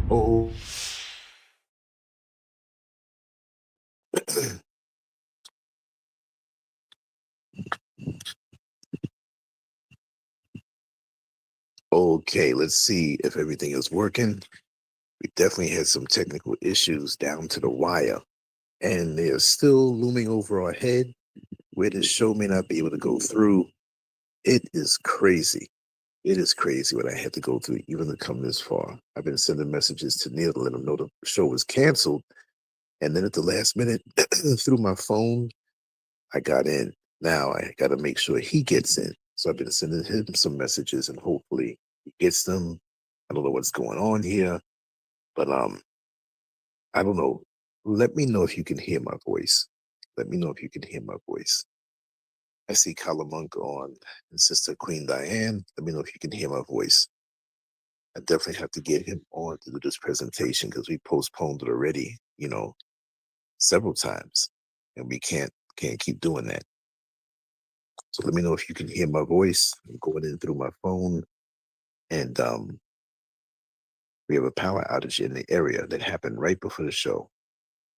Oh, okay. Let's see if everything is working. We definitely had some technical issues down to the wire, and they're still looming over our head where the show may not be able to go through. It is crazy. It is crazy what I had to go through even to come this far. I've been sending messages to Neil to let him know the show was canceled. And then at the last minute, through my phone, I got in. Now I got to make sure he gets in. So I've been sending him some messages and hopefully he gets them. I don't know what's going on here, but I don't know. Let me know if you can hear my voice. Let me know if you can hear my voice. I see Kyla Monk on and Sister Queen Diane. Let me know if you can hear my voice. I definitely have to get him on to do this presentation because we postponed it already, several times. And we can't keep doing that. So let me know if you can hear my voice. I'm going in through my phone, and we have a power outage in the area that happened right before the show.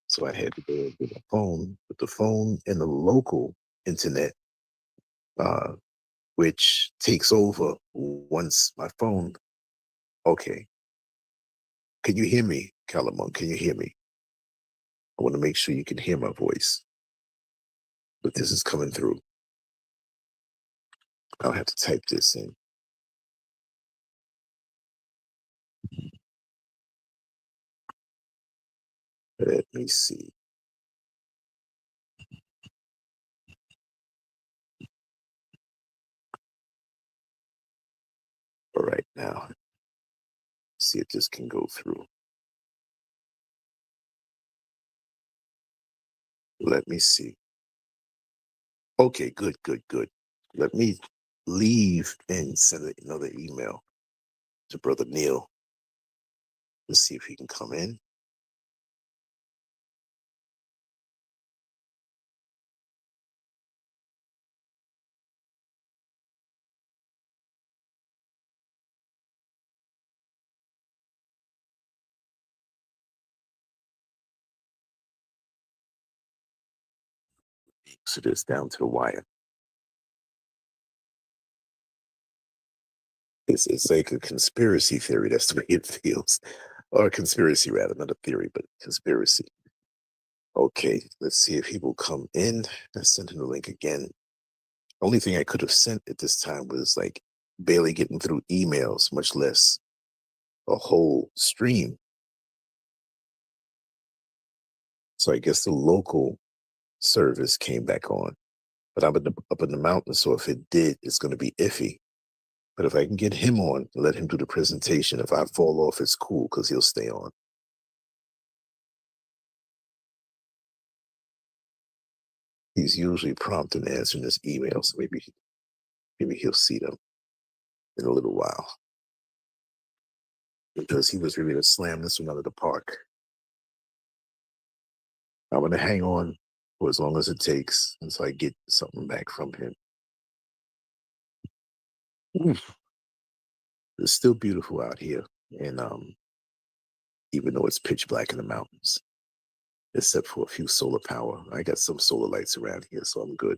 So I had to go in through my phone, with the phone and the local internet, uh, which takes over once my phone. Okay, can you hear me, Calamon? Can you hear me? I want to make sure you can hear my voice, but this is coming through. I'll have to type this in. Let me see. All right, now, see if this can go through. Let me see. Okay, good, good, good. Let me leave and send another email to Brother Neil to see if he can come in. So this down to the wire. It's like a conspiracy theory. That's the way it feels, or a conspiracy rather, not a theory, but conspiracy. Okay, let's see if he will come in. I sent him the link again. Only thing I could have sent at this time was like barely getting through emails, much less a whole stream. So I guess the local service came back on, but I'm up in the mountains, so if it did, it's going to be iffy. But if I can get him on, let him do the presentation. If I fall off, it's cool because he'll stay on. He's usually prompt in answering his emails, so maybe he'll see them in a little while because he was ready to slam this one out of the park. I'm going to hang on for as long as it takes until I get something back from him. Oof. It's still beautiful out here, and even though it's pitch black in the mountains, except for a few solar power, I got some solar lights around here, so I'm good.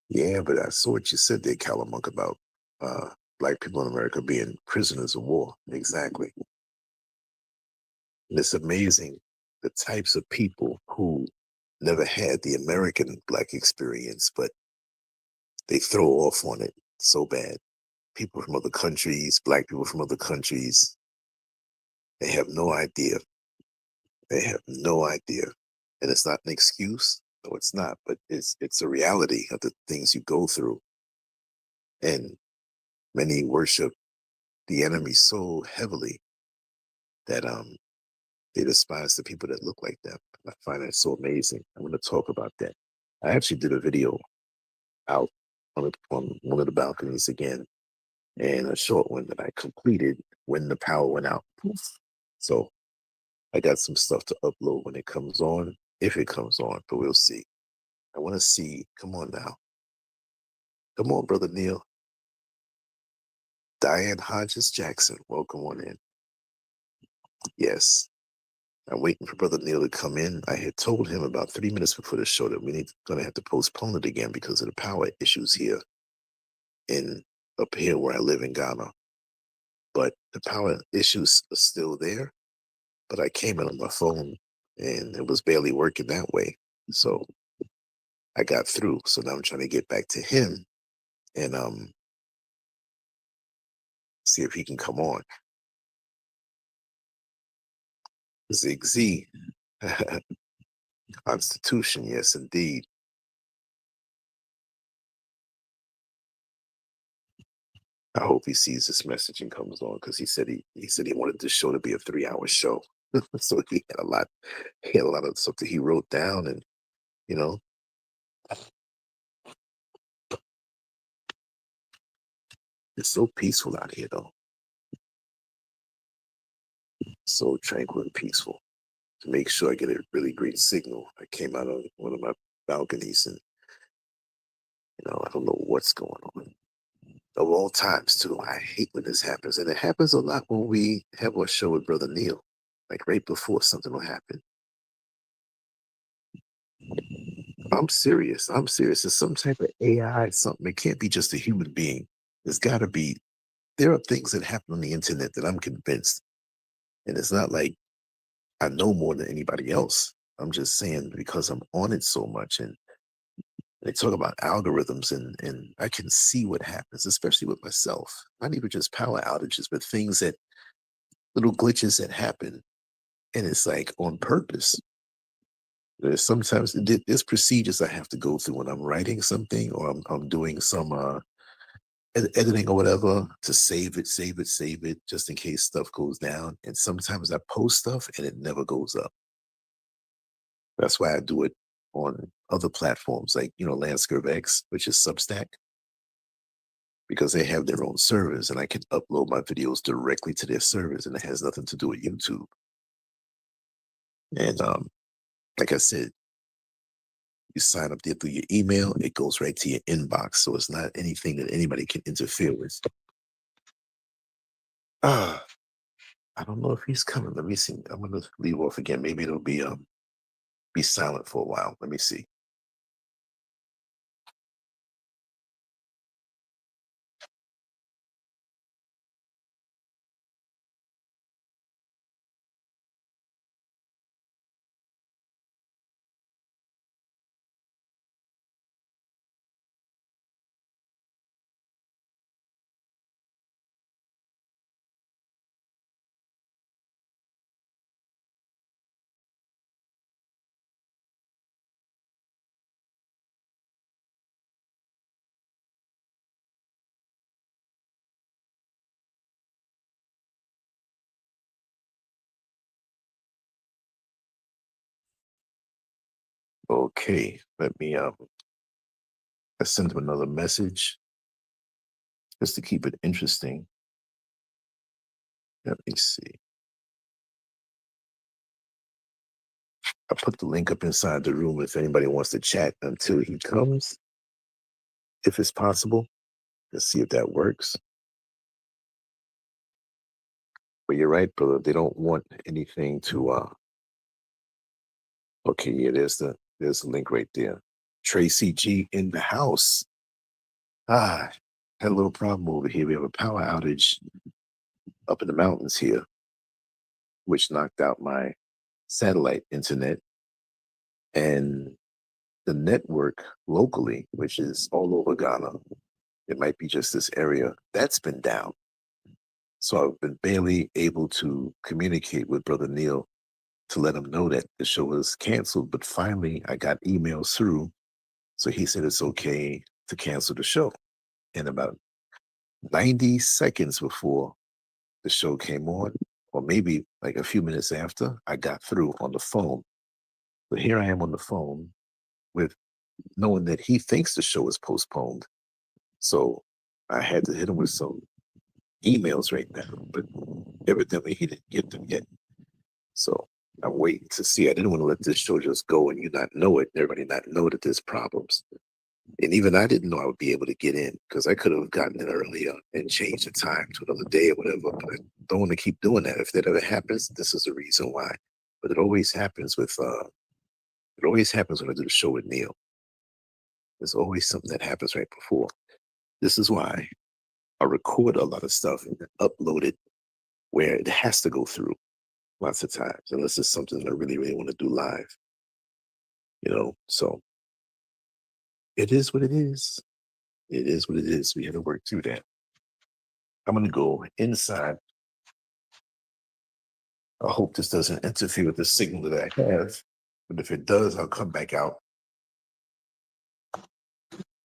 Yeah, but I saw what you said there, Calamunk, about uh, black people in America being prisoners of war. Exactly. And it's amazing the types of people who never had the American black experience, but they throw off on it so bad. People from other countries, black people from other countries, they have no idea. They have no idea. And it's not an excuse. No, it's not, but it's a reality of the things you go through. And many worship the enemy so heavily that they despise the people that look like them. I find that so amazing. I'm going to talk about that. I actually did a video out on one of the balconies again, and a short one that I completed when the power went out. Poof. So I got some stuff to upload when it comes on, if it comes on, but we'll see. I want to see. Come on now. Come on, Brother Neil. Diane Hodges Jackson, welcome on in. Yes, I'm waiting for Brother Neil to come in. I had told him about 3 minutes before the show that going to have to postpone it again because of the power issues here in up here where I live in Ghana. But the power issues are still there. But I came in on my phone and it was barely working that way. So I got through. So now I'm trying to get back to him and see if he can come on. Zig Z. Constitution, yes indeed. I hope he sees this message and comes on because he said he wanted this show to be a 3 hour show. So he had a lot of stuff that he wrote down and you know, it's so peaceful out here though. So tranquil and peaceful. To make sure I get a really great signal, I came out on one of my balconies and I don't know what's going on. Of all times too. I hate when this happens. And it happens a lot when we have our show with Brother Neil. Like right before something will happen. I'm serious. I'm serious. It's some type of AI, something. It can't be just a human being. There's gotta be there are things that happen on the internet that I'm convinced. And it's not like I know more than anybody else. I'm just saying because I'm on it so much and they talk about algorithms and I can see what happens, especially with myself. Not even just power outages, but things that little glitches that happen. And it's like on purpose. There's sometimes there's procedures I have to go through when I'm writing something or I'm doing some editing or whatever to save it, just in case stuff goes down. And sometimes I post stuff and it never goes up. That's why I do it on other platforms like, LANCESCURV X, which is Substack, because they have their own servers and I can upload my videos directly to their servers and it has nothing to do with YouTube. And like I said, you sign up there through your email, it goes right to your inbox. So it's not anything that anybody can interfere with. Ah, I don't know if he's coming. Let me see. I'm gonna leave off again. Maybe it'll be silent for a while. Let me see. Okay, let me I send him another message just to keep it interesting. Let me see. I put the link up inside the room if anybody wants to chat until he comes, if it's possible. Let's see if that works. But you're right, brother. They don't want anything to okay, yeah, there's the link right there. Tracy G in the house. Had a little problem over here. We have a power outage up in the mountains here, which knocked out my satellite internet and the network locally, which is all over Ghana. It might be just this area that's been down. So I've been barely able to communicate with Brother Neil to let him know that the show was canceled. But finally, I got emails through. So he said it's okay to cancel the show. And about 90 seconds before the show came on, or maybe like a few minutes after, I got through on the phone. But here I am on the phone with knowing that he thinks the show is postponed. So I had to hit him with some emails right now, but evidently he didn't get them yet. So I'm waiting to see. I didn't want to let this show just go and you not know it, and everybody not know that there's problems. And even I didn't know I would be able to get in because I could have gotten in earlier and changed the time to another day or whatever. But I don't want to keep doing that. If that ever happens, this is the reason why. But it always happens when I do the show with Neil. There's always something that happens right before. This is why I record a lot of stuff and then upload it where it has to go through lots of times, unless it's something that I really, really want to do live, So it is what it is. It is what it is. We had to work through that. I'm going to go inside. I hope this doesn't interfere with the signal that I have. But if it does, I'll come back out.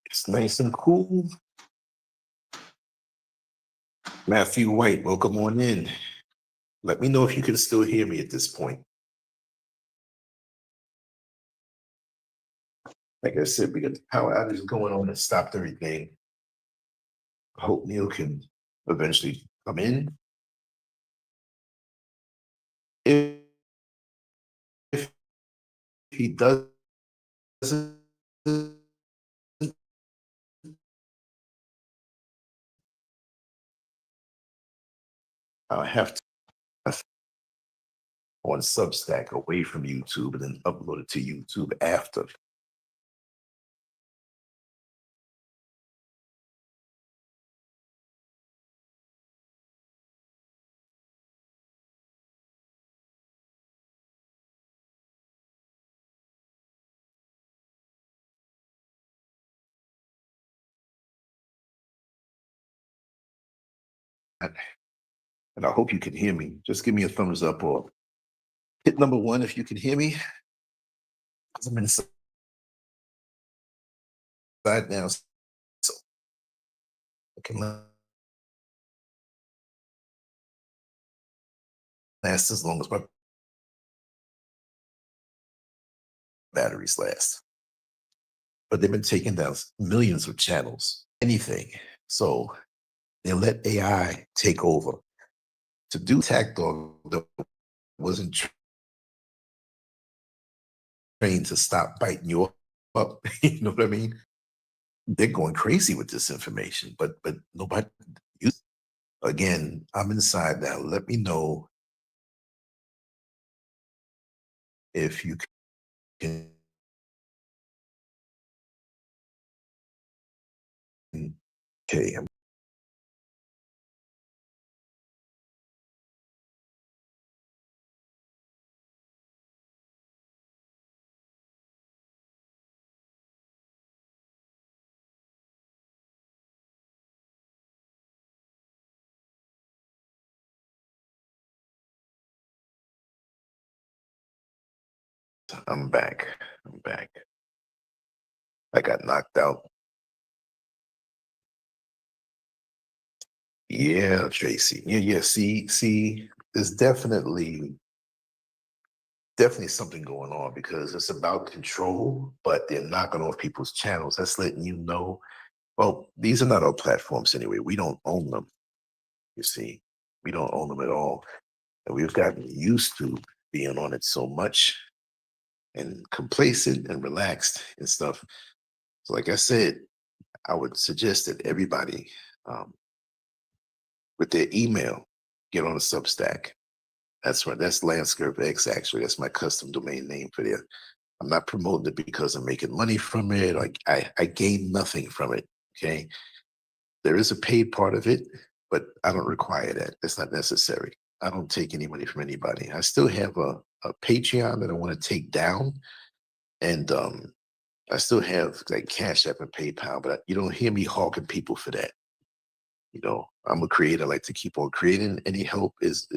It's nice and cool. Matthew White, welcome on in. Let me know if you can still hear me at this point. Like I said, we got the power outage going on and stopped everything. I hope Neil can eventually come in. If he doesn't, I'll have to on Substack away from YouTube and then upload it to YouTube after. And I hope you can hear me. Just give me a thumbs up or hit number 1 if you can hear me. Because I'm inside now. So I can last as long as my batteries last. But they've been taking down millions of channels, anything. So they let AI take over. To do Tac Dog that wasn't trained to stop biting you up. You know what I mean? They're going crazy with this information, but nobody. Again, I'm inside now. Let me know if you can. Okay, I'm back. I'm back. I got knocked out. Yeah, Tracy. Yeah. See, there's definitely something going on because it's about control, but they're knocking off people's channels. That's letting you know. Well, these are not our platforms anyway. We don't own them. You see, we don't own them at all, and we've gotten used to being on it so much and complacent and relaxed and stuff. So, like I said, I would suggest that everybody, um, with their email, get on a Substack. That's right. That's LANCESCURV X. Actually, that's my custom domain name for there. I'm not promoting it because I'm making money from it. Like I gain nothing from it. Okay. There is a paid part of it, but I don't require that. It's not necessary. I don't take any money from anybody. I still have a Patreon that I want to take down. And I still have like Cash App and PayPal, but you don't hear me hawking people for that. I'm a creator. I like to keep on creating. Any help is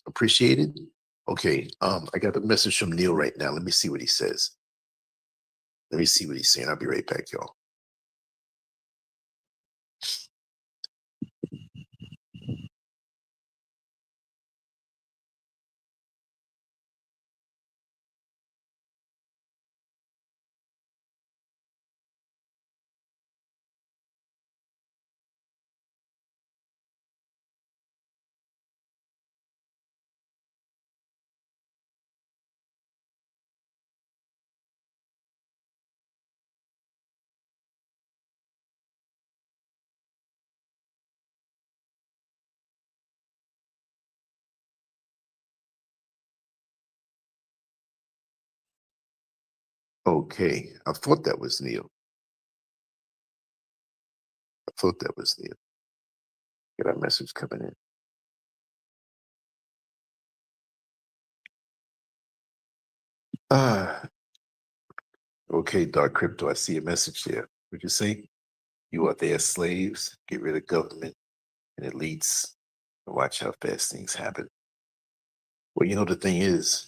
appreciated. Okay. I got a message from Neil right now. Let me see what he says. Let me see what he's saying. I'll be right back, y'all. Okay, I thought that was Neil. I thought that was Neil. Get a message coming in. Ah, okay, Dark Crypto, I see a message there. Would you say you are their slaves? Get rid of government and elites and watch how fast things happen. Well, the thing is,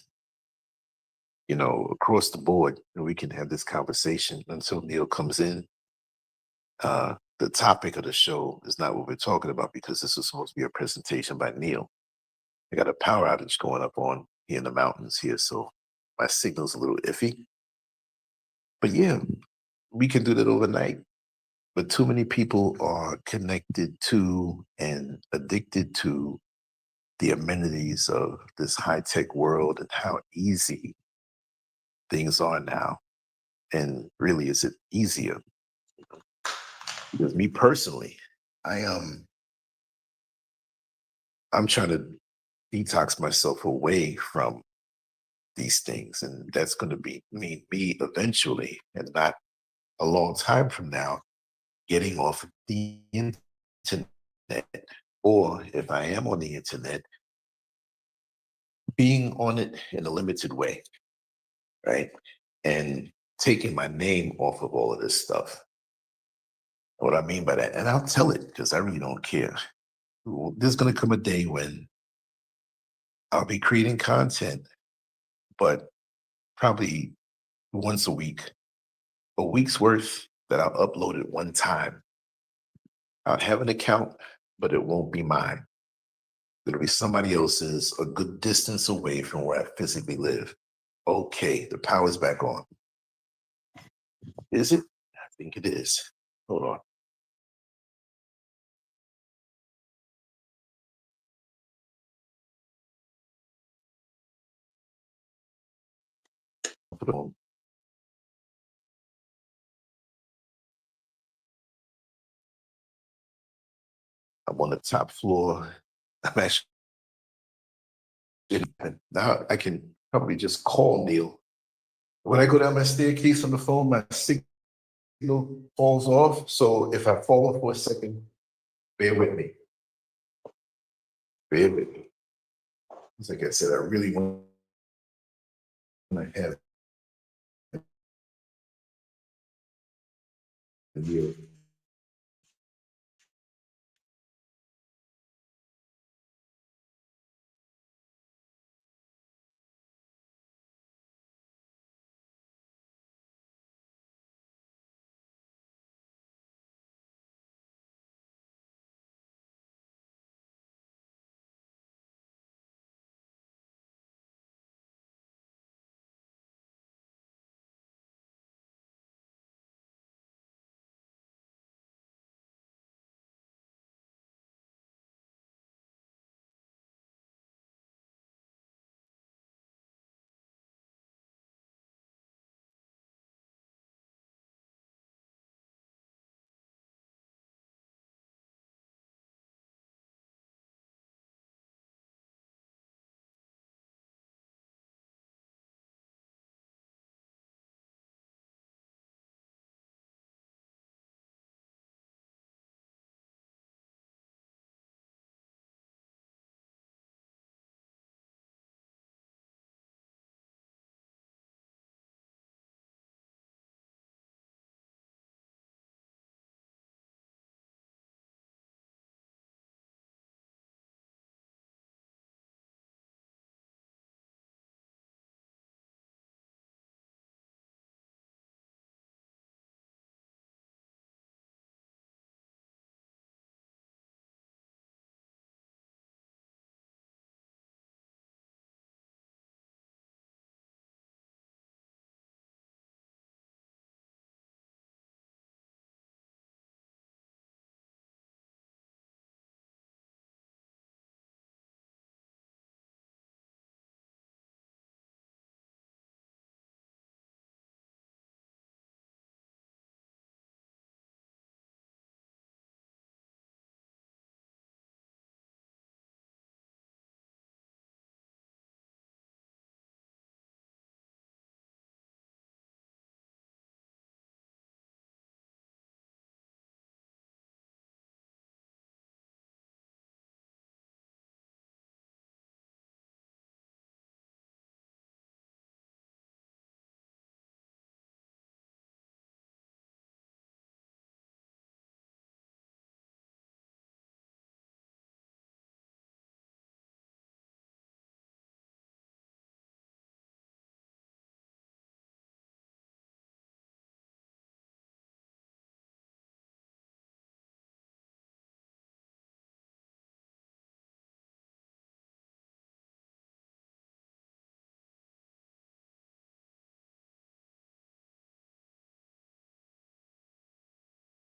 across the board, and we can have this conversation until Neil comes in. The topic of the show is not what we're talking about because this is supposed to be a presentation by Neil. I got a power outage going up on here in the mountains here, so my signal's a little iffy. But yeah, we can do that overnight. But too many people are connected to and addicted to the amenities of this high tech world and how easy things are now. And really, is it easier? Because me personally, I I'm trying to detox myself away from these things, and that's going to be mean me eventually, and not a long time from now, getting off of the internet. Or if I am on the internet, being on it in a limited way, right? And taking my name off of all of this stuff. What I mean by that, and I'll tell it because I really don't care. There's going to come a day when I'll be creating content, but probably once a week's worth that I'll upload at one time. I'll have an account, but it won't be mine. It'll be somebody else's a good distance away from where I physically live. Okay, the power's back on. Is it? I think it is. Hold on. Put it on. I'm on the top floor. I'm actually now I can probably just call Neil. When I go down my staircase on the phone, my signal falls off. So if I fall off for a second, bear with me. Bear with me. Like I said, I really want to have Neil.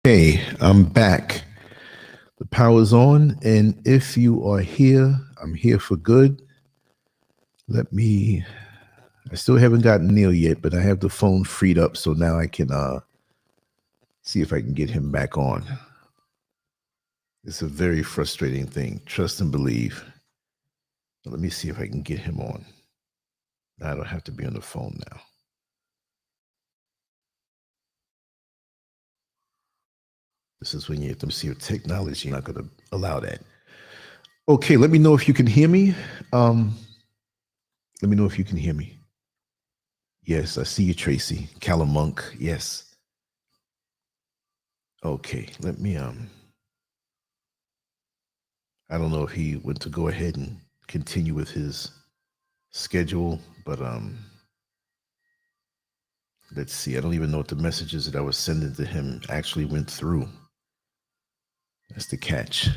Hey, I'm back. The power's on, and if you are here, I'm here for good. I still haven't gotten Neil yet, but I have the phone freed up, so now I can see if I can get him back on. It's a very frustrating thing. Trust and believe. Let me see if I can get him on. I don't have to be on the phone now. This is when you have to see your technology. Not going to allow that. Okay, let me know if you can hear me. Let me know if you can hear me. Yes, I see you, Tracy. Callum Monk. Yes. Okay, let me I don't know if he went to go ahead and continue with his schedule, but let's see. I don't even know if the messages that I was sending to him actually went through. That's the catch.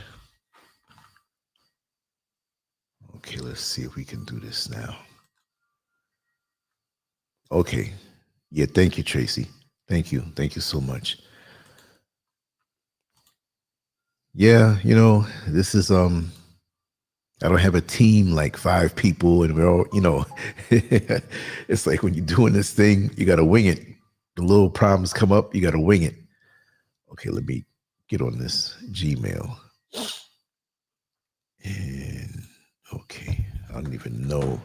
Okay, let's see if we can do this now. Okay. Yeah, thank you, Tracy. Thank you. Thank you so much. Yeah, this is I don't have a team like 5 people and we're all, it's like when you're doing this thing, you got to wing it. The little problems come up, you got to wing it. Okay, let me get on this Gmail. And okay, I don't even know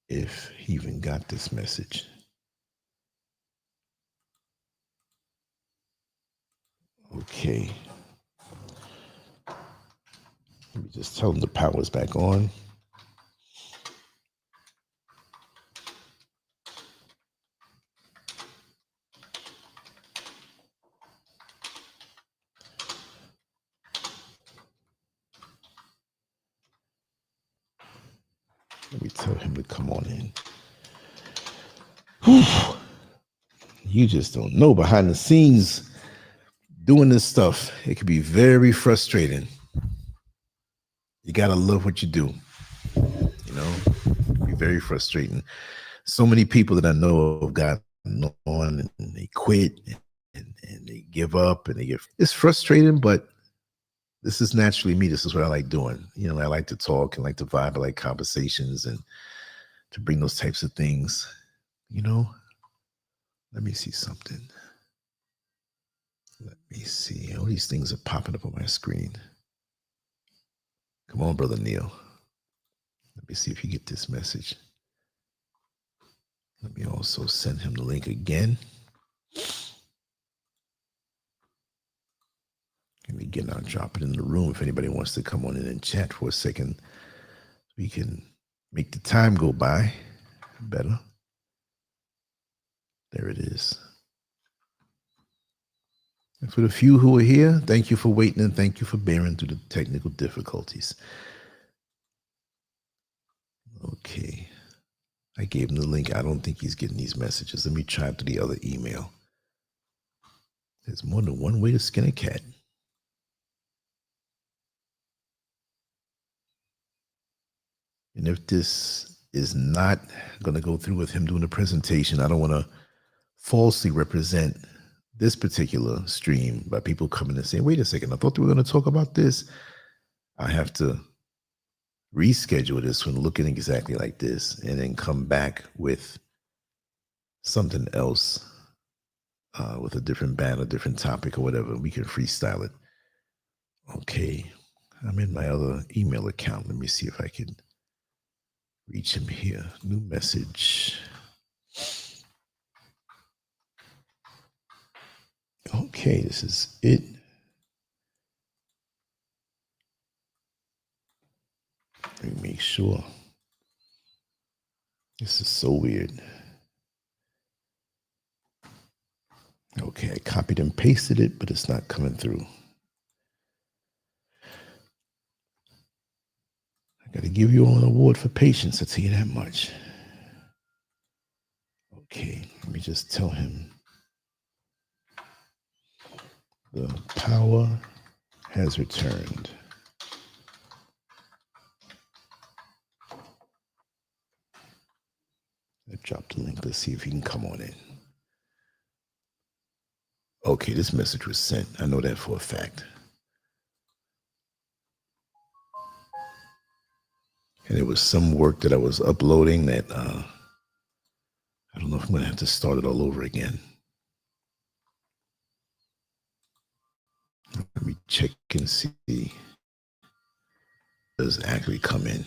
if he even got this message. Okay. Let me just tell him the power's back on. Let me tell him to come on in. Whew. You just don't know behind the scenes doing this stuff. It can be very frustrating. You got to love what you do. It can be very frustrating. So many people that I know have gotten on and they quit and they give up and it's frustrating, but this is naturally me. This is what I like doing. I like to talk and like to vibe. I like conversations and to bring those types of things. Let me see something. Let me see. All these things are popping up on my screen. Come on, Brother Neil. Let me see if you get this message. Let me also send him the link again. And again, I'll drop it in the room if anybody wants to come on in and chat for a second. We can make the time go by better. There it is. And for the few who are here, thank you for waiting and thank you for bearing through the technical difficulties. Okay. I gave him the link. I don't think he's getting these messages. Let me try through the other email. There's more than one way to skin a cat. And if this is not going to go through with him doing the presentation, I don't want to falsely represent this particular stream by people coming and saying, wait a second, I thought we were going to talk about this. I have to reschedule this one looking exactly like this and then come back with something else with a different band, a different topic or whatever. We can freestyle it. Okay. I'm in my other email account. Let me see if I can reach him here. New message. Okay, this is it. Let me make sure. This is so weird. Okay, I copied and pasted it, but it's not coming through. I got to give you all an award for patience, I'll tell you that much. Okay, let me just tell him the power has returned. I dropped the link. Let's see if he can come on in. Okay, this message was sent. I know that for a fact. And it was some work that I was uploading that I don't know if I'm going to have to start it all over again. Let me check and see. Does actually come in.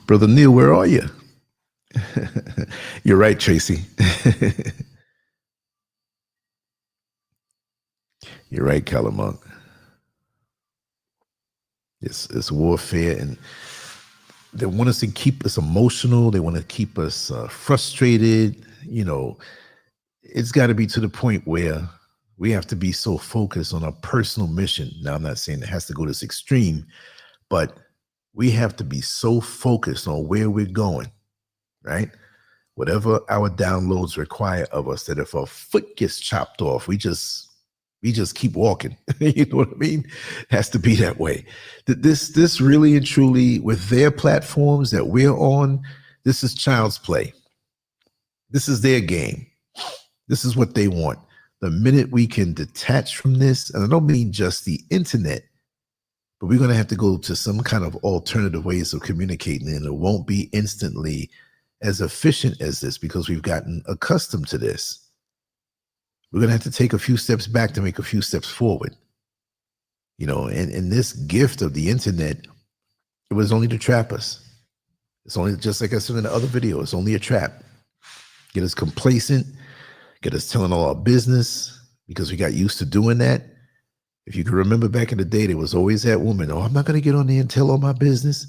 Brother Neil, where are you? You're right, Tracy. You're right, Calamont. It's warfare, and they want us to keep us emotional. They want to keep us frustrated. You know, it's got to be to the point where we have to be so focused on our personal mission. Now, I'm not saying it has to go this extreme, but we have to be so focused on where we're going, right? Whatever our downloads require of us, that if our foot gets chopped off, we just keep walking. You know what I mean? It has to be that way. This really and truly, with their platforms that we're on, this is child's play. This is their game. This is what they want. The minute we can detach from this, and I don't mean just the internet, but we're going to have to go to some kind of alternative ways of communicating, and it won't be instantly as efficient as this because we've gotten accustomed to this. We're going to have to take a few steps back to make a few steps forward. You know, and this gift of the internet, it was only to trap us. It's only, just like I said in the other video, it's only a trap. Get us complacent, get us telling all our business because we got used to doing that. If you can remember back in the day, there was always that woman, oh, I'm not going to get on there and tell all my business.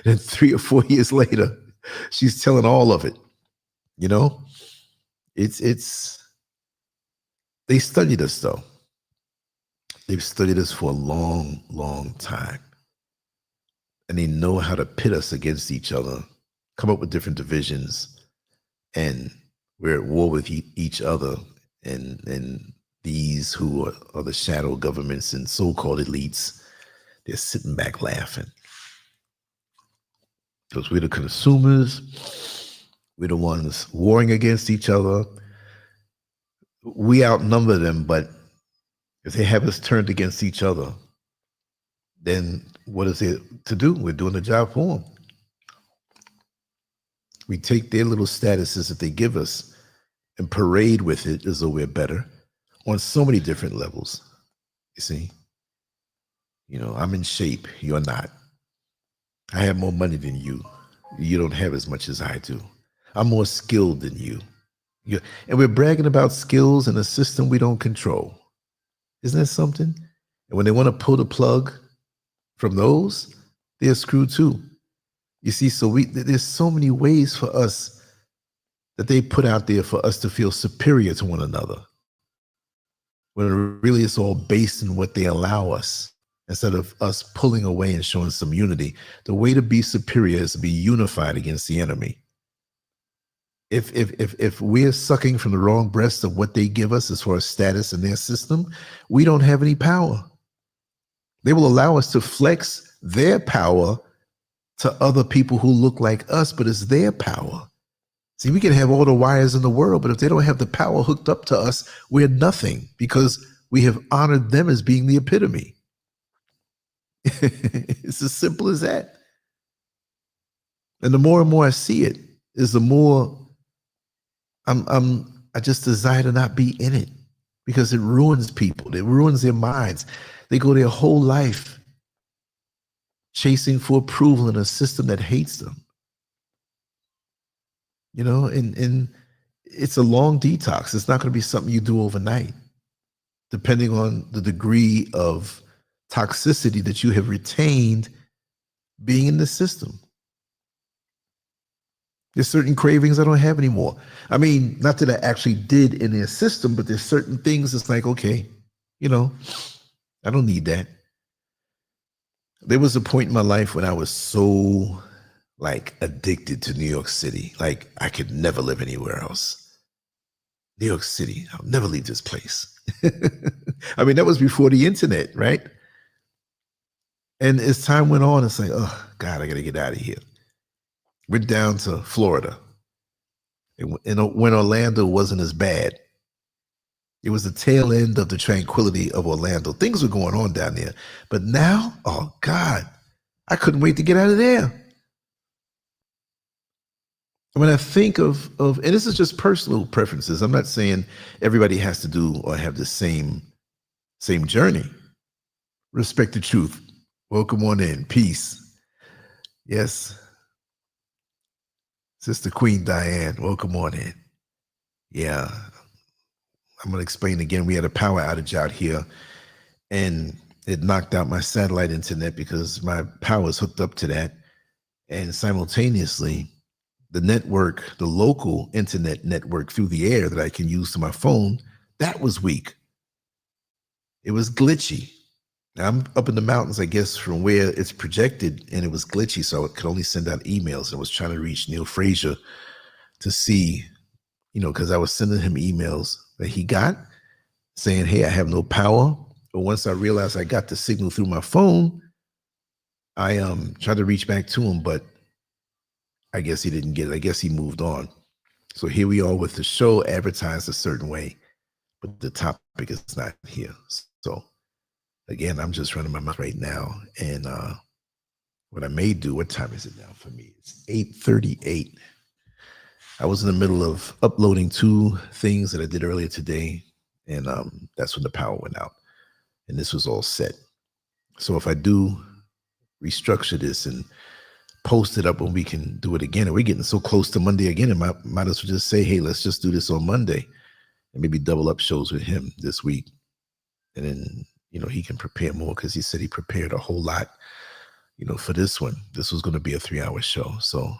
Then 3 or 4 years later, she's telling all of it. You know, it's they studied us though. They've studied us for a long, long time. And they know how to pit us against each other, come up with different divisions, and we're at war with each other. And these who are the shadow governments and so-called elites, they're sitting back laughing. Because we're the consumers, we're the ones warring against each other. We outnumber them, but if they have us turned against each other, then what is it to do? We're doing the job for them. We take their little statuses that they give us and parade with it as though we're better on so many different levels. You see? You know, I'm in shape, you're not. I have more money than you. You don't have as much as I do. I'm more skilled than you. And we're bragging about skills in a system we don't control. Isn't that something? And when they want to pull the plug from those, they're screwed too. You see, so there's so many ways for us that they put out there for us to feel superior to one another, when really it's all based in what they allow us. Instead of us pulling away and showing some unity, the way to be superior is to be unified against the enemy. If we're sucking from the wrong breast of what they give us as far as status in their system, we don't have any power. They will allow us to flex their power to other people who look like us, but it's their power. See, we can have all the wires in the world, but if they don't have the power hooked up to us, we're nothing because we have honored them as being the epitome. It's as simple as that. And the more and more I see it, is the more I just desire to not be in it, because it ruins people. It ruins their minds. They go their whole life chasing for approval in a system that hates them. You know, and it's a long detox. It's not going to be something you do overnight, depending on the degree of toxicity that you have retained being in the system. There's certain cravings I don't have anymore. I mean, not that I actually did in their system, but there's certain things it's like, okay, you know, I don't need that. There was a point in my life when I was so like addicted to New York City. Like I could never live anywhere else. New York City, I'll never leave this place. I mean, that was before the internet, right? And as time went on, it's like, oh God, I got to get out of here. Went down to Florida. When Orlando wasn't as bad. It was the tail end of the tranquility of Orlando. Things were going on down there. But now, oh God, I couldn't wait to get out of there. When I think of, and this is just personal preferences. I'm not saying everybody has to do or have the same journey. Respect the truth. Welcome on in. Peace. Yes. Sister Queen Diane, welcome on in. Yeah. I'm going to explain again. We had a power outage out here, and it knocked out my satellite internet because my power is hooked up to that. And simultaneously, the network, the local internet network through the air that I can use to my phone, that was weak. It was glitchy. Now, I'm up in the mountains, I guess, from where it's projected, and it was glitchy, so it could only send out emails. I was trying to reach Neil Frazier to see, because I was sending him emails that he got saying, hey, I have no power. But once I realized I got the signal through my phone, I tried to reach back to him, but I guess he didn't get it. I guess he moved on. So here we are with the show advertised a certain way, but the topic is not here. So again, I'm just running my mouth right now. And what I may do, what time is it now for me? It's 8:38. I was in the middle of uploading 2 things that I did earlier today, and that's when the power went out. And this was all set. So if I do restructure this and post it up when we can do it again, and we're getting so close to Monday again, and might as well just say, hey, let's just do this on Monday and maybe double up shows with him this week. And then, he can prepare more, because he said he prepared a whole lot, for this one. This was going to be a 3-hour show. So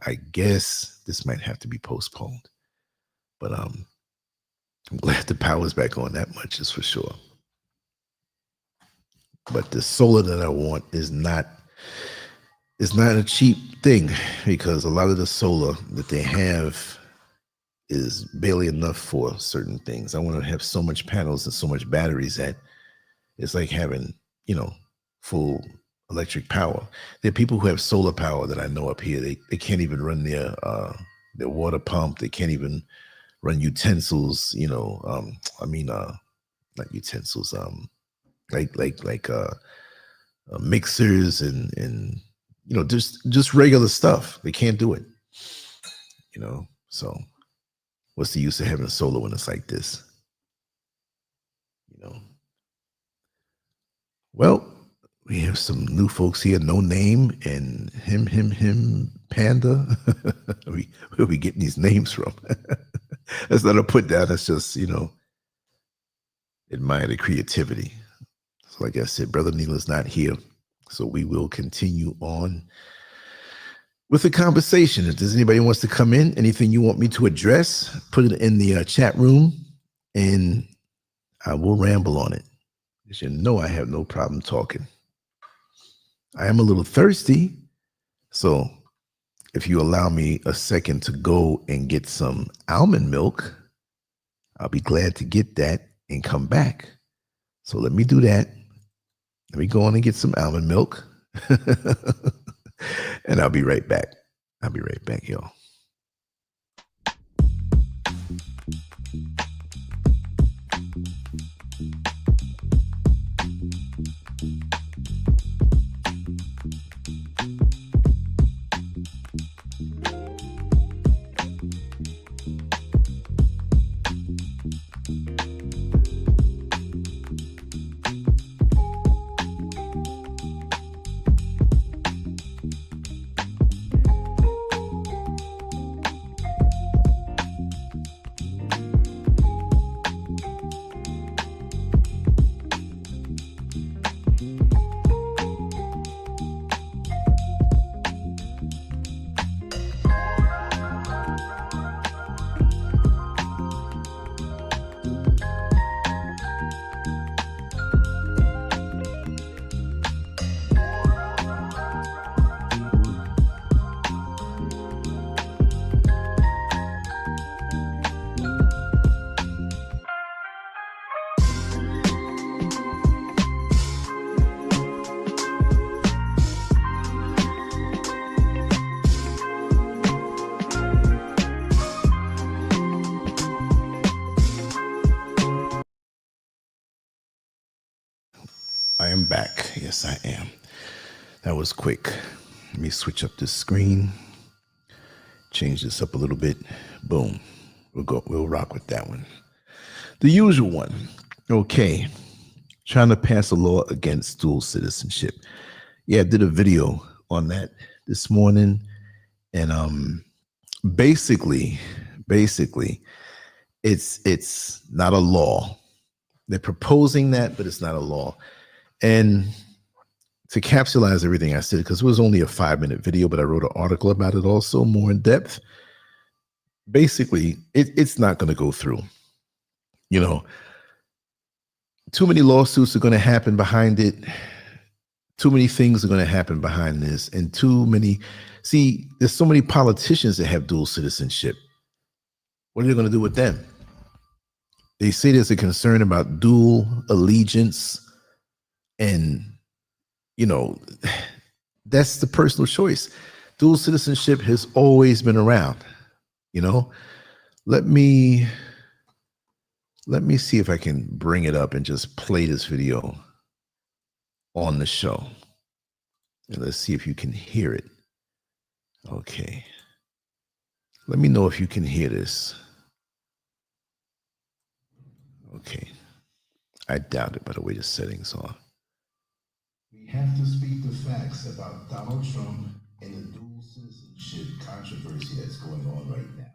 I guess this might have to be postponed. But I'm glad the power's back on, that much is for sure. But the solar that I want is not a cheap thing, because a lot of the solar that they have is barely enough for certain things. I want to have so much panels and so much batteries that it's like having, full electric power. There are people who have solar power that I know up here. They can't even run their water pump. They can't even run utensils, not utensils, like mixers and just regular stuff. They can't do it, so what's the use of having solar when it's like this? Well, we have some new folks here, No Name and him, Panda. Where are we getting these names from? That's not a put down. That's just, admire the creativity. So like I said, Brother Neela's not here. So we will continue on with the conversation. If there's anybody who wants to come in, anything you want me to address, put it in the chat room, and I will ramble on it. As you know, I have no problem talking. I am a little thirsty, so if you allow me a second to go and get some almond milk, I'll be glad to get that and come back. So let me do that. Let me go on and get some almond milk, and I'll be right back. I'll be right back, y'all. Yes, I am. That was quick. Let me switch up this screen. Change this up a little bit. Boom. We'll rock with that one. The usual one. Okay. Trying to pass a law against dual citizenship. Yeah, I did a video on that this morning. And basically, it's not a law. They're proposing that, but it's not a law. And to capsulize everything I said, because it was only a 5-minute video, but I wrote an article about it also more in depth. Basically, it's not going to go through. You know, too many lawsuits are going to happen behind it. Too many things are going to happen behind this. And there's so many politicians that have dual citizenship. What are they going to do with them? They say there's a concern about dual allegiance, and that's the personal choice. Dual citizenship has always been around. Let me see if I can bring it up and just play this video on the show. And let's see if you can hear it. Okay. Let me know if you can hear this. Okay. I doubt it by the way the settings are. We have to speak the facts about Donald Trump and the dual citizenship controversy that's going on right now.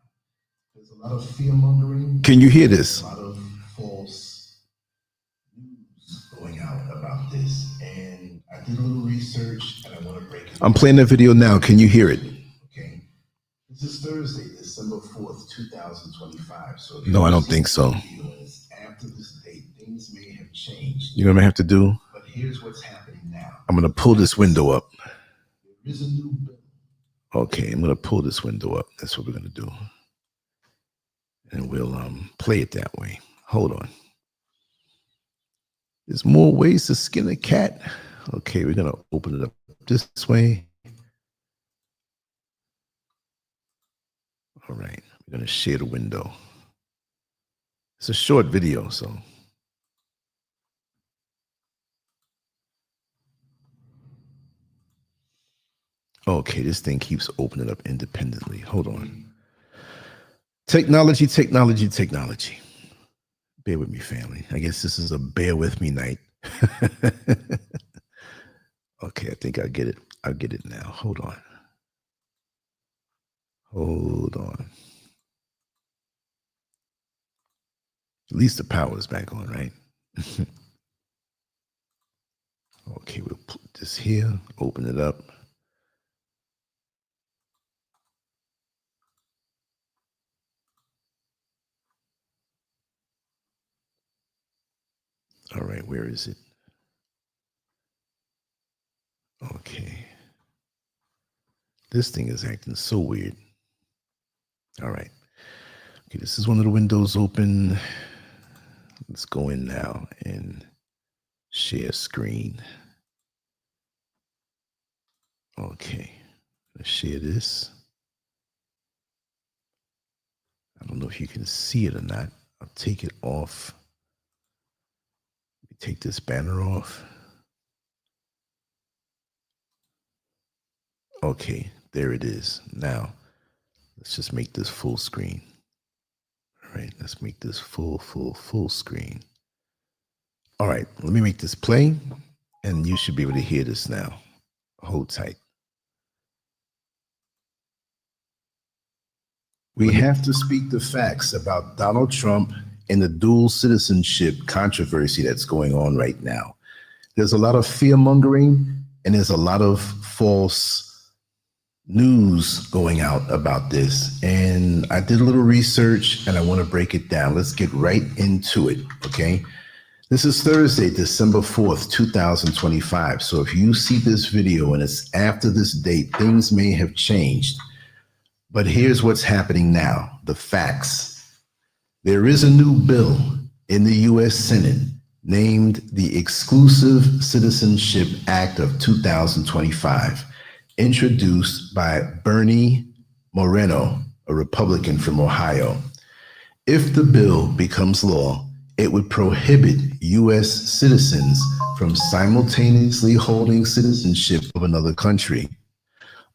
There's a lot of fear-mongering. Can you hear this? A lot of false news going out about this. And I did a little research and I want to break it. I'm playing that video now. Can you hear it? Okay. This is Thursday, December 4th, 2025. So no, I don't think so. After this date, things may have changed. You know what I have to do? But here's what's happening now. I'm going to pull this window up. There is a new bill. Okay, I'm going to pull this window up. That's what we're going to do. And we'll play it that way. Hold on. There's more ways to skin a cat. Okay, we're going to open it up this way. All right, we're going to share the window. It's a short video, so. Okay, this thing keeps opening up independently. Hold on. Technology. Bear with me, family. I guess this is a bear with me night. Okay, I think I get it. I'll get it now. Hold on. At least the power is back on, right? Okay, we'll put this here, open it up. All right, where is it? Okay. This thing is acting so weird. All right. Okay, this is one of the windows open. Let's go in now and share screen. Okay, let's share this. I don't know if you can see it or not. I'll take it off. Let me take this banner off. Okay, there it is. Now, let's just make this full screen. All right, let's make this full screen. All right, let me make this play, and you should be able to hear this now. Hold tight. We have to speak the facts about Donald Trump and the dual citizenship controversy that's going on right now. There's a lot of fear-mongering, and there's a lot of false news going out about this. And I did a little research, and I want to break it down. Let's get right into it, okay? This is Thursday, December 4th, 2025. So if you see this video and it's after this date, things may have changed. But here's what's happening now, the facts. There is a new bill in the U.S. Senate named the Exclusive Citizenship Act of 2025, introduced by Bernie Moreno, a Republican from Ohio. If the bill becomes law, it would prohibit U.S. citizens from simultaneously holding citizenship of another country.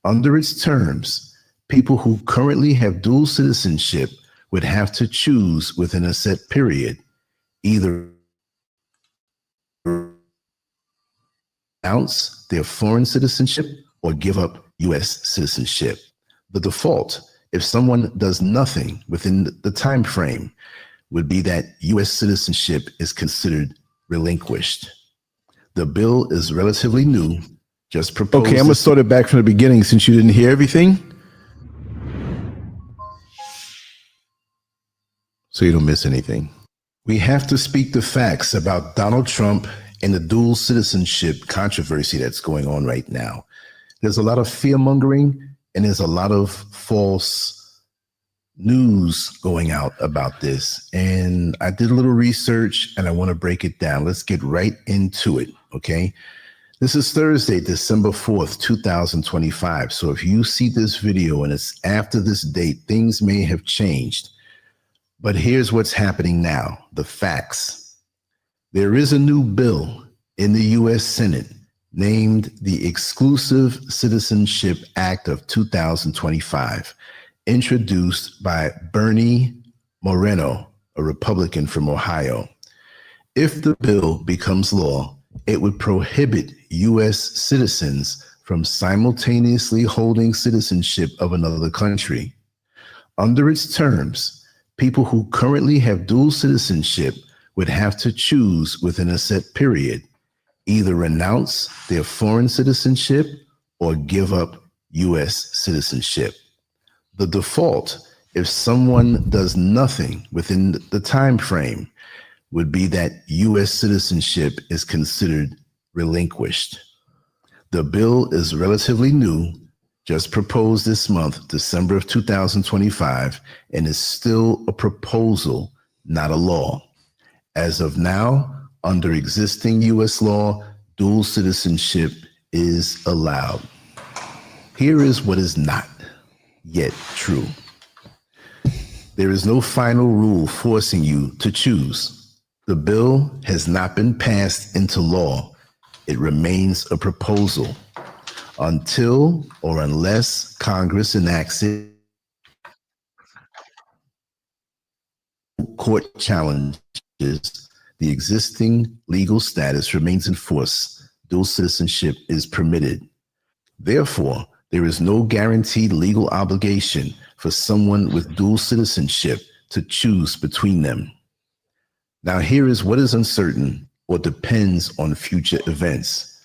Under its terms, people who currently have dual citizenship would have to choose within a set period, either renounce their foreign citizenship or give up U.S. citizenship. The default, if someone does nothing within the time frame, would be that U.S. citizenship is considered relinquished. The bill is relatively new, just proposed. Okay, I'm gonna start it back from the beginning since you didn't hear everything, so you don't miss anything. We have to speak the facts about Donald Trump and the dual citizenship controversy that's going on right now. There's a lot of fear mongering and there's a lot of false news going out about this. And I did a little research and I want to break it down. Let's get right into it, okay? This is Thursday, December 4th, 2025. So if you see this video and it's after this date, things may have changed. But here's what's happening now, the facts. There is a new bill in the U.S. Senate named the Exclusive Citizenship Act of 2025, introduced by Bernie Moreno, a Republican from Ohio. If the bill becomes law, it would prohibit U.S. citizens from simultaneously holding citizenship of another country. Under its terms, people who currently have dual citizenship would have to choose within a set period, either renounce their foreign citizenship or give up U.S. citizenship. The default, if someone does nothing within the time frame, would be that U.S. citizenship is considered relinquished. The bill is relatively new, just proposed this month, December of 2025, and is still a proposal, not a law. As of now, under existing U.S. law, dual citizenship is allowed. Here is what is not yet true. There is no final rule forcing you to choose. The bill has not been passed into law. It remains a proposal until or unless Congress enacts it. Court challenges the existing legal status remains in force. Dual citizenship is permitted. Therefore, there is no guaranteed legal obligation for someone with dual citizenship to choose between them. Now, here is what is uncertain or depends on future events.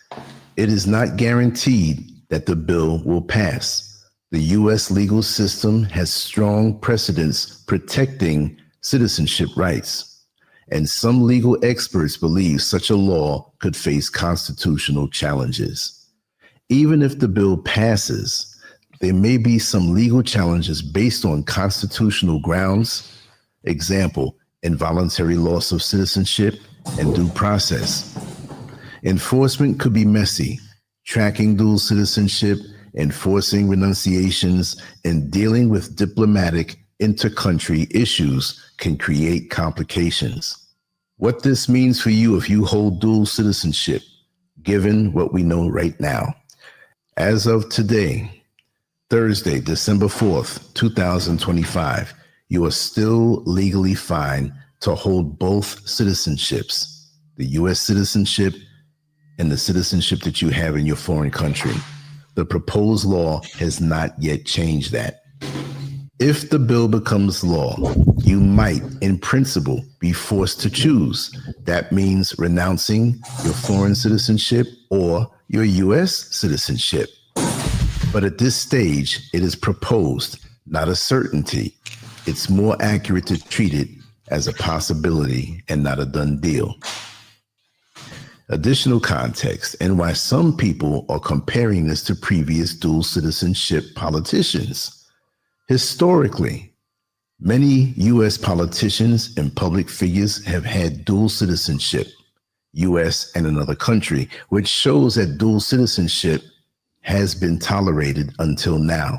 It is not guaranteed that the bill will pass. The U.S. legal system has strong precedents protecting citizenship rights, and some legal experts believe such a law could face constitutional challenges. Even if the bill passes, there may be some legal challenges based on constitutional grounds. Example, involuntary loss of citizenship and due process. Enforcement could be messy. Tracking dual citizenship, enforcing renunciations, and dealing with diplomatic inter-country issues can create complications. What this means for you if you hold dual citizenship, given what we know right now. As of today, Thursday, December 4th, 2025, you are still legally fine to hold both citizenships, the U.S. citizenship and the citizenship that you have in your foreign country. The proposed law has not yet changed that. If the bill becomes law, you might, in principle, be forced to choose. That means renouncing your foreign citizenship or your U.S. citizenship. But at this stage, it is proposed, not a certainty. It's more accurate to treat it as a possibility and not a done deal. Additional context and why some people are comparing this to previous dual citizenship politicians. Historically, many U.S. politicians and public figures have had dual citizenship, U.S. and another country, which shows that dual citizenship has been tolerated until now.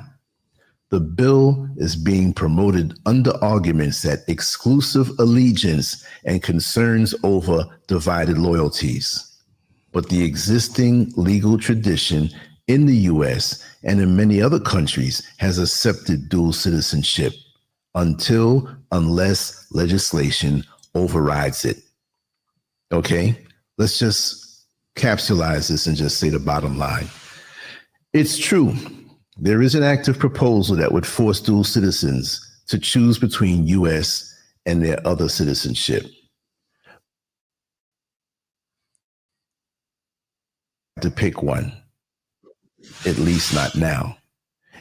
The bill is being promoted under arguments that exclusive allegiance and concerns over divided loyalties. but the existing legal tradition in the US and in many other countries has accepted dual citizenship unless legislation overrides it. Okay, let's just capsulize this and just say the bottom line. It's true. There is an active proposal that would force dual citizens to choose between US and their other citizenship. To pick one, at least not now.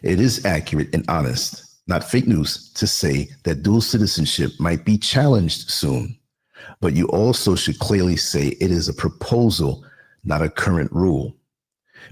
It is accurate and honest, not fake news, to say that dual citizenship might be challenged soon. But you also should clearly say it is a proposal, not a current rule.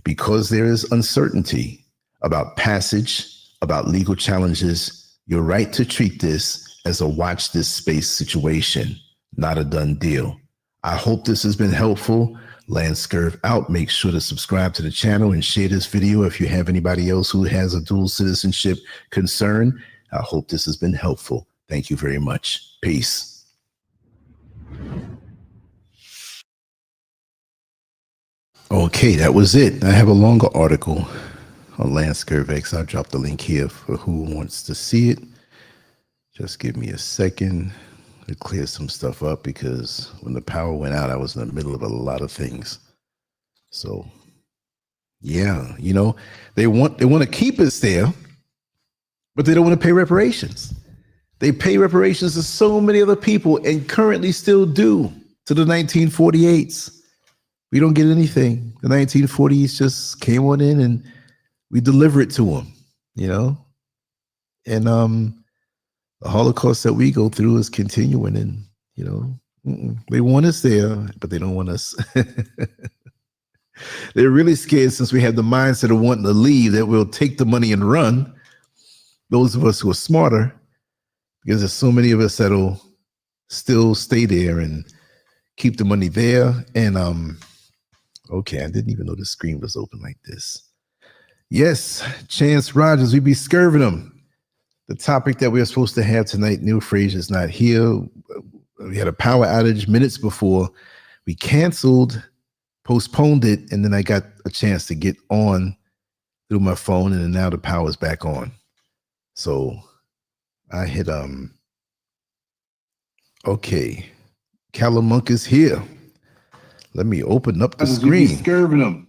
Because there is uncertainty about passage, about legal challenges, you're right to treat this as a watch this space situation, not a done deal. I hope this has been helpful. LANCESCURV out. Make sure to subscribe to the channel and share this video if you have anybody else who has a dual citizenship concern. I hope this has been helpful. Thank you very much. Peace. Okay, that was it. I have a longer article on LANCESCURV. I'll drop the link here for who wants to see it. Just give me a second to clear some stuff up because when the power went out, I was in the middle of a lot of things. So, yeah, you know, they want to keep us there, but they don't want to pay reparations. They pay reparations to so many other people and currently still do to the 1948s. We don't get anything. The 1940s just came on in and we deliver it to them, you know? And the Holocaust that we go through is continuing, and, you know, they want us there, but they don't want us. They're really scared since we have the mindset of wanting to leave that we'll take the money and run. Those of us who are smarter, because there's so many of us that'll still stay there and keep the money there. And okay, I didn't even know the screen was open like this. Yes, Chance Rogers, we be scurving them. The topic that we are supposed to have tonight, Neil Frazier's not here. We had a power outage minutes before. We canceled, postponed it, and then I got a chance to get on through my phone, and then now the power's back on. So I hit okay. Calamunk is here. Let me open up the screen. Scurving them.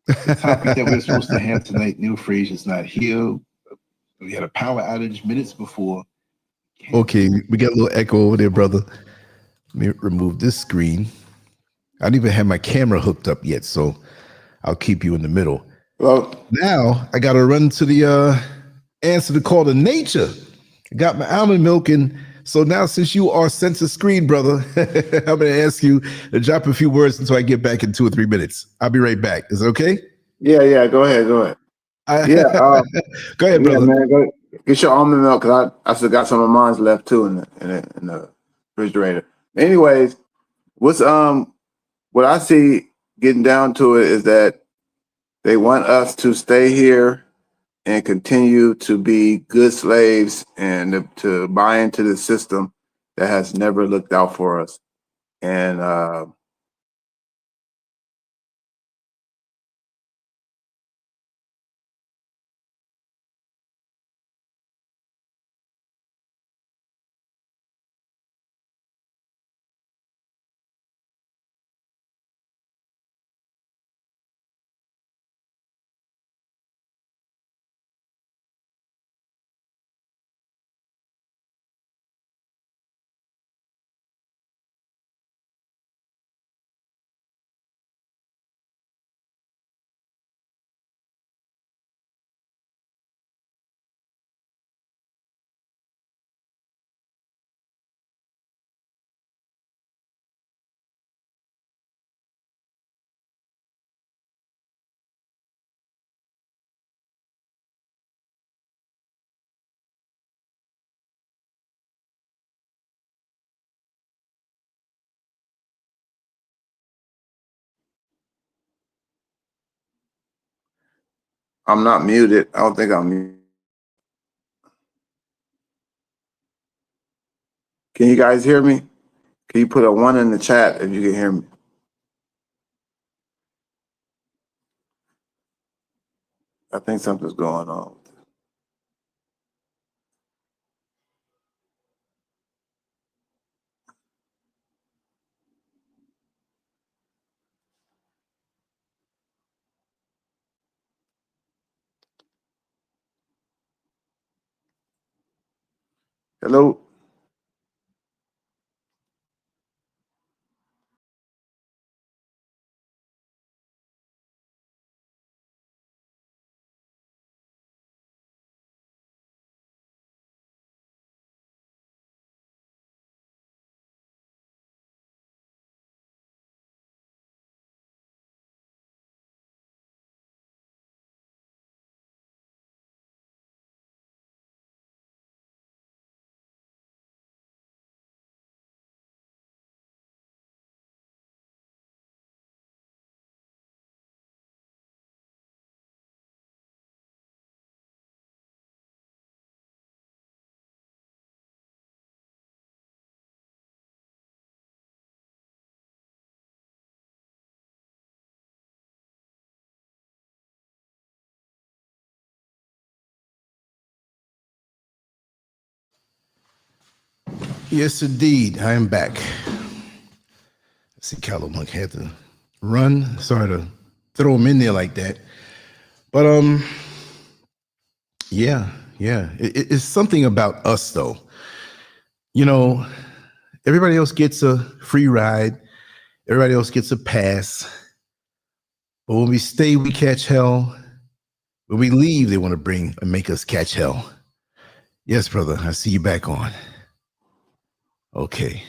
The topic that we're supposed to have tonight, Neil Frazier's not here. We had a power outage minutes before. Okay, we got a little echo over there, brother. Let me remove this screen. I don't even have my camera hooked up yet, so I'll keep you in the middle. Well, now I got to run to the answer the call to nature. I got my almond milk, and so now since you are center screen, brother, I'm going to ask you to drop a few words until I get back in 2 or 3 minutes. I'll be right back. Is it okay? Yeah. Go ahead. Yeah. Go ahead, brother. Man, go get your almond milk, because I still got some of mine's left too in the refrigerator. Anyways, what I see getting down to it is that they want us to stay here and continue to be good slaves and to buy into the system that has never looked out for us. And I'm not muted. I don't think I'm muted. Can you guys hear me? Can you put a 1 in the chat if you can hear me? I think something's going on. Hello. Yes, indeed. I am back. I see Callow Monk had to run. Sorry to throw him in there like that. But yeah. It's something about us though. You know, everybody else gets a free ride. Everybody else gets a pass. But when we stay, we catch hell. When we leave, they want to bring and make us catch hell. Yes, brother. I see you back on. Okay.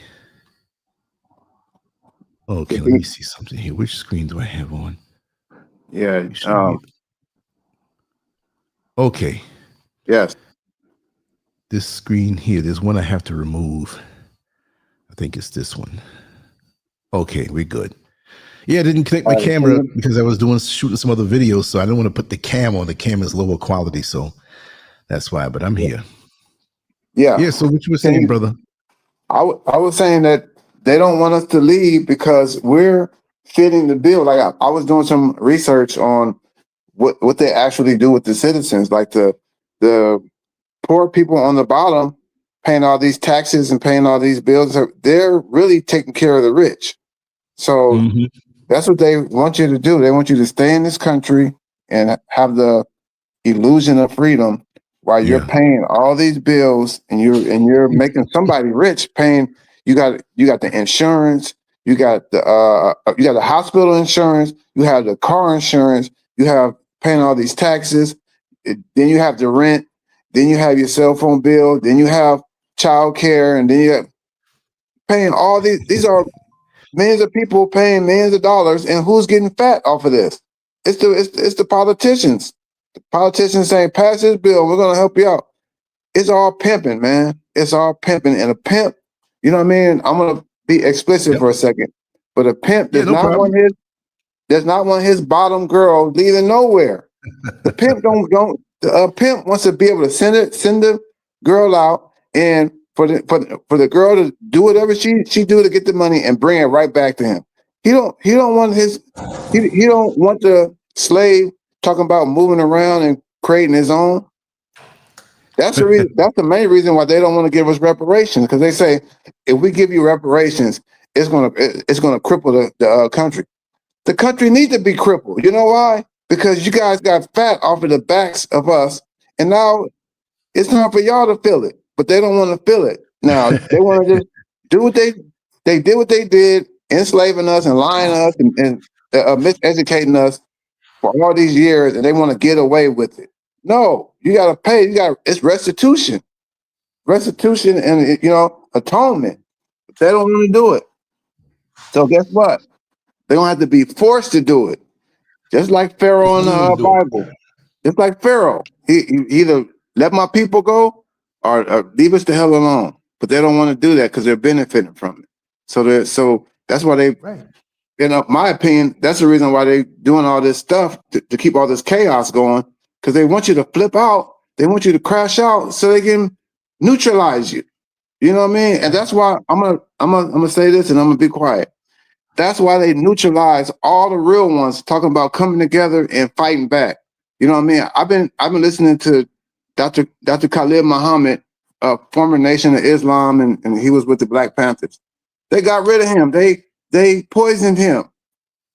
Okay, let me see something here. Which screen do I have on? Yeah. Okay. Yes. This screen here, there's one I have to remove. I think it's this one. Okay, we're good. Yeah, I didn't connect my camera because I was shooting some other videos, so I didn't want to put the cam on. The cam is lower quality, so that's why. But I'm here. Yeah. So what you were saying, brother? I was saying that they don't want us to leave because we're fitting the bill. Like I was doing some research on what they actually do with the citizens, like the poor people on the bottom paying all these taxes and paying all these bills. They're really taking care of the rich. So that's what they want you to do. They want you to stay in this country and have the illusion of freedom while you're paying all these bills and you're making somebody rich. Paying you got the insurance, you got the hospital insurance, you have the car insurance, you have paying all these taxes, then you have the rent, then you have your cell phone bill, then you have child care, and then you have paying all these are millions of people paying millions of dollars, and who's getting fat off of this? It's the politicians. The politicians saying, pass this bill, we're gonna help you out. It's all pimping, man. It's all pimping. And a pimp, you know what I mean? I'm gonna be explicit for a second. But a pimp does not want his bottom girl leaving nowhere. The pimp a pimp wants to be able to send the girl out and for the girl to do whatever she do to get the money and bring it right back to him. He don't want he don't want the slave talking about moving around and creating his own. That's the reason. That's the main reason why they don't want to give us reparations, because they say if we give you reparations, it's gonna cripple the country. The country needs to be crippled. You know why? Because you guys got fat off of the backs of us, and now it's time for y'all to feel it. But they don't want to feel it. Now they want to just do what they did what they did, enslaving us and lying us and miseducating us for all these years, and they want to get away with it. No, you got to pay. It's restitution, and atonement. But they don't want to do it. So guess what? They don't have to be forced to do it. Just like Pharaoh in the Bible. Just like Pharaoh. He either let my people go or leave us the hell alone. But they don't want to do that because they're benefiting from it. So that's why they, in my opinion, that's the reason why they're doing all this stuff to keep all this chaos going, because they want you to flip out. They want you to crash out so they can neutralize you. You know what I mean? And that's why I'm gonna say this and I'm gonna be quiet. That's why they neutralize all the real ones talking about coming together and fighting back. You know what I mean? I've been listening to Dr. Khalid Muhammad, former Nation of Islam, and he was with the Black Panthers. They got rid of him. They poisoned him.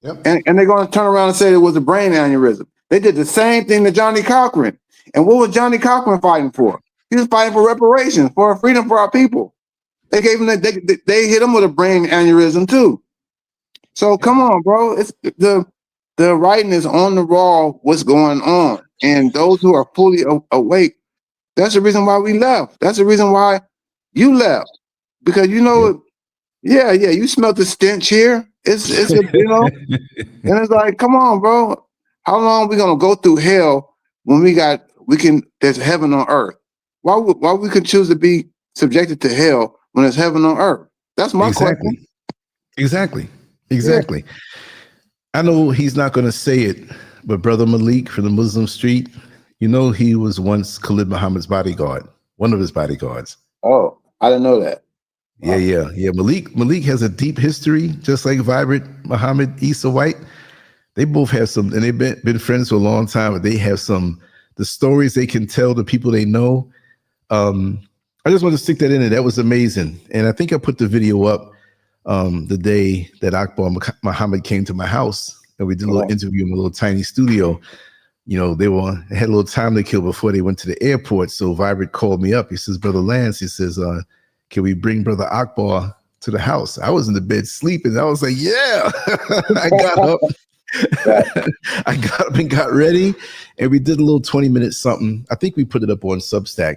Yep. And they're going to turn around and say it was a brain aneurysm. They did the same thing to Johnny Cochran. And what was Johnny Cochran fighting for? He was fighting for reparations, for freedom for our people. They gave him they hit him with a brain aneurysm too. So come on, bro. It's the writing is on the wall. What's going on? And those who are fully awake, that's the reason why we left. That's the reason why you left, because you know, yeah, you smell the stench here. It's you know, and it's like, come on, bro. How long are we gonna go through hell when there's heaven on earth? Why we could choose to be subjected to hell when there's heaven on earth? That's my question. Exactly. Yeah. I know he's not going to say it, but Brother Malik from the Muslim Street, you know, he was once Khalid Muhammad's bodyguard, one of his bodyguards. Oh, I didn't know that. Wow. Yeah. Malik has a deep history, just like Vibrant Muhammad, Issa White. They both have some, and they've been friends for a long time, but they have the stories they can tell the people they know. I just want to stick that in there. That was amazing. And I think I put the video up the day that Akbar Muhammad came to my house and we did a little interview in a little tiny studio. You know, they had a little time to kill before they went to the airport. So Vibrant called me up. He says, Brother Lance, he says, can we bring Brother Akbar to the house? I was in the bed sleeping. I was like, yeah. I got up. I got up and got ready, and we did a little 20-minute something. I think we put it up on Substack.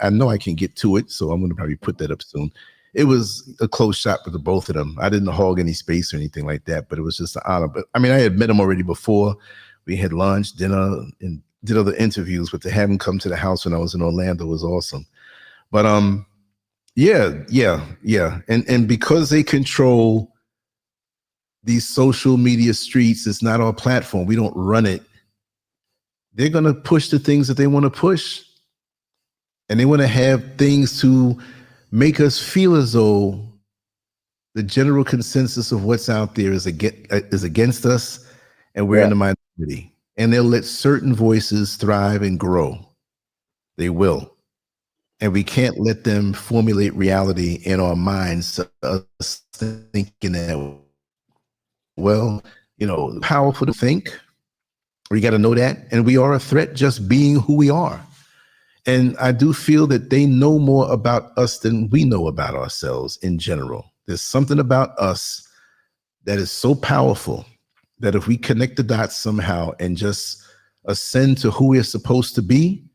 I know I can get to it, so I'm going to probably put that up soon. It was a close shot with the both of them. I didn't hog any space or anything like that, but it was just an honor. But I mean, I had met him already before. We had lunch, dinner, and did other interviews, but to have him come to the house when I was in Orlando was awesome. But yeah. And because they control these social media streets, it's not our platform. We don't run it. They're going to push the things that they want to push. And they want to have things to make us feel as though the general consensus of what's out there is against us, and we're in the minority. And they'll let certain voices thrive and grow. They will. And we can't let them formulate reality in our minds to us thinking that, well, you know, powerful to think. We got to know that. And we are a threat just being who we are. And I do feel that they know more about us than we know about ourselves in general. There's something about us that is so powerful that if we connect the dots somehow and just ascend to who we're supposed to be,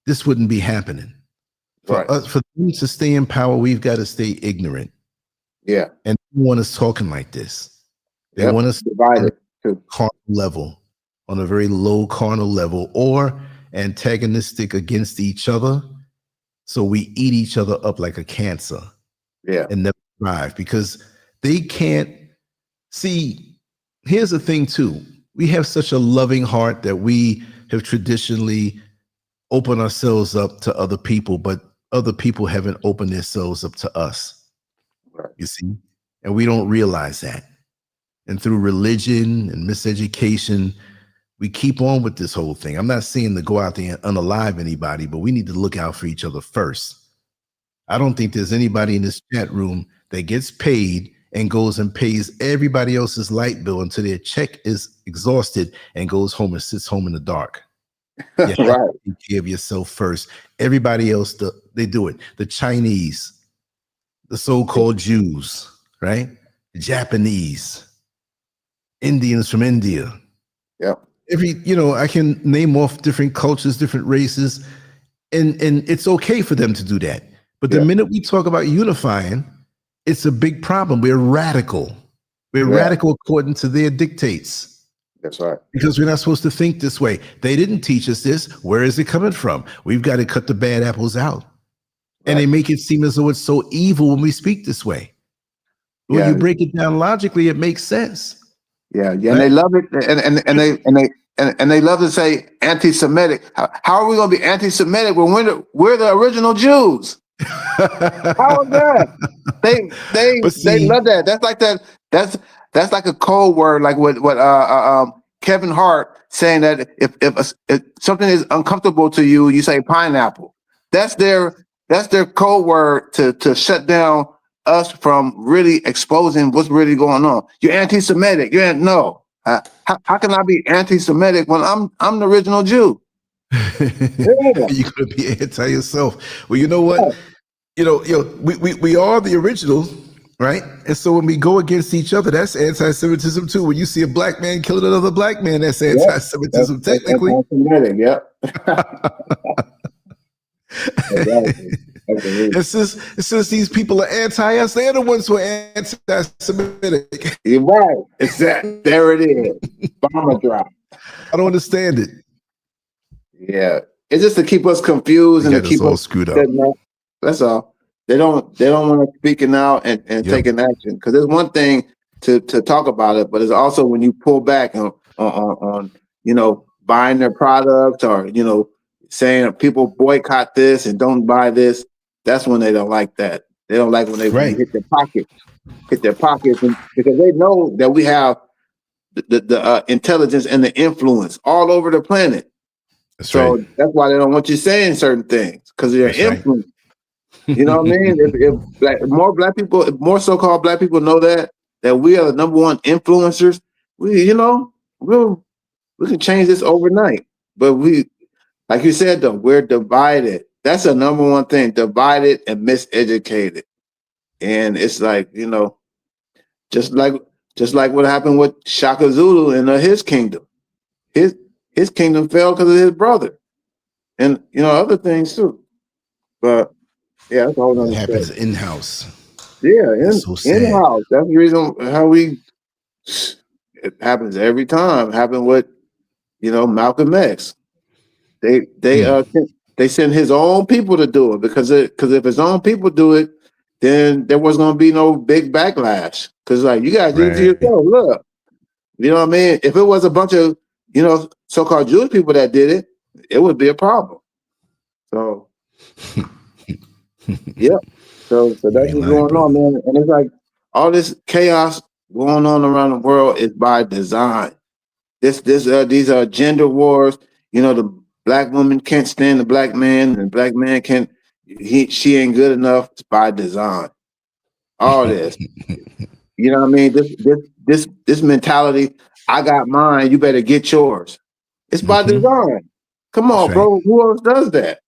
this wouldn't be happening. For them to stay in power, we've got to stay ignorant. Yeah. And they want us talking like this. They want us divided to carnal level, on a very low carnal level, or antagonistic against each other. So we eat each other up like a cancer. Yeah. And never thrive, because they can't see. Here's the thing too. We have such a loving heart that we have traditionally opened ourselves up to other people, but other people haven't opened themselves up to us. Right. You see? And we don't realize that. And through religion and miseducation, we keep on with this whole thing. I'm not saying to go out there and unalive anybody, but we need to look out for each other first. I don't think there's anybody in this chat room that gets paid and goes and pays everybody else's light bill until their check is exhausted and goes home and sits home in the dark. You have to take care of yourself first. Everybody else, they do it. The Chinese, the so-called Jews, right? The Japanese, Indians from India. Yeah. I can name off different cultures, different races, and it's okay for them to do that. But the minute we talk about unifying, it's a big problem. We're radical. We're radical according to their dictates. That's right. Because we're not supposed to think this way. They didn't teach us this. Where is it coming from? We've got to cut the bad apples out. Right. And they make it seem as though it's so evil when we speak this way. When you break it down logically, it makes sense. Yeah, right? And they love it, and they love to say anti-Semitic. How are we going to be anti-Semitic when we're the original Jews? How is that? They love that. That's like that. That's like a code word, like what Kevin Hart saying that if something is uncomfortable to you, you say pineapple. That's their code word to shut down us from really exposing what's really going on. You're anti-Semitic. No. How can I be anti-Semitic when I'm the original Jew? You're gonna be anti yourself. Well, you know what? We are the original, right? And so when we go against each other, that's anti-Semitism too. When you see a black man killing another black man, that's anti-Semitism, technically. Anti-Semitic, yep. Exactly. And since these people are anti us, they're the ones who are anti-Semitic. You're right. There it is. Bomber drop. I don't understand it. Yeah, it's just to keep us confused and to keep all us screwed up. That's all. They don't want to speak it out and take an action, because there's one thing to talk about it, but it's also when you pull back on buying their products, or saying people boycott this and don't buy this. That's when they don't like that. They don't like when they hit their pockets, because they know that we have the intelligence and the influence all over the planet. That's why they don't want you saying certain things, because they're influence. Right. You know what I mean? If more so-called black people know that we are the number one influencers, we can change this overnight. But we, like you said though, we're divided. That's the number one thing: divided and miseducated. And it's like, just like what happened with Shaka Zulu and his kingdom. His kingdom fell because of his brother, and other things too. But yeah, that's all. It happens in-house. Yeah, in-house. That's the reason how it happens every time. It happened with Malcolm X. They send his own people to do it, because if his own people do it, then there was gonna be no big backlash. Because you guys did it to yourself. Look, you know what I mean? If it was a bunch of so-called Jewish people that did it, it would be a problem. So, yeah. So that's what's going on, man. And it's like all this chaos going on around the world is by design. These are gender wars. The black woman can't stand the black man, and the black man she ain't good enough. It's by design. All this. You know what I mean? This mentality, I got mine, you better get yours. It's by design. Come on, bro. Who else does that?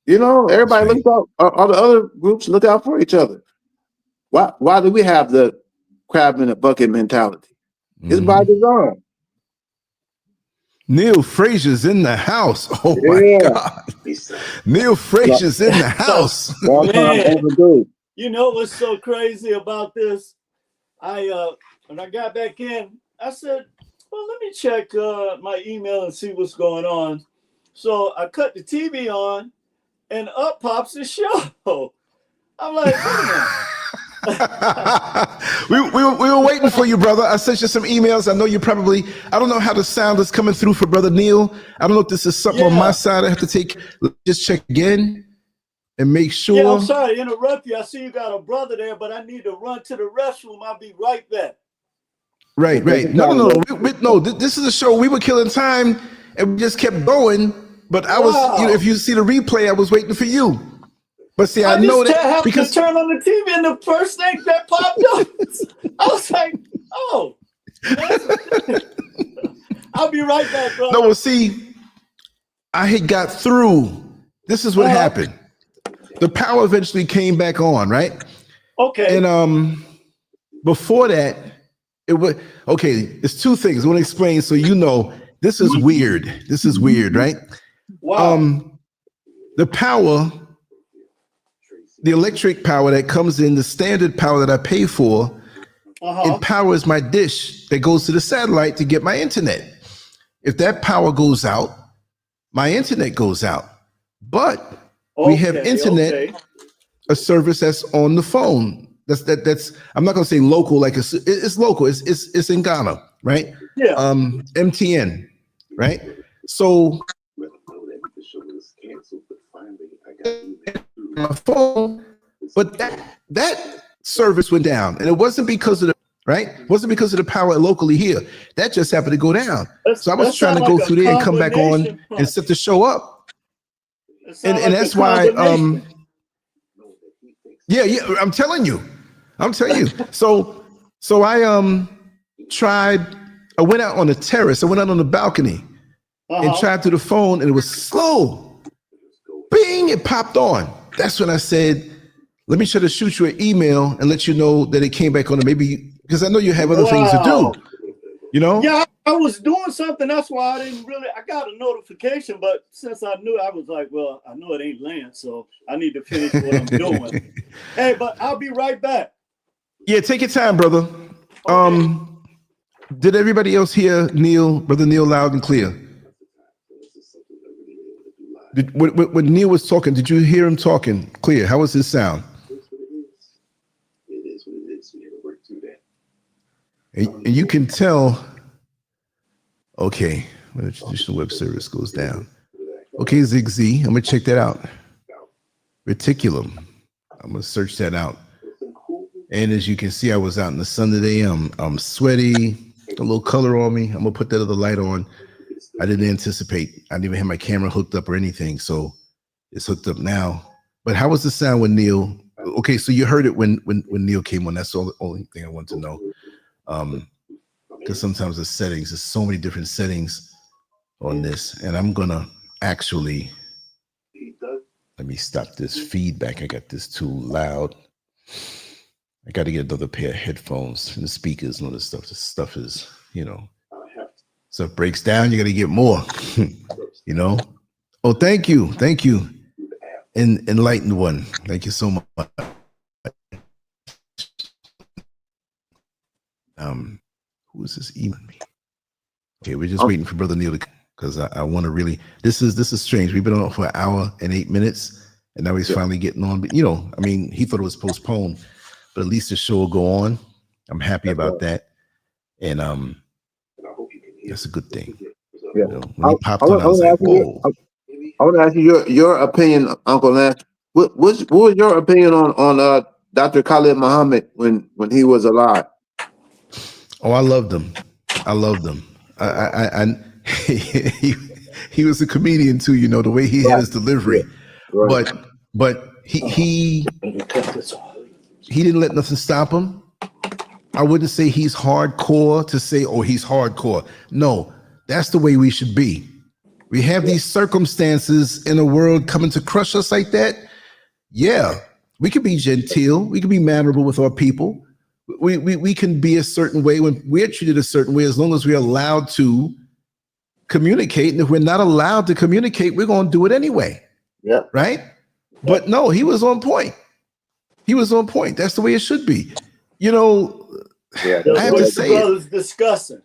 Everybody looks out. All the other groups look out for each other. Why do we have the crab in a bucket mentality? It's by design. Neil Frazier's in the house. Oh my God. Neil Frazier's in the house. Man, you know what's so crazy about this? When I got back in, I said, well, let me check my email and see what's going on. So I cut the TV on, and up pops the show. I'm like, we were waiting for you, brother. I sent you some emails. I know you probably, I don't know how the sound is coming through for Brother Neil. I don't know if this is something on my side. I have to just check again and make sure. Yeah, I'm sorry to interrupt you. I see you got a brother there, but I need to run to the restroom. I'll be right back. Right. No. No, this is a show. We were killing time and we just kept going. But I was, if you see the replay, I was waiting for you. But see, I know that because to turn on the TV, and the first thing that popped up, I was like, "Oh, I'll be right back, bro." No, well, see, I had got through. This is what happened. The power eventually came back on, right? Okay. And before that, it was okay. It's two things I want to explain, so this is weird. This is weird, right? Wow. The power. The electric power that comes in, the standard power that I pay for, it powers my dish that goes to the satellite to get my internet. If that power goes out, my internet goes out. But we have internet, a service that's on the phone. That's I'm not gonna say local, like it's local. It's in Ghana, right? Yeah. MTN, right? So my phone, but that service went down, and it wasn't because of right? Wasn't because of the power locally here. That just happened to go down. So I was That trying to sound go like a through there and come back on combination and punch. set the show up. It sound And like that's a why, combination. yeah, I'm telling you. So I I went out on the terrace, I went out on the balcony and tried through the phone, and it was slow. Bing, it popped on. That's when I said, let me try to shoot you an email and let you know that it came back on. Maybe because I know you have other things to do, you know? Yeah, I was doing something. That's why I didn't really, I got a notification, but since I knew, I was like, well, I know it ain't Lance, so I need to finish what I'm doing. Hey, but I'll be right back. Yeah, take your time, brother. Okay. Did everybody else hear Brother Neil loud and clear? When Neil was talking, did you hear him talking clear? How was his sound? And you can tell, okay, when the traditional web service goes down. Okay, ZigZ, I'm gonna check that out. Reticulum, I'm gonna search that out. And as you can see, I was out in the sun today. I'm sweaty, a little color on me. I'm gonna put that other light on. I didn't anticipate. I didn't even have my camera hooked up or anything, so it's hooked up now. But how was the sound when Neil? Okay, so you heard it when Neil came on. That's the only thing I want to know. Because sometimes the settings, there's so many different settings on this, and I'm gonna actually let me stop this feedback. I got this too loud. I got to get another pair of headphones and the speakers and all this stuff. This stuff is, you know, stuff breaks down. You got to get more, you know. Oh, thank you, enlightened one. Thank you so much. Who is this emailing me? Okay, we're just waiting for Brother Neil to, because I want to really. This is strange. We've been on for an hour and 8 minutes, and now he's finally getting on. But you know, I mean, he thought it was postponed, but at least the show will go on. I'm happy about that, and that's a good thing. Yeah. You know, when he popped on, I was like, whoa. I want to ask you your opinion, Uncle Lance. What was your opinion on Dr. Khalid Muhammad when he was alive? Oh, I loved him. He was a comedian too, you know, the way he had his delivery. Right. But he didn't let nothing stop him. I wouldn't say he's hardcore to say, oh, he's hardcore. No, that's the way we should be. We have these circumstances in the world coming to crush us like that. Yeah, we can be genteel. We can be mannerable with our people. We can be a certain way when we're treated a certain way, as long as we're allowed to communicate. And if we're not allowed to communicate, we're going to do it anyway. Yeah. Right? But no, he was on point. That's the way it should be. You know, I have to say it. Brothers discussing.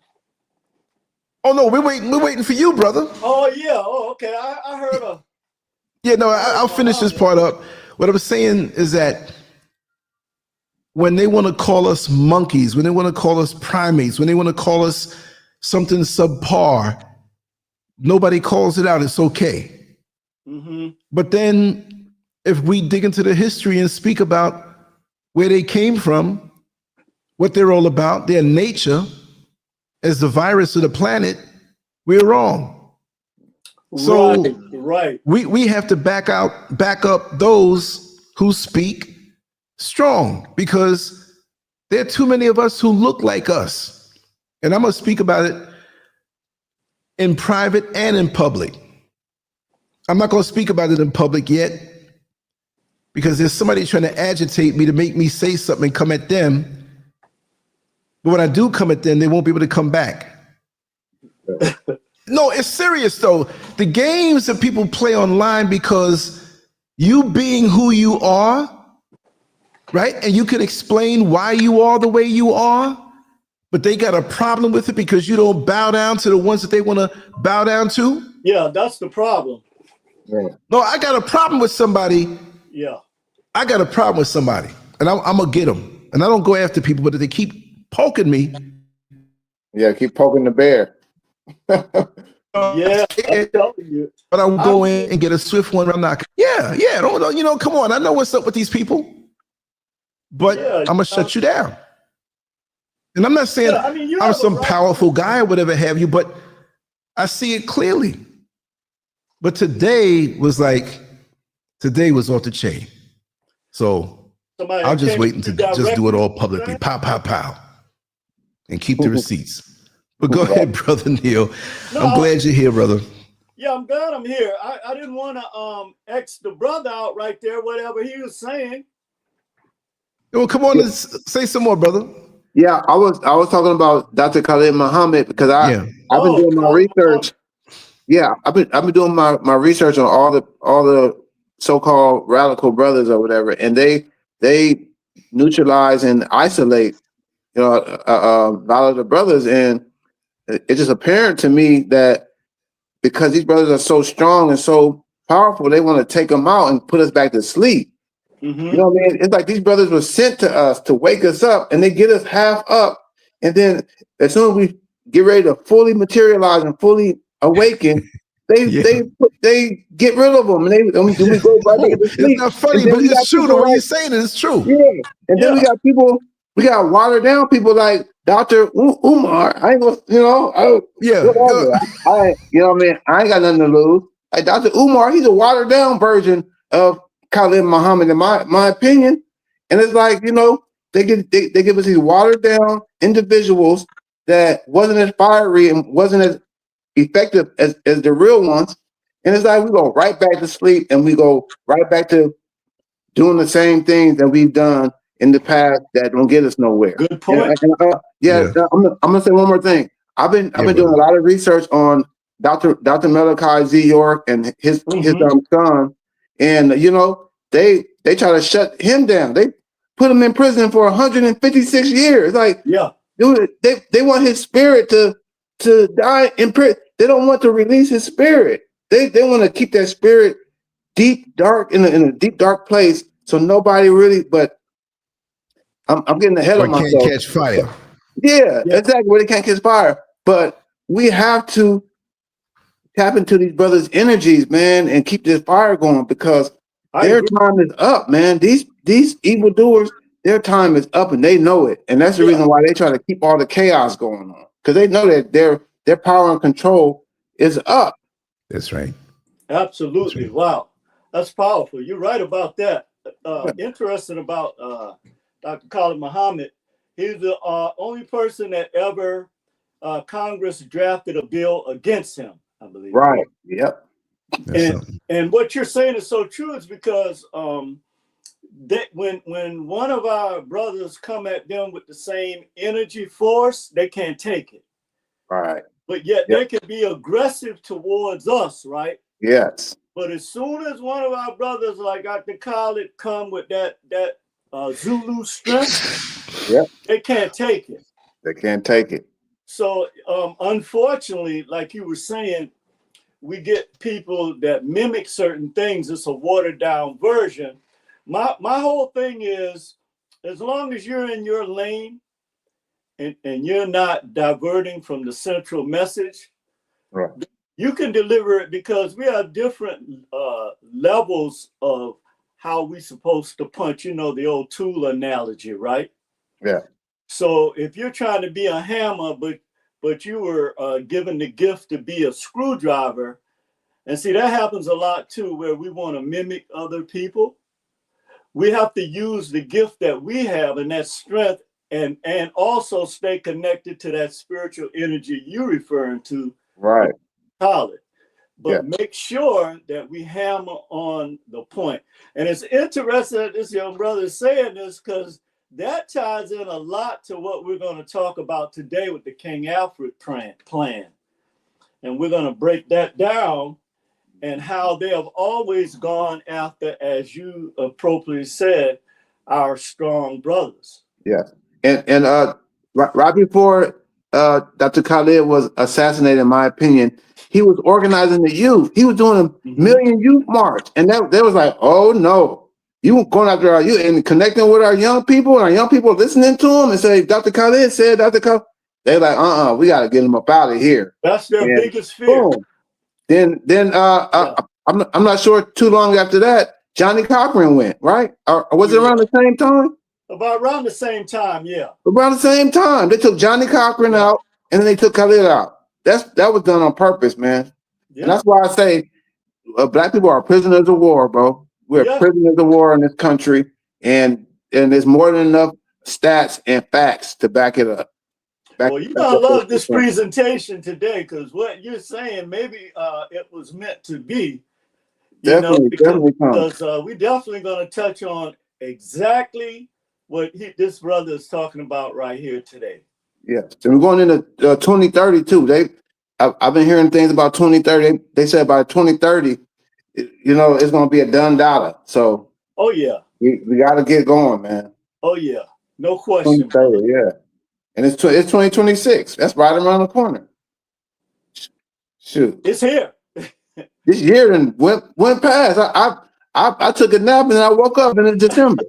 Oh no, we're waiting for you, brother. Oh yeah. Oh, okay. I heard a. Yeah, no, I'll finish this part up. What I'm saying is that when they want to call us monkeys, when they want to call us primates, when they want to call us something subpar, nobody calls it out. It's okay. Mm-hmm. But then if we dig into the history and speak about where they came from, what they're all about, their nature as the virus of the planet, we're wrong. So right. We have to back up those who speak strong, because there are too many of us who look like us. And I'm going to speak about it in private and in public. I'm not going to speak about it in public yet, because there's somebody trying to agitate me to make me say something and come at them. But when I do come at them, they won't be able to come back. No, it's serious though. The games that people play online, because you being who you are, right? And you can explain why you are the way you are, but they got a problem with it because you don't bow down to the ones that they want to bow down to. Yeah, that's the problem. Yeah. No, I got a problem with somebody. Yeah. I got a problem with somebody, and I'm going to get them. And I don't go after people, but if they keep poking me. Yeah, keep poking the bear. Yeah, I'm telling you. But I'll go in and get a swift one. I'm not. Yeah. Don't, you know, come on. I know what's up with these people. But I'm going to shut you down. And I'm not saying Yeah, I mean, you I'm have a some right. powerful guy or whatever have you, but I see it clearly. But today was off the chain. So Somebody I'll just came wait to to you just do it directly. all publicly. Pow, pow, pow. And keep the receipts. But go ahead, Brother Neil. No, I'm glad you're here, brother. yeah, I'm glad I'm here. I didn't want to X the brother out right there, whatever he was saying. Well, come on and say some more, brother. Yeah, I was talking about Dr. Khalid Muhammad because I've been doing my research. Yeah, I've been doing my research on all the so-called radical brothers or whatever, and they neutralize and isolate, a lot of the brothers, and it's just apparent to me that because these brothers are so strong and so powerful, they want to take them out and put us back to sleep. Mm-hmm. You know what I mean? It's like these brothers were sent to us to wake us up, and they get us half up, and then as soon as we get ready to fully materialize and fully awaken, they get rid of them, and then we go right back to sleep. It's not funny, but it's true. The way you're saying it is true. Yeah, and then we got people, we got watered down people like Dr. Umar. I ain't gonna, whatever. You know what I mean? I ain't got nothing to lose. Like Dr. Umar, he's a watered down version of Khalid Muhammad, in my opinion. And it's like, they give us these watered down individuals that wasn't as fiery and wasn't as effective as the real ones. And it's like we go right back to sleep, and we go right back to doing the same things that we've done in the past that don't get us nowhere. Good point. I'm gonna say one more thing. I've been doing a lot of research on Dr. Malachi Z. York and his son, and they try to shut him down. They put him in prison for 156 years. Like, dude, they want his spirit to die in prison. They don't want to release his spirit. They want to keep that spirit deep, dark in a deep, dark place. So nobody really, but I'm getting ahead of myself. Can't catch fire. Yeah, exactly. Where they can't catch fire. But we have to tap into these brothers' energies, man, and keep this fire going, because their time is up, man. These evildoers, their time is up, and they know it. And that's the reason why they try to keep all the chaos going on, because they know that their power and control is up. That's right. Absolutely. That's right. Wow. That's powerful. You're right about that. Interesting about Dr. Khalid Muhammad. He's the only person that ever Congress drafted a bill against him, I believe. Right. Yep. And what you're saying is so true, is because that when one of our brothers come at them with the same energy force, they can't take it. Right. But yet they can be aggressive towards us, right? Yes. But as soon as one of our brothers, like Dr. Khalid, come with that Zulu strength, they can't take it. They can't take it. So unfortunately, like you were saying, we get people that mimic certain things. It's a watered down version. My whole thing is, as long as you're in your lane and you're not diverting from the central message, right, you can deliver it, because we have different levels of how we supposed to punch, the old tool analogy, right? Yeah. So if you're trying to be a hammer, but you were given the gift to be a screwdriver, and see, that happens a lot too, where we want to mimic other people. We have to use the gift that we have and that strength, and also stay connected to that spiritual energy you're referring to. Right. Solid. But make sure that we hammer on the point. And it's interesting that this young brother is saying this, because that ties in a lot to what we're going to talk about today with the King Alfred plan. And we're going to break that down, and how they have always gone after, as you appropriately said, our strong brothers. Yeah. And right before Dr. Khalid was assassinated, in my opinion, he was organizing the youth. He was doing a million youth march. And they was like, oh no, you going after our youth and connecting with our young people, and our young people listening to him and say, Dr. Khalid said, Dr. Khalid. They're like, we got to get him up out of here. That's their biggest fear. Boom. Then I'm not sure too long after that, Johnny Cochran went, right? Or was it around the same time? About around the same time, yeah. Around the same time, they took Johnny Cochran out, and then they took Khalid out. That was done on purpose, man. Yeah. And that's why I say black people are prisoners of war, bro. We're prisoners of war in this country, and there's more than enough stats and facts to back it up. Well, you're gonna love this presentation today, because what you're saying, maybe it was meant to be. Definitely, because we're definitely gonna touch on exactly what this brother is talking about right here today. Yes, and we're going into 2030 too. I've been hearing things about 2030. They said by 2030, you know, it's going to be a done data. So, oh yeah, we got to get going, man. Oh yeah, no question. 2030, yeah, and it's 2026. That's right around the corner. Shoot, it's here. This year and went past. I took a nap and then I woke up in December.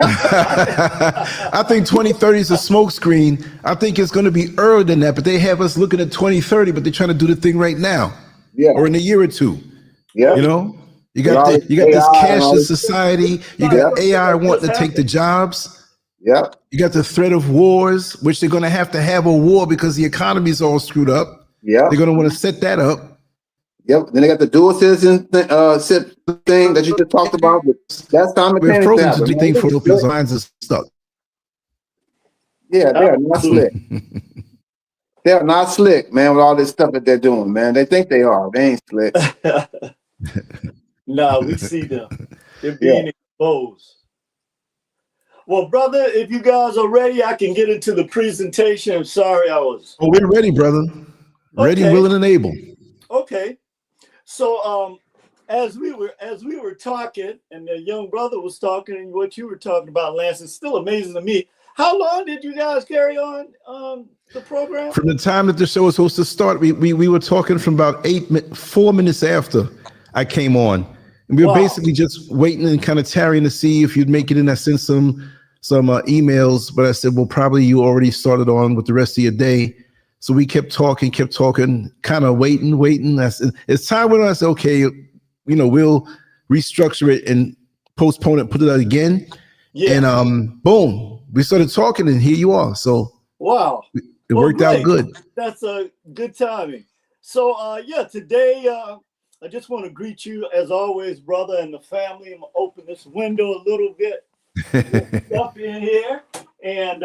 I think 2030 is a smokescreen. I think it's going to be earlier than that, but they have us looking at 2030, but they're trying to do the thing right now, or in a year or two. Yeah, you know, you got this cashless society. You got AI wanting to take the jobs. Yeah, you got the threat of wars, which they're going to have a war because the economy is all screwed up. Yeah, they're going to want to set that up. Yep. Then they got the dual citizen thing that you just talked about. But that's we're frozen to do things for because lines are stuck. Yeah, they're not slick. They're not slick, man, with all this stuff that they're doing, man. They think they are. They ain't slick. No, we see them. They're being exposed. Well, brother, if you guys are ready, I can get into the presentation. I'm sorry I was. Oh, we're ready, brother. Ready, willing, and able. Okay. So as we were talking, and the young brother was talking, and what you were talking about, Lance, it's still amazing to me. How long did you guys carry on the program? From the time that the show was supposed to start, we were talking from about 4 minutes after I came on. And we were basically just waiting and kind of tarrying to see if you'd make it in. I sent some emails, but I said, well, probably you already started on with the rest of your day. So we kept talking, kind of waiting. As time went on, I said, okay, you know, we'll restructure it and postpone it, put it out again. Yeah. And boom, we started talking, and here you are. So wow, it worked out good. That's a good timing. So today I just want to greet you as always, brother, and the family. I'm gonna open this window a little bit, up in here, and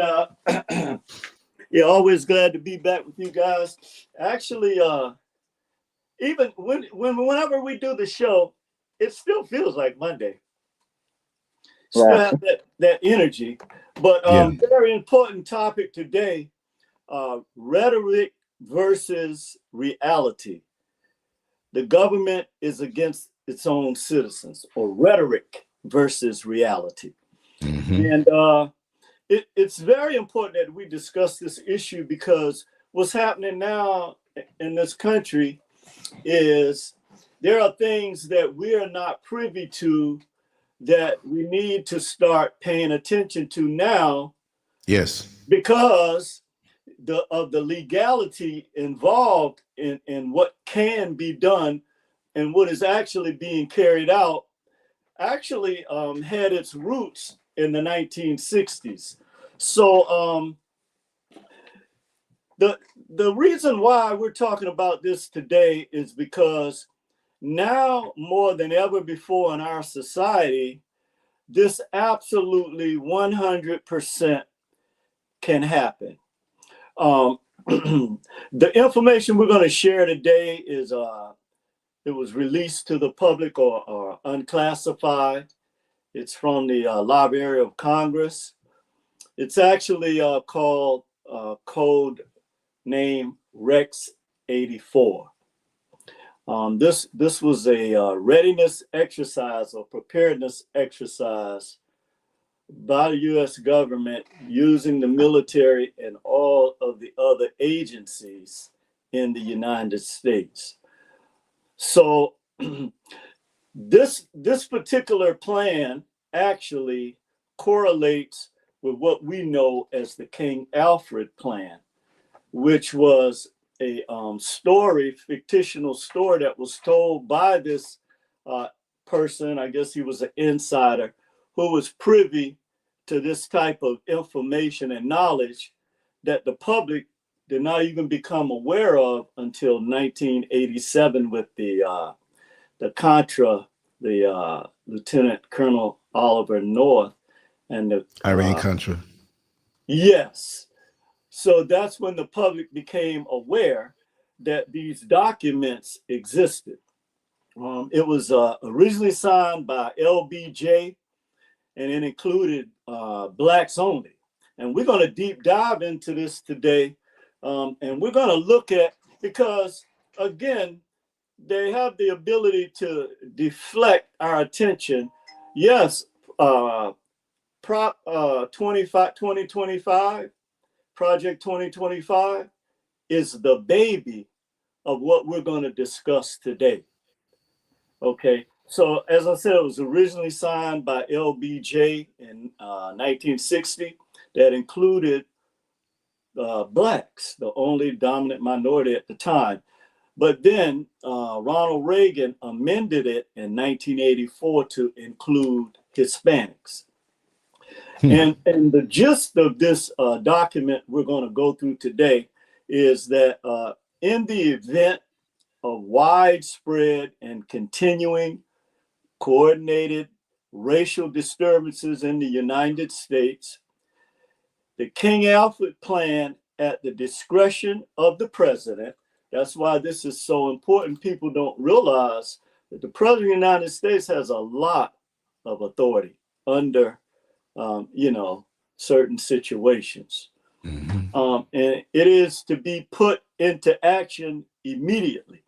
yeah, always glad to be back with you guys. Actually, even whenever we do the show, it still feels like Monday. Still have that energy. But very important topic today, rhetoric versus reality. The government is against its own citizens, or rhetoric versus reality. Mm-hmm. And it's very important that we discuss this issue, because what's happening now in this country is there are things that we are not privy to that we need to start paying attention to now. Yes. Because of the legality involved in what can be done and what is actually being carried out actually had its roots in the 1960s. So the reason why we're talking about this today is because now more than ever before in our society, this absolutely 100% can happen. The information we're going to share today is it was released to the public or unclassified. It's from the Library of Congress. It's actually called code name Rex 84. This was a readiness exercise or preparedness exercise by the U.S. government using the military and all of the other agencies in the United States. So this particular plan actually correlates with what we know as the King Alfred plan, which was a fictional story that was told by this person. I guess he was an insider who was privy to this type of information and knowledge that the public did not even become aware of until 1987 with the Contra, the Lieutenant Colonel Oliver North and the Irene Contra. Yes. So that's when the public became aware that these documents existed. It was originally signed by LBJ, and it included Blacks only. And we're going to deep dive into this today. And we're going to look at, because again, they have the ability to deflect our attention. Yes, Prop 2025, Project 2025 is the baby of what we're going to discuss today. Okay, so as I said, it was originally signed by LBJ in 1960 that included Blacks, the only dominant minority at the time. But then Ronald Reagan amended it in 1984 to include Hispanics. And the gist of this document we're going to go through today is that in the event of widespread and continuing coordinated racial disturbances in the United States, the King Alfred Plan, at the discretion of the president. That's why this is so important. People don't realize that the president of the United States has a lot of authority under, certain situations. Mm-hmm. And it is to be put into action immediately.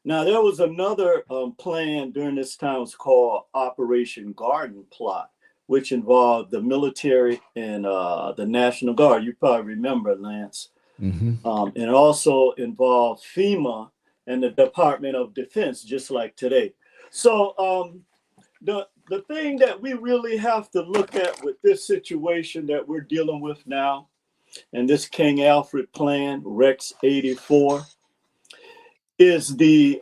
Now, there was another plan during this time. It was called Operation Garden Plot, which involved the military and the National Guard. You probably remember, Lance. Mm-hmm. And it also involved FEMA and the Department of Defense, just like today. So the thing that we really have to look at with this situation that we're dealing with now, and this King Alfred Plan, Rex 84, is the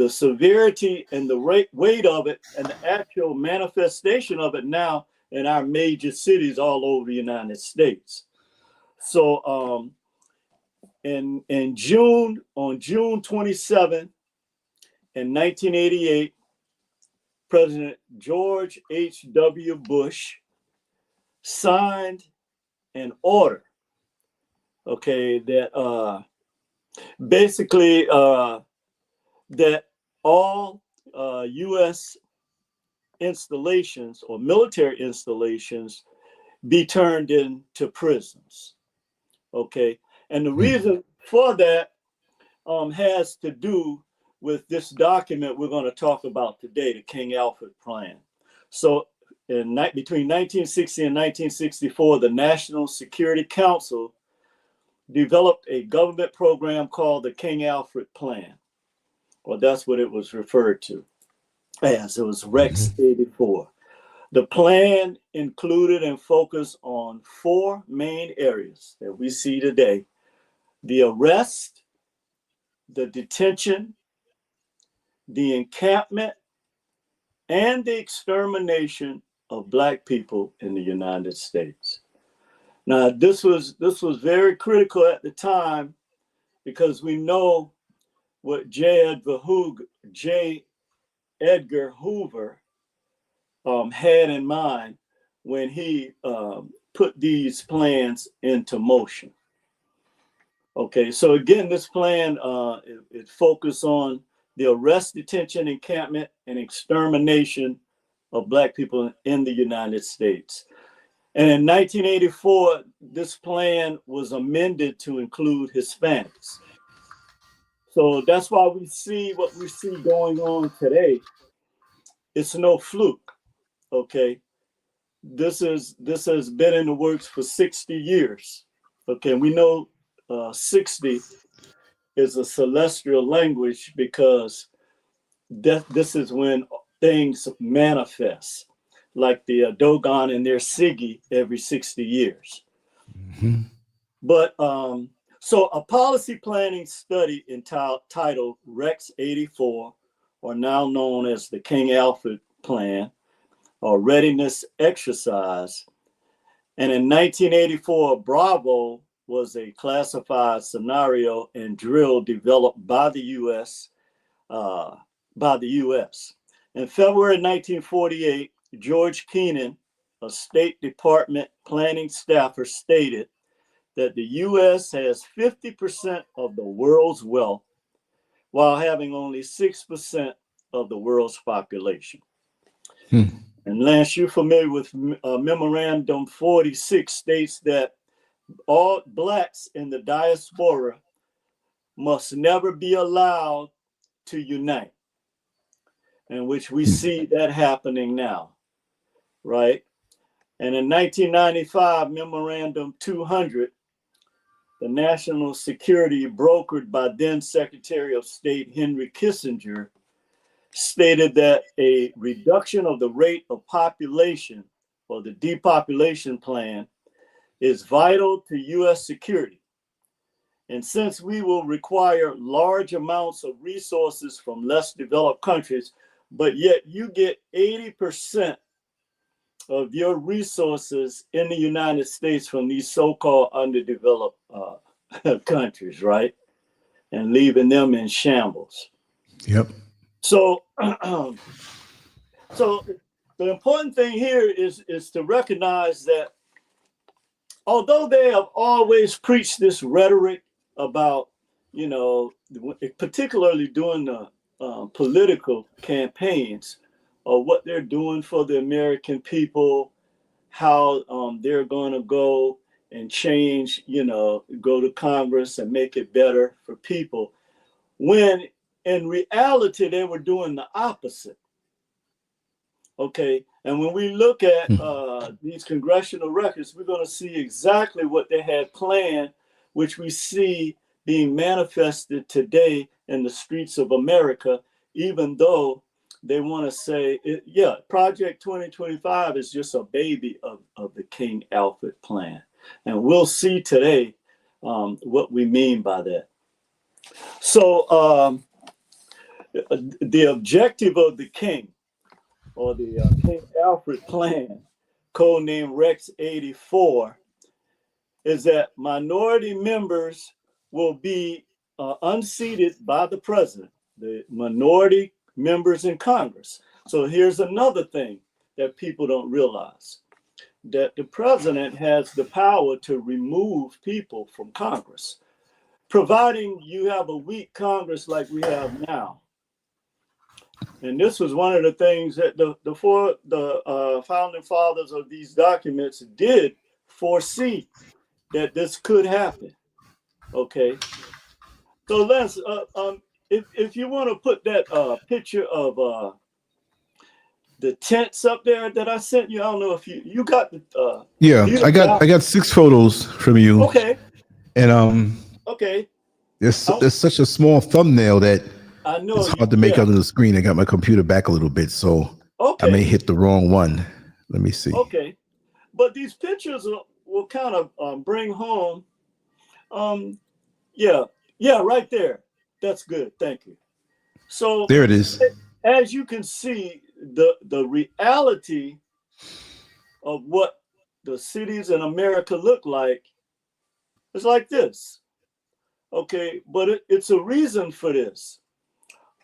severity and the weight of it and the actual manifestation of it now in our major cities all over the United States. So on June 27, in 1988, President George H.W. Bush signed an order, that basically that all U.S. installations or military installations be turned into prisons. Okay, and the reason for that has to do with this document we're going to talk about today, the King Alfred Plan. So between 1960 and 1964, the National Security Council developed a government program called the King Alfred Plan. Well, that's what it was referred to as. It was Rex 84. The plan included and focused on four main areas that we see today: the arrest, the detention, the encampment, and the extermination of Black people in the United States. Now, this was very critical at the time, because we know what J. Edgar Hoover had in mind when he put these plans into motion. Okay, so again, this plan, it focused on the arrest, detention, encampment, and extermination of Black people in the United States. And in 1984, this plan was amended to include Hispanics. So that's why we see what we see going on today. It's no fluke, okay? This has been in the works for 60 years, okay? We know 60 is a celestial language, because this is when things manifest, like the Dogon and their Siggy every 60 years. Mm-hmm. But so a policy planning study entitled Rex 84, or now known as the King Alfred Plan, or readiness exercise. And in 1984, Bravo was a classified scenario and drill developed by the U.S. In February 1948, George Keenan, a State Department planning staffer, stated that the U.S. has 50% of the world's wealth while having only 6% of the world's population. And Lance, you're familiar with Memorandum 46 states that all Blacks in the diaspora must never be allowed to unite, in which we see that happening now, right? And in 1995, Memorandum 200, the national security brokered by then Secretary of State Henry Kissinger, stated that a reduction of the rate of population, or the depopulation plan, is vital to U.S. security. And since we will require large amounts of resources from less developed countries, but yet you get 80% of your resources in the United States from these so-called underdeveloped countries, right? And leaving them in shambles. Yep. So, so the important thing here is to recognize that although they have always preached this rhetoric about, you know, particularly during the political campaigns, of what they're doing for the American people, how they're going to go and change, you know, go to Congress and make it better for people, when in reality they were doing the opposite. Okay, and when we look at these congressional records, we're going to see exactly what they had planned, which we see being manifested today in the streets of America, even though they want to say, yeah, Project 2025 is just a baby of the King Alfred plan. And we'll see today what we mean by that. So the objective of the King, or the King Alfred plan, codenamed Rex 84, is that minority members will be unseated by the president, the minority members in Congress. So here's another thing that people don't realize, that the president has the power to remove people from Congress, providing you have a weak Congress like we have now. And this was one of the things that the founding fathers of these documents did foresee, that this could happen. Okay. So Lance, if you want to put that picture of the tents up there that I sent you, I don't know if you got the yeah, I got 6 photos from you. Okay. And okay. There's such a small thumbnail that I know it's hard to make out on the screen. I got my computer back a little bit, so I may hit the wrong one. Let me see. Okay, but these pictures will kind of bring home. Yeah, right there. That's good. Thank you. So there it is. As you can see, the reality of what the cities in America look like is like this. Okay, but it's a reason for this.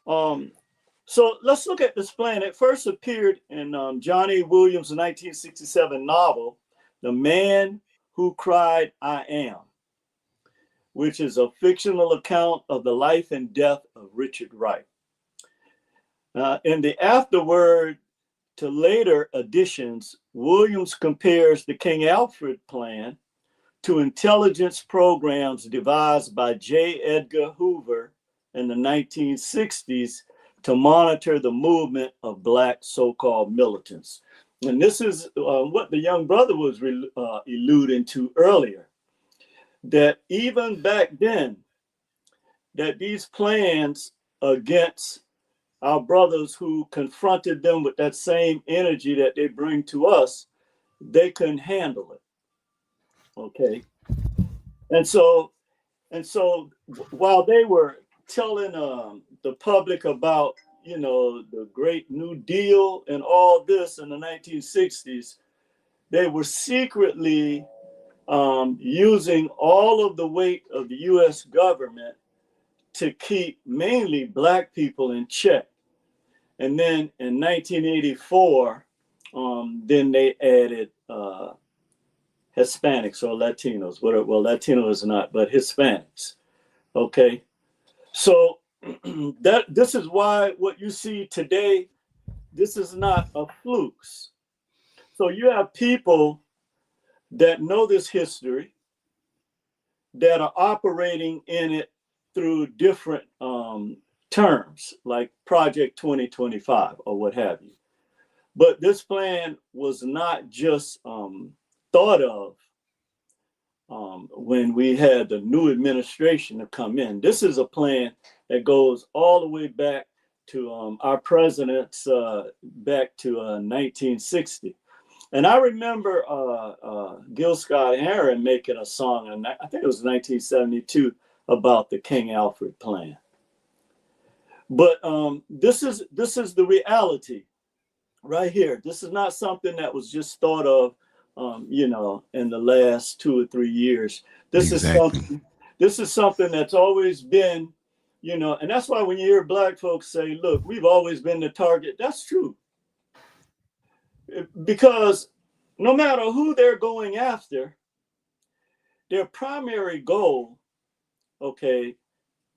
So let's look at this plan. It first appeared in John A. Williams' 1967 novel, The Man Who Cried I Am, which is a fictional account of the life and death of Richard Wright. In the afterword to later editions, Williams compares the King Alfred plan to intelligence programs devised by J. Edgar Hoover in the 1960s to monitor the movement of Black so-called militants. And this is what the young brother was alluding to earlier, that even back then, that these plans against our brothers who confronted them with that same energy that they bring to us, they couldn't handle it. Okay. And so while they were telling the public about, you know, the Great New Deal and all this in the 1960s, they were secretly using all of the weight of the U.S. government to keep mainly Black people in check. And then in 1984, then they added Hispanics or Latinos. Well, Latino is not, but Hispanics. Okay, so this is why what you see today, this is not a fluke. So you have people that know this history, that are operating in it through different terms, like Project 2025 or what have you. But this plan was not just thought of when we had the new administration to come in. This is a plan that goes all the way back to our presidents back to 1960. And I remember Gil Scott-Heron making a song, and I think it was 1972, about the King Alfred plan. But this is the reality right here. This is not something that was just thought of, you know, in the last 2 or 3 years. This is something that's always been, you know, and that's why when you hear Black folks say, "Look, we've always been the target," that's true. Because no matter who they're going after, their primary goal, okay,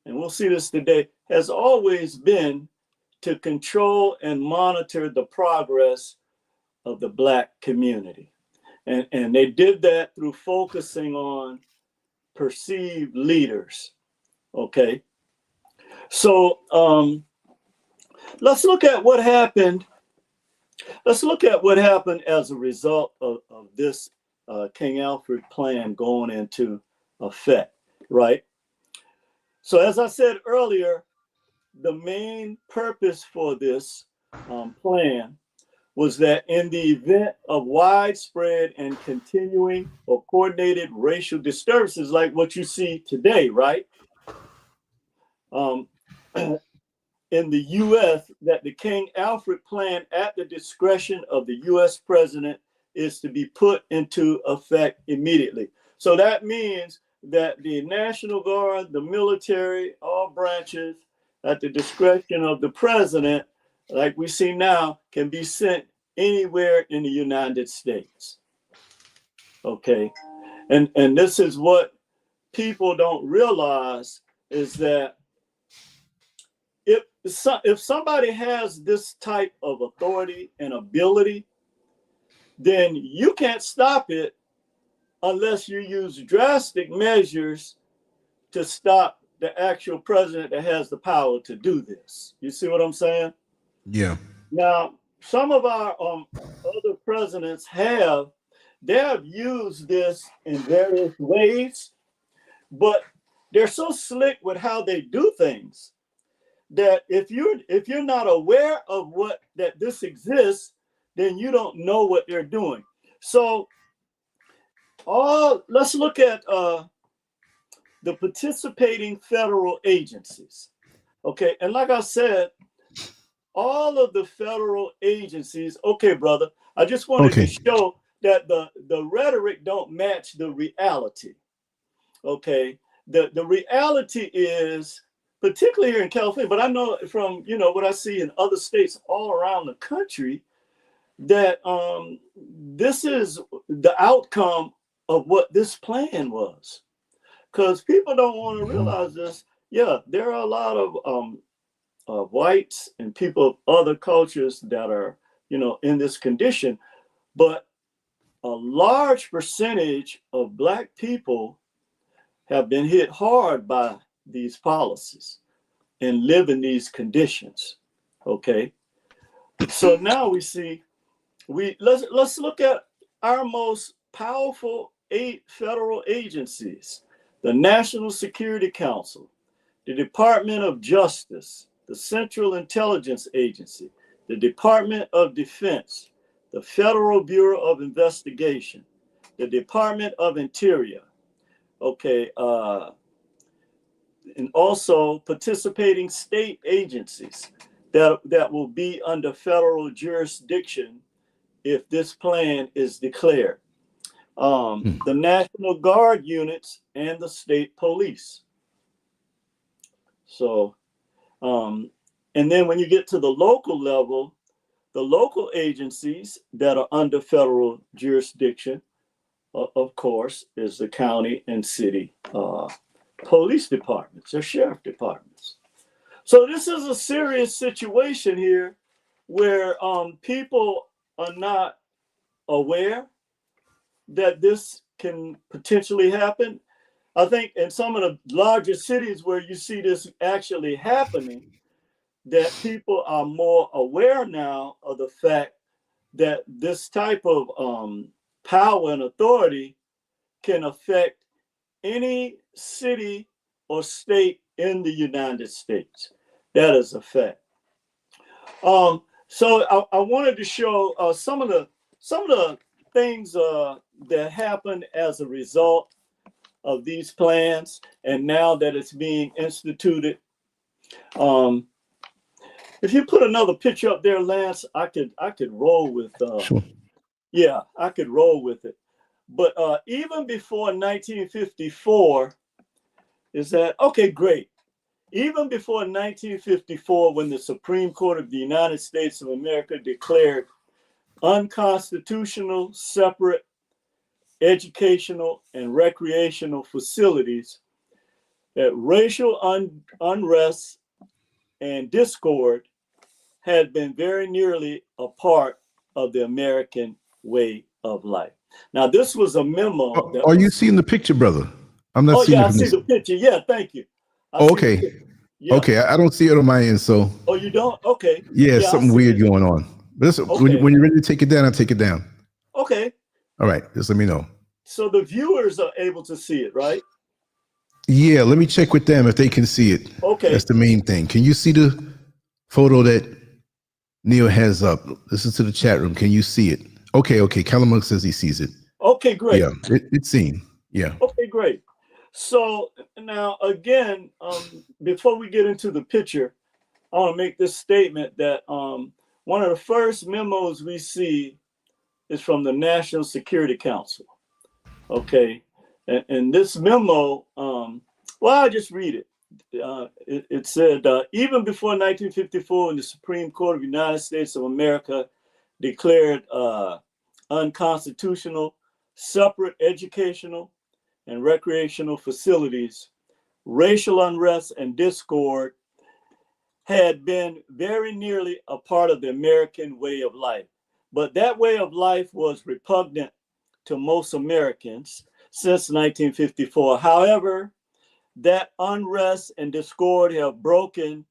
and we'll see this today, has always been to control and monitor the progress of the Black community. And they did that through focusing on perceived leaders, okay? So let's look at what happened. Let's look at what happened as a result of this King Alfred plan going into effect, right? So as I said earlier, the main purpose for this plan was that in the event of widespread and continuing or coordinated racial disturbances like what you see today, right? In the U.S., that the King Alfred plan at the discretion of the U.S. president is to be put into effect immediately. So that means that the National Guard, the military, all branches at the discretion of the president, like we see now, can be sent anywhere in the United States. Okay. And this is what people don't realize, is that if somebody has this type of authority and ability, then you can't stop it unless you use drastic measures to stop the actual president that has the power to do this. You see what I'm saying? Yeah. Now, some of our other presidents have used this in various ways, but they're so slick with how they do things that if you're not aware of that this exists, then you don't know what they're doing. So let's look at the participating federal agencies. Okay, and like I said, all of the federal agencies, okay, brother, I just wanted to show that the rhetoric don't match the reality. Okay, the reality is, particularly here in California, but I know from, you know, what I see in other states all around the country, that this is the outcome of what this plan was. Because people don't want to realize this. Yeah, there are a lot of whites and people of other cultures that are, you know, in this condition, but a large percentage of Black people have been hit hard by these policies and live in these conditions. Okay, so now we see, let's look at our most powerful 8 federal agencies: the National Security Council, the Department of Justice, the Central Intelligence Agency, the Department of Defense, the Federal Bureau of Investigation, the Department of Interior. Okay, and also participating state agencies, that will be under federal jurisdiction if this plan is declared. The National Guard units and the state police. So, and then when you get to the local level, the local agencies that are under federal jurisdiction, of course, is the county and city police departments or sheriff departments. So this is a serious situation here where people are not aware that this can potentially happen. I think in some of the larger cities where you see this actually happening, that people are more aware now of the fact that this type of power and authority can affect any city or state in the United States. That is a fact. So I wanted to show some of the things that happened as a result of these plans, and now that it's being instituted. If you put another picture up there, Lance, I could roll with. Sure. Yeah, I could roll with it. But even before 1954, is that okay? Great. Even before 1954, when the Supreme Court of the United States of America declared unconstitutional separate educational and recreational facilities, that racial unrest and discord had been very nearly a part of the American way of life. Now, this was a memo. Are you seeing the picture, brother? I'm not Oh, seeing yeah, it I from see this. the picture. Yeah, thank you. Oh, okay. Yeah. Okay, I don't see it on my end, so. Oh, you don't? Okay. Yeah, something weird going on. But Okay. when you're ready to take it down, I'll take it down. Okay. All right, just let me know. So the viewers are able to see it, right? Yeah, let me check with them if they can see it. Okay. That's the main thing. Can you see the photo that Neil has up? Listen to the chat room. Can you see it? Okay. Calamunk says he sees it. Okay, great. Yeah, it's seen. Yeah. Okay, great. So now again, before we get into the picture, I want to make this statement that one of the first memos we see is from the National Security Council. Okay, and this memo, well, I'll just read it. It said, even before 1954, when the Supreme Court of the United States of America declared unconstitutional separate educational and recreational facilities, racial unrest and discord had been very nearly a part of the American way of life. But that way of life was repugnant to most Americans since 1954. However, that unrest and discord have broken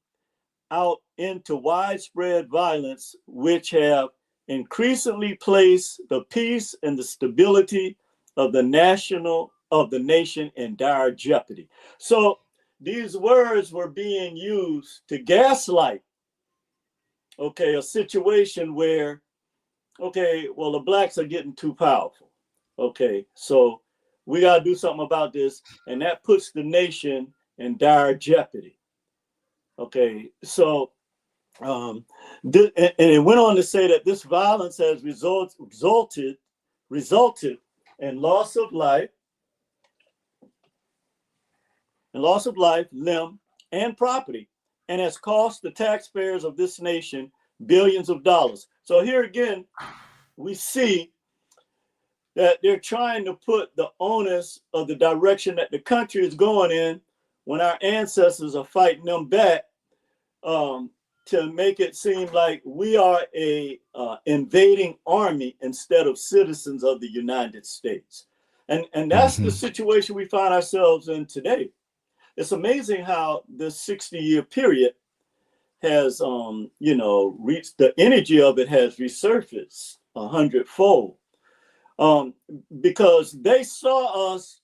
out into widespread violence, which have increasingly placed the peace and the stability of the nation in dire jeopardy. So these words were being used to gaslight, okay, a situation where, okay, well, the blacks are getting too powerful. Okay, so we got to do something about this, and that puts the nation in dire jeopardy. Okay, so and it went on to say that this violence has resulted in loss of life, limb, and property, and has cost the taxpayers of this nation billions of dollars. So here again, we see that they're trying to put the onus of the direction that the country is going in when our ancestors are fighting them back, to make it seem like we are a invading army instead of citizens of the United States. And that's the situation we find ourselves in today. It's amazing how this 60-year period has, reached, the energy of it has resurfaced 100-fold, because they saw us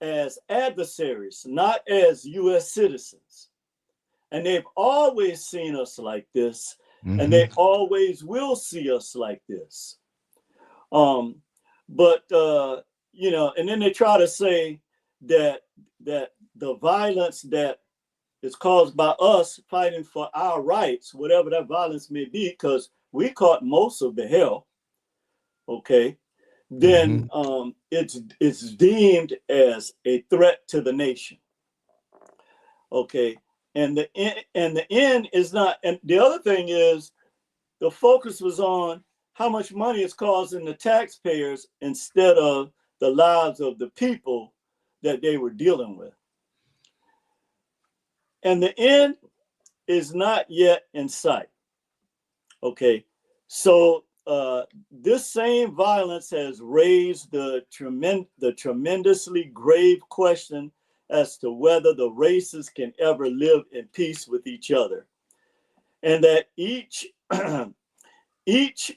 as adversaries, not as U.S. citizens. And they've always seen us like this, and they always will see us like this. And then they try to say that the violence that is caused by us fighting for our rights, whatever that violence may be, because we caught most of the hell, okay, then it's deemed as a threat to the nation, okay. And the end is not. And the other thing is, the focus was on how much money it's causing the taxpayers instead of the lives of the people that they were dealing with. And the end is not yet in sight. Okay, so this same violence has raised the tremendously grave question as to whether the races can ever live in peace with each other, and that each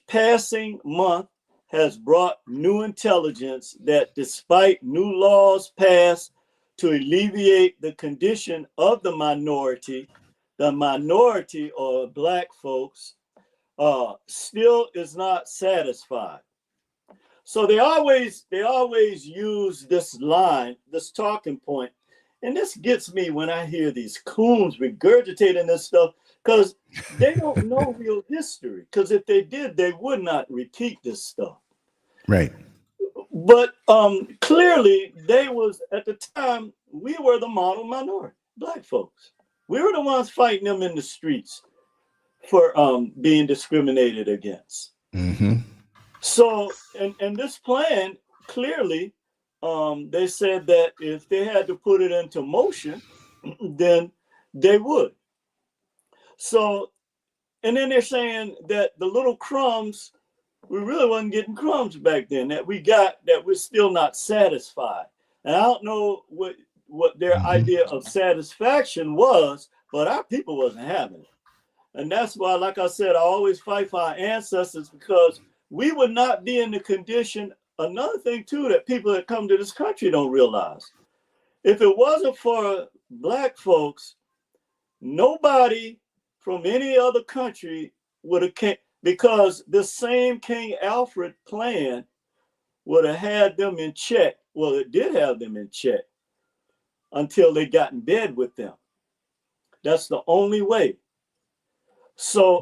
passing month has brought new intelligence that, despite new laws passed to alleviate the condition of the minority or Black folks, still is not satisfied. So they always use this line, this talking point, and this gets me when I hear these coons regurgitating this stuff, because they don't know real history. Because if they did, they would not repeat this stuff. Right. But clearly, they was, at the time, we were the model minority, Black folks. We were the ones fighting them in the streets for being discriminated against. So, and this plan, clearly, they said that if they had to put it into motion, then they would. So, and then they're saying that the little crumbs, we really wasn't getting crumbs back then, that we got, that we're still not satisfied. And I don't know what their idea of satisfaction was, but our people wasn't having it. And that's why, like I said, I always fight for our ancestors, because we would not be in the condition. Another thing, too, that people that come to this country don't realize. If it wasn't for Black folks, nobody from any other country would have came, because the same King Alfred plan would have had them in check. Well, it did have them in check until they got in bed with them. That's the only way. So,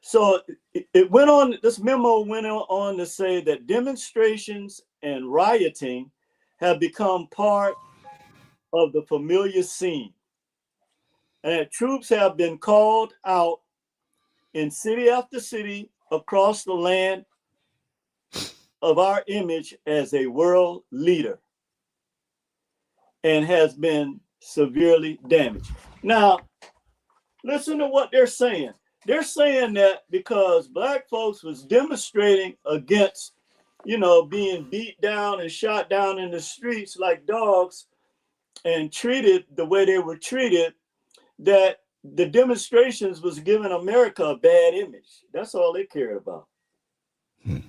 so it went on, this memo went on to say that demonstrations and rioting have become part of the familiar scene, and that troops have been called out in city after city across the land of our image as a world leader, and has been severely damaged. Now, listen to what they're saying. They're saying that because Black folks was demonstrating against, being beat down and shot down in the streets like dogs and treated the way they were treated, that the demonstrations was giving America a bad image. That's all they cared about. They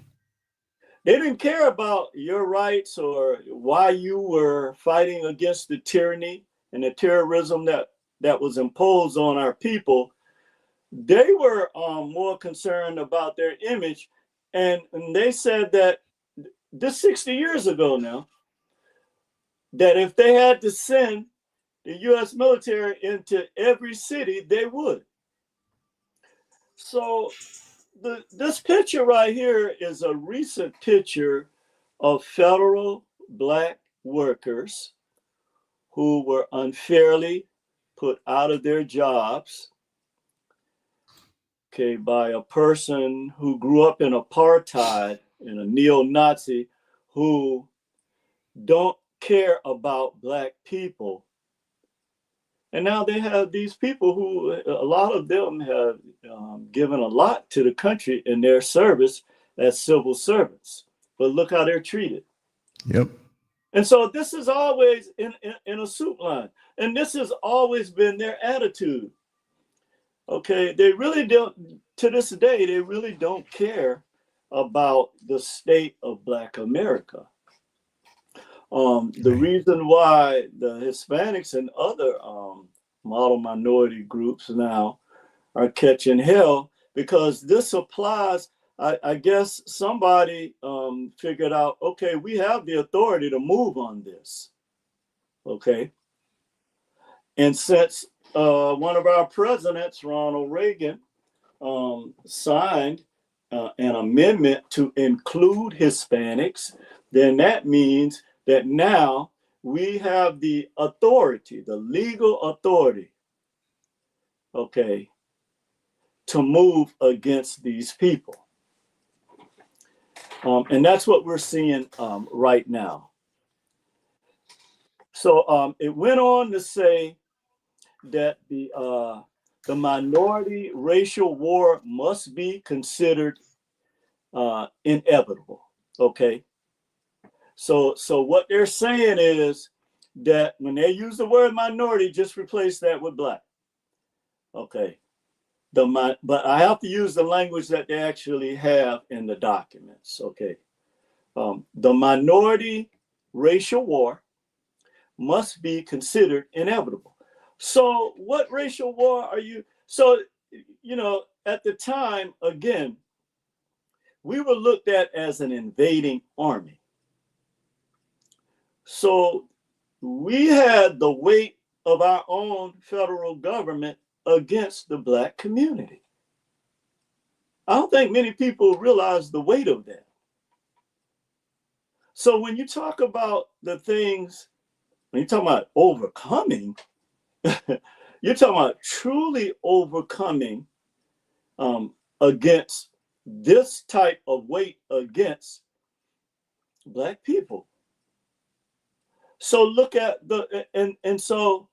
didn't care about your rights or why you were fighting against the tyranny and the terrorism that was imposed on our people. They were more concerned about their image. And they said that this 60 years ago now, that if they had to send the U.S. military into every city, they would. So this picture right here is a recent picture of federal Black workers who were unfairly put out of their jobs, okay, by a person who grew up in apartheid and a neo-Nazi who don't care about Black people. And now they have these people who, a lot of them have given a lot to the country in their service as civil servants. But look how they're treated. Yep. And so this is always in a soup line. And this has always been their attitude. Okay, they really don't, to this day, they really don't care about the state of Black America. The reason why the Hispanics and other model minority groups now are catching hell, because this applies, I guess somebody figured out, okay, we have the authority to move on this, okay? And since one of our presidents, Ronald Reagan, signed an amendment to include Hispanics, then that means that now we have the authority, the legal authority, okay, to move against these people. And that's what we're seeing right now. So it went on to say that the minority racial war must be considered inevitable. Okay. So what they're saying is that when they use the word minority, just replace that with black. Okay. But I have to use the language that they actually have in the documents. Okay. The minority racial war must be considered inevitable. So what racial war are you? So, you know, at the time, again, we were looked at as an invading army. So we had the weight of our own federal government against the black community. I don't think many people realize the weight of that. So when you talk about the things, when you're talking about overcoming, you're talking about truly overcoming against this type of weight against black people. So look at and so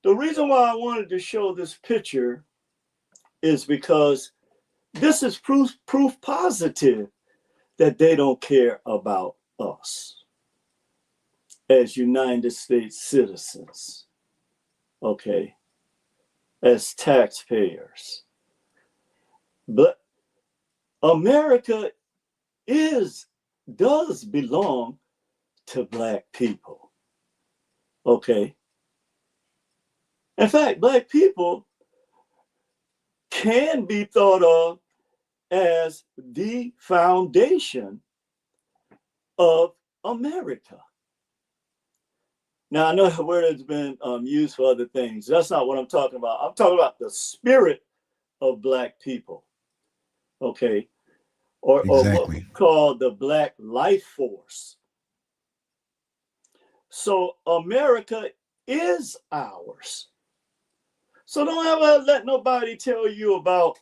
the reason why I wanted to show this picture is because this is proof positive that they don't care about us as United States citizens, okay, as taxpayers. But America does belong to black people, okay? In fact, black people can be thought of as the foundation of America. Now, I know the word has been used for other things. That's not what I'm talking about. I'm talking about the spirit of black people, okay? Or what we call the black life force. So America is ours. So don't ever let nobody tell you about,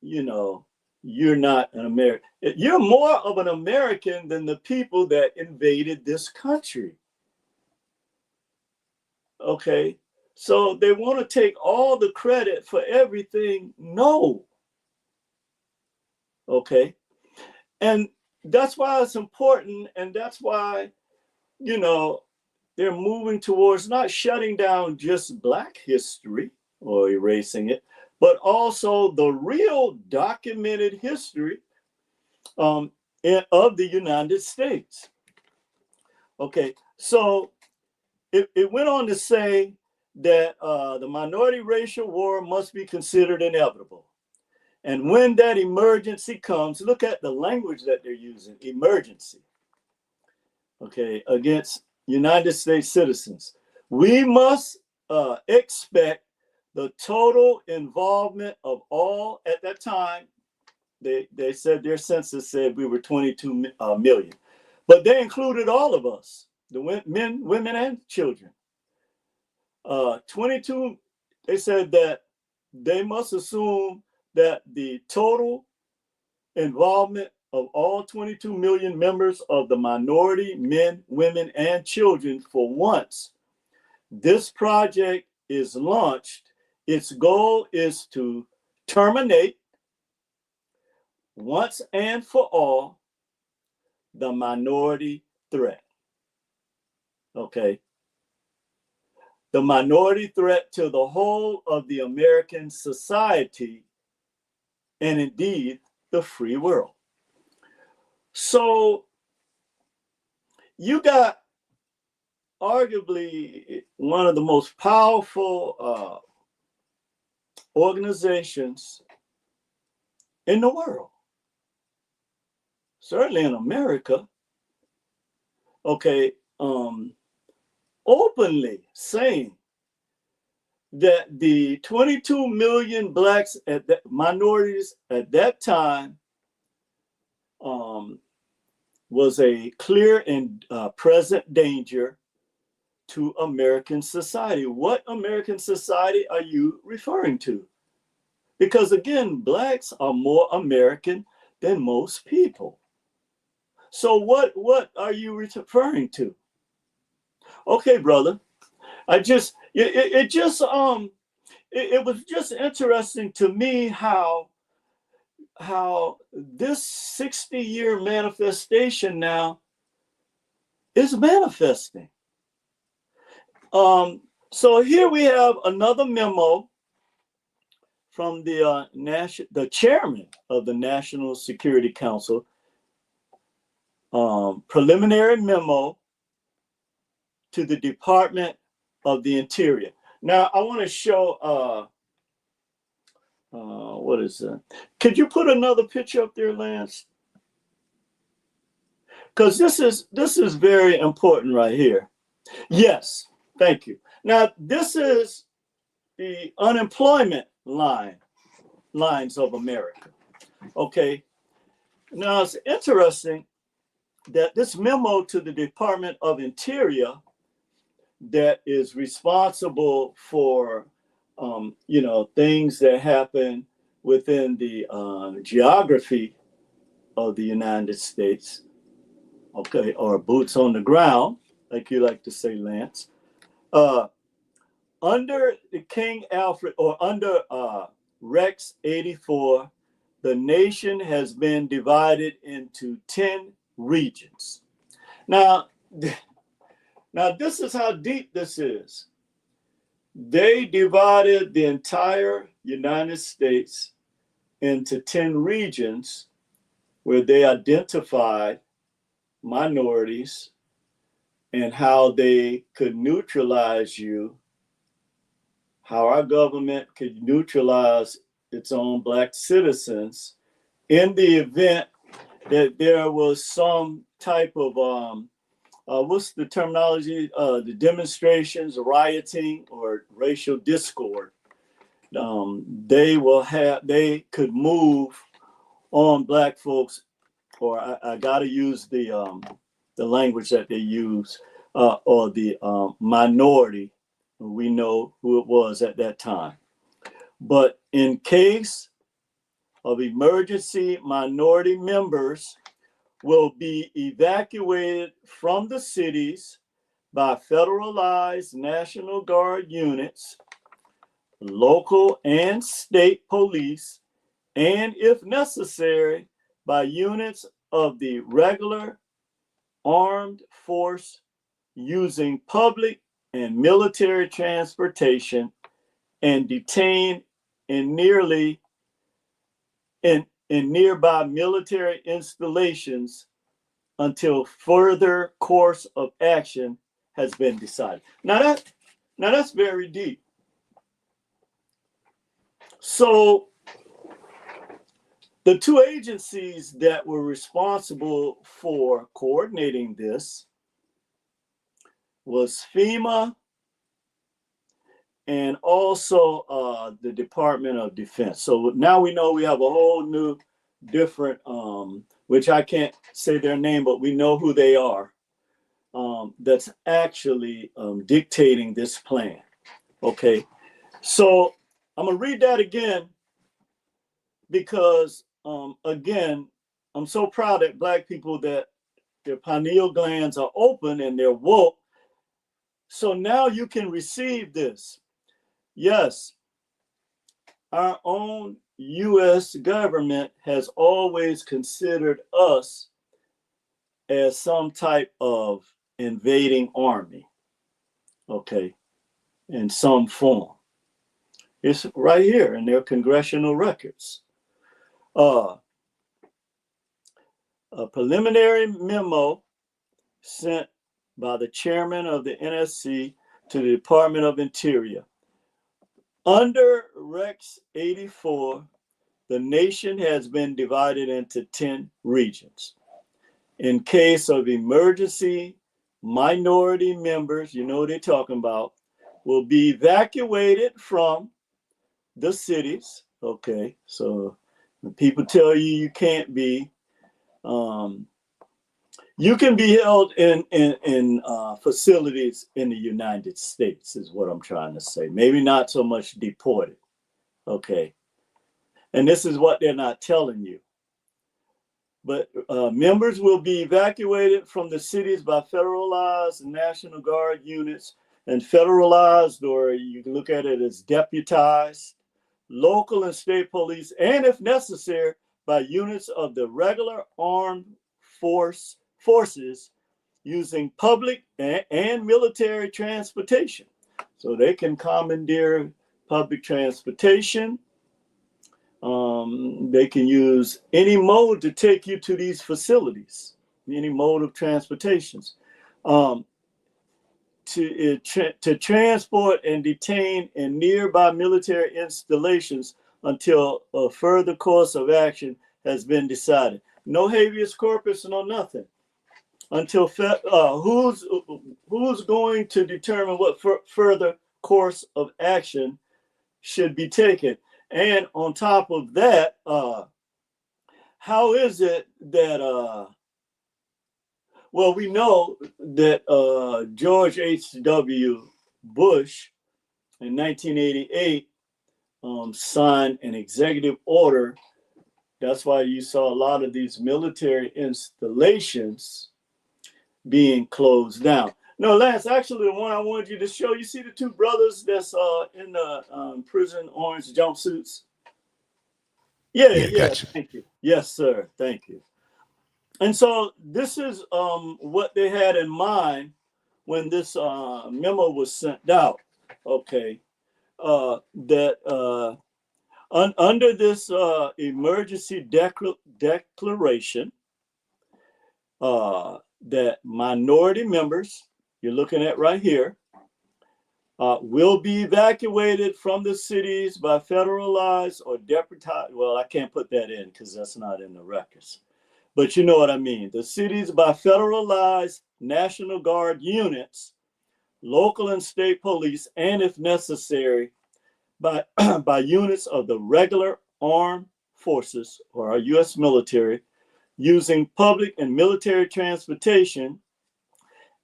you know, you're not an American. You're more of an American than the people that invaded this country. Okay. So they want to take all the credit for everything. No. Okay. And that's why it's important. And that's why, you know, they're moving towards not shutting down just black history or erasing it, but also the real documented history of the United States. Okay, so it went on to say that the minority racial war must be considered inevitable. And when that emergency comes, look at the language that they're using, emergency, okay, against United States citizens. We must expect the total involvement of all, at that time, they said their census said we were 22 million, but they included all of us, the men, women, and children. 22, they said that they must assume that the total involvement of all 22 million members of the minority, men, women, and children for once this project is launched, its goal is to terminate once and for all the minority threat. Okay. The minority threat to the whole of the American society and indeed the free world. So you got arguably one of the most powerful organizations in the world, certainly in America, okay, openly saying that the 22 million blacks minorities at that time was a clear and present danger to American society. What American society are you referring to? Because again, blacks are more American than most people. So what are you referring to? Okay, brother. It was just interesting to me how this 60-year manifestation now is manifesting. So here we have another memo from the chairman of the National Security Council, preliminary memo to the Department of the Interior. Now I want to show what is that? Could you put another picture up there, Lance? Because this is very important right here. Yes, thank you. Now this is the unemployment lines of America. Okay. Now it's interesting that this memo to the Department of Interior that is responsible for things that happen within the geography of the United States, okay, or boots on the ground, like you like to say, Lance. Under the King Alfred, or under Rex 84, the nation has been divided into 10 regions. Now this is how deep this is. They divided the entire United States into 10 regions where they identified minorities and how they could neutralize you, how our government could neutralize its own black citizens in the event that there was some type of what's the terminology? The demonstrations, rioting, or racial discord. They could move on black folks, or I got to use the language that they use, or the minority. We know who it was at that time. But in case of emergency, minority members will be evacuated from the cities by federalized National Guard units, local and state police, and if necessary, by units of the regular armed force using public and military transportation, and detained in nearby military installations until further course of action has been decided. Now that's very deep. So the two agencies that were responsible for coordinating this was FEMA and also the Department of Defense. So now we know we have a whole new different, which I can't say their name, but we know who they are, that's actually dictating this plan. Okay, so I'm gonna read that again because again, I'm so proud that black people, that their pineal glands are open and they're woke. So now you can receive this. Yes, our own U.S. government has always considered us as some type of invading army, okay, in some form. It's right here in their congressional records. A preliminary memo sent by the chairman of the NSC to the Department of Interior. Under Rex 84, the nation has been divided into 10 regions. In case of emergency, minority members, you know what they're talking about, will be evacuated from the cities. Okay, so when people tell you you can't be, you can be held in facilities in the United States, is what I'm trying to say. Maybe not so much deported. Okay, and this is what they're not telling you. But members will be evacuated from the cities by federalized National Guard units, and federalized, or you can look at it as deputized, local and state police, and if necessary, by units of the regular armed forces using public and military transportation. So they can commandeer public transportation. They can use any mode to take you to these facilities, any mode of transportations, to transport and detain in nearby military installations until a further course of action has been decided. No habeas corpus, no nothing. Until who's going to determine what further course of action should be taken? And on top of that, how is it that, well, we know that George H.W. Bush in 1988 signed an executive order. That's why you saw a lot of these military installations being closed down. No, Lance, actually the one I wanted you to show, you see the two brothers that's in the prison orange jumpsuits? Yeah, Gotcha. thank you. Yes, sir, thank you. And so this is what they had in mind when this memo was sent out, okay, that under this emergency declaration, that minority members, you're looking at right here, will be evacuated from the cities by federalized or deputized. Well, I can't put that in because that's not in the records. But you know what I mean. The cities by federalized National Guard units, local and state police, and if necessary, by, by units of the regular armed forces or our U.S. military, using public and military transportation,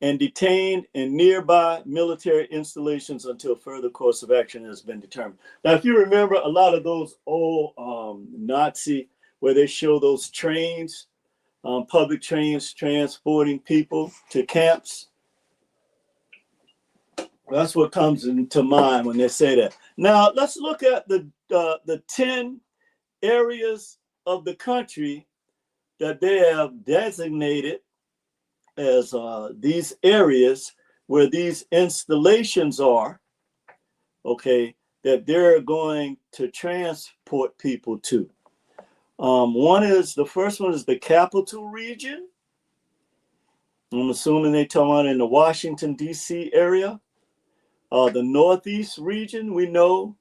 and detained in nearby military installations until further course of action has been determined. Now, if you remember a lot of those old Nazi, where they show those trains, public trains transporting people to camps, that's what comes into mind when they say that. Now, let's look at the 10 areas of the country that they have designated as these areas where these installations are, okay, that they're going to transport people to. The first one is the capital region. I'm assuming they're talking about in the Washington, D.C. area. The Northeast region, we know,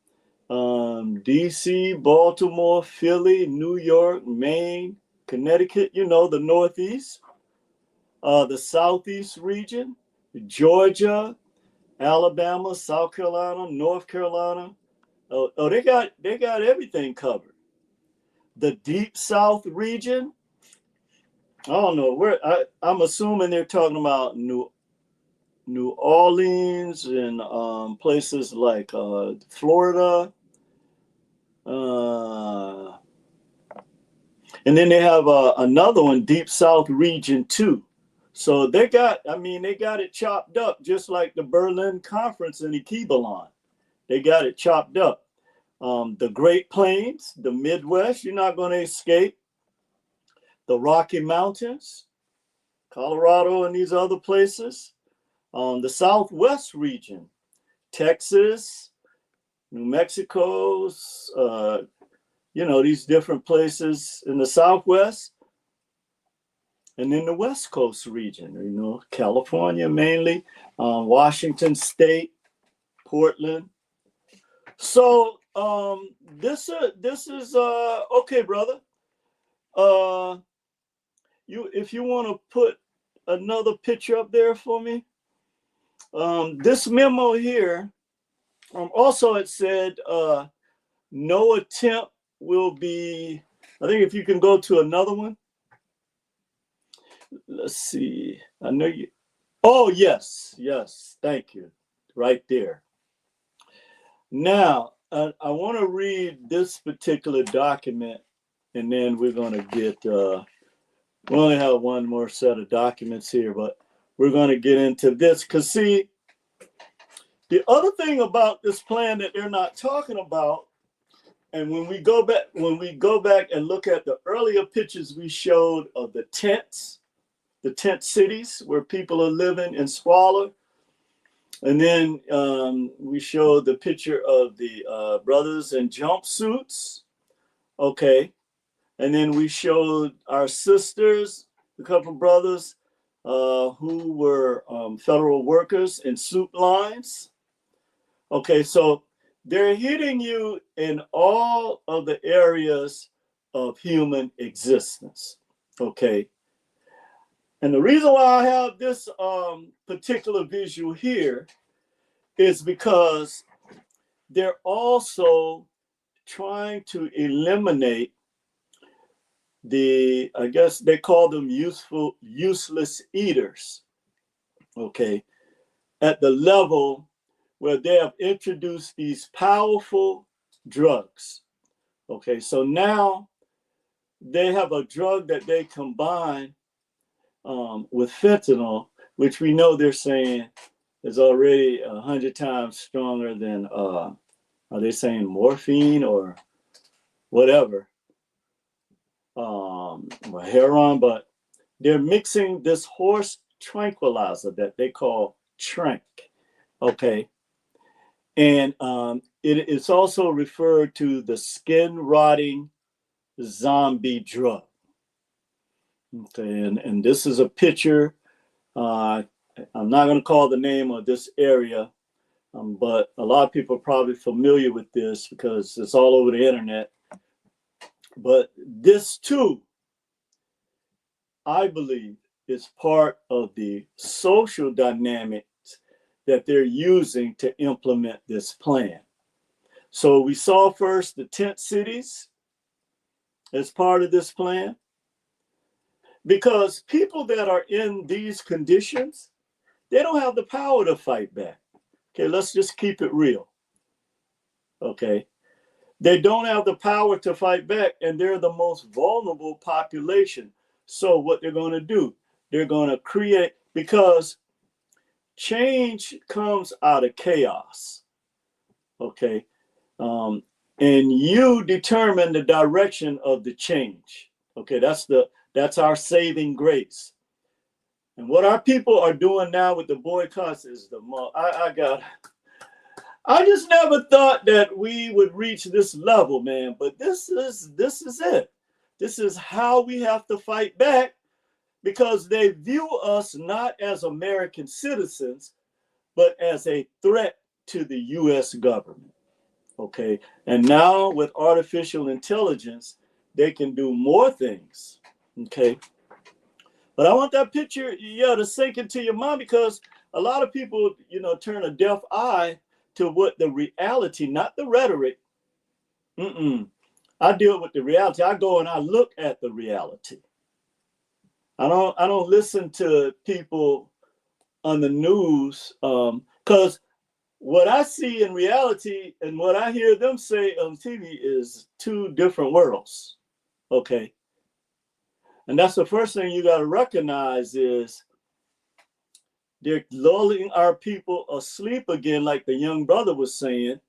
D.C., Baltimore, Philly, New York, Maine, Connecticut, you know, the Northeast. The Southeast region, Georgia, Alabama, South Carolina, North Carolina. Oh, they got everything covered. The Deep South region, I don't know where. I'm assuming they're talking about New Orleans and places like Florida. And then they have another one, Deep South region 2. So they got it chopped up, just like the Berlin Conference in Equivalent. They got it chopped up. The Great Plains, the Midwest, you're not going to escape. The Rocky Mountains, Colorado and these other places. The Southwest region, Texas, New Mexico, these different places in the Southwest. And then the West Coast region, California mainly, Washington State, Portland. So this is okay, brother. If you want to put another picture up there for me, this memo here Also, it said no attempt will be, I think if you can go to another one. Let's see. I know you. Oh, yes. Yes. Thank you. Right there. Now, I want to read this particular document, and then we're going to get, we only have one more set of documents here, but we're going to get into this. Because, see, the other thing about this plan that they're not talking about, and when we go back and look at the earlier pictures we showed of the tents, the tent cities where people are living in squalor, and then we showed the picture of the brothers in jumpsuits, okay, and then we showed our sisters, a couple of brothers who were federal workers in suit lines. Okay, so they're hitting you in all of the areas of human existence, okay? And the reason why I have this particular visual here is because they're also trying to eliminate the, I guess they call them useless eaters, okay, at the level where they have introduced these powerful drugs. Okay, so now they have a drug that they combine with fentanyl, which we know they're saying is already 100 times stronger than, are they saying morphine or whatever, heroin, but they're mixing this horse tranquilizer that they call trank, okay? And it's also referred to the skin rotting zombie drug. Okay, and this is a picture. I'm not going to call the name of this area, but a lot of people are probably familiar with this because it's all over the internet. But this too, I believe, is part of the social dynamics that they're using to implement this plan. So we saw first the tent cities as part of this plan, because people that are in these conditions, they don't have the power to fight back. Okay, let's just keep it real. Okay, they don't have the power to fight back, and they're the most vulnerable population. So what they're going to do, they're going to create, because change comes out of chaos. Okay, and you determine the direction of the change. Okay, that's our saving grace. And what our people are doing now with the boycotts is I just never thought that we would reach this level, man. But this is it. This is how we have to fight back, because they view us not as American citizens, but as a threat to the U.S. government. Okay, and now with artificial intelligence, they can do more things. Okay, but I want that picture, to sink into your mind, because a lot of people, turn a deaf eye to what the reality, not the rhetoric. I deal with the reality. I go and I look at the reality. I don't listen to people on the news, because what I see in reality and what I hear them say on TV is two different worlds. Okay. And that's the first thing you got to recognize, is they're lulling our people asleep again, like the young brother was saying,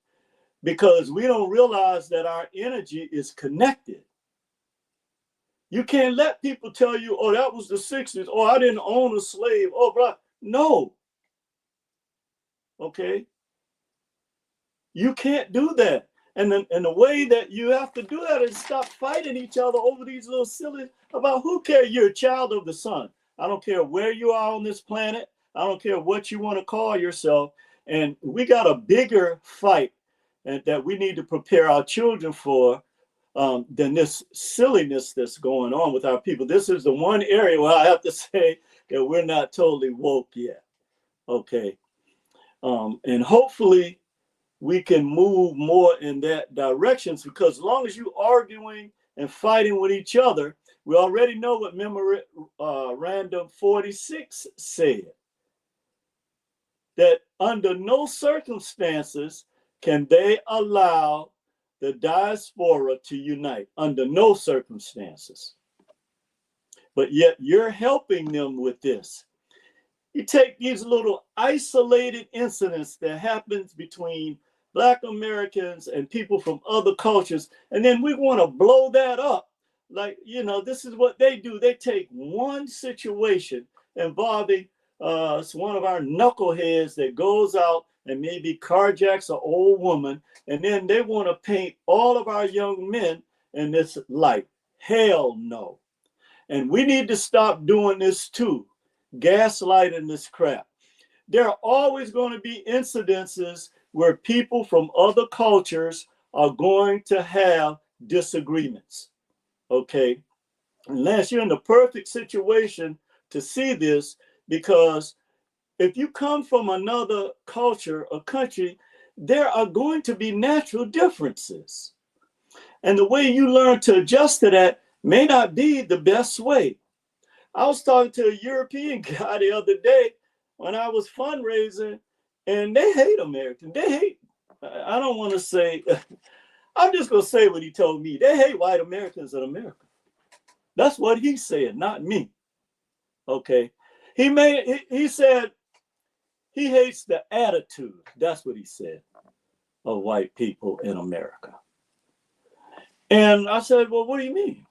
because we don't realize that our energy is connected. You can't let people tell you, oh, that was the 60s. Oh, I didn't own a slave. Oh, blah. No. Okay. You can't do that. And the way that you have to do that is stop fighting each other over these little silly, about who cares. You're a child of the sun. I don't care where you are on this planet. I don't care what you want to call yourself. And we got a bigger fight that we need to prepare our children for than this silliness that's going on with our people. This is the one area where I have to say that we're not totally woke yet. Okay. And hopefully we can move more in that direction, because as long as you arguing and fighting with each other, we already know what Memorandum 46 said, that under no circumstances can they allow the diaspora to unite, under no circumstances. But yet you're helping them with this. You take these little isolated incidents that happens between Black Americans and people from other cultures, and then we want to blow that up. Like, you know, this is what they do. They take one situation involving one of our knuckleheads that goes out and maybe carjacks an old woman, and then they want to paint all of our young men in this light. Hell no. And we need to stop doing this too, gaslighting this crap. There are always going to be incidences where people from other cultures are going to have disagreements, okay? Unless you're in the perfect situation to see this, because if you come from another culture or country, there are going to be natural differences. And the way you learn to adjust to that may not be the best way. I was talking to a European guy the other day when I was fundraising, and they hate Americans. They hate, I don't want to say, I'm just going to say what he told me. They hate white Americans in America. That's what he said, not me. Okay. He said he hates the attitude. That's what he said, of white people in America. And I said, well, what do you mean?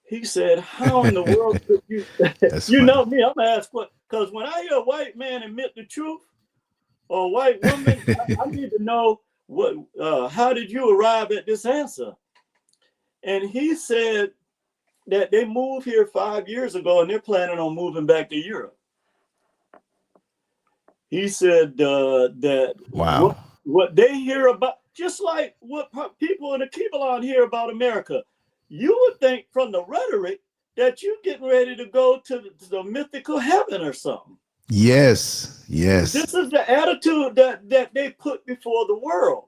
He said, how in the world could you, you know me, I'm going to ask what, because when I hear a white man admit the truth, or a white woman, I need to know what, how did you arrive at this answer? And he said that they moved here 5 years ago and they're planning on moving back to Europe. He said that wow, what they hear about, just like what people in the Kibbalon hear about America, you would think from the rhetoric that you're getting ready to go to the mythical heaven or something. Yes, yes. This is the attitude that they put before the world,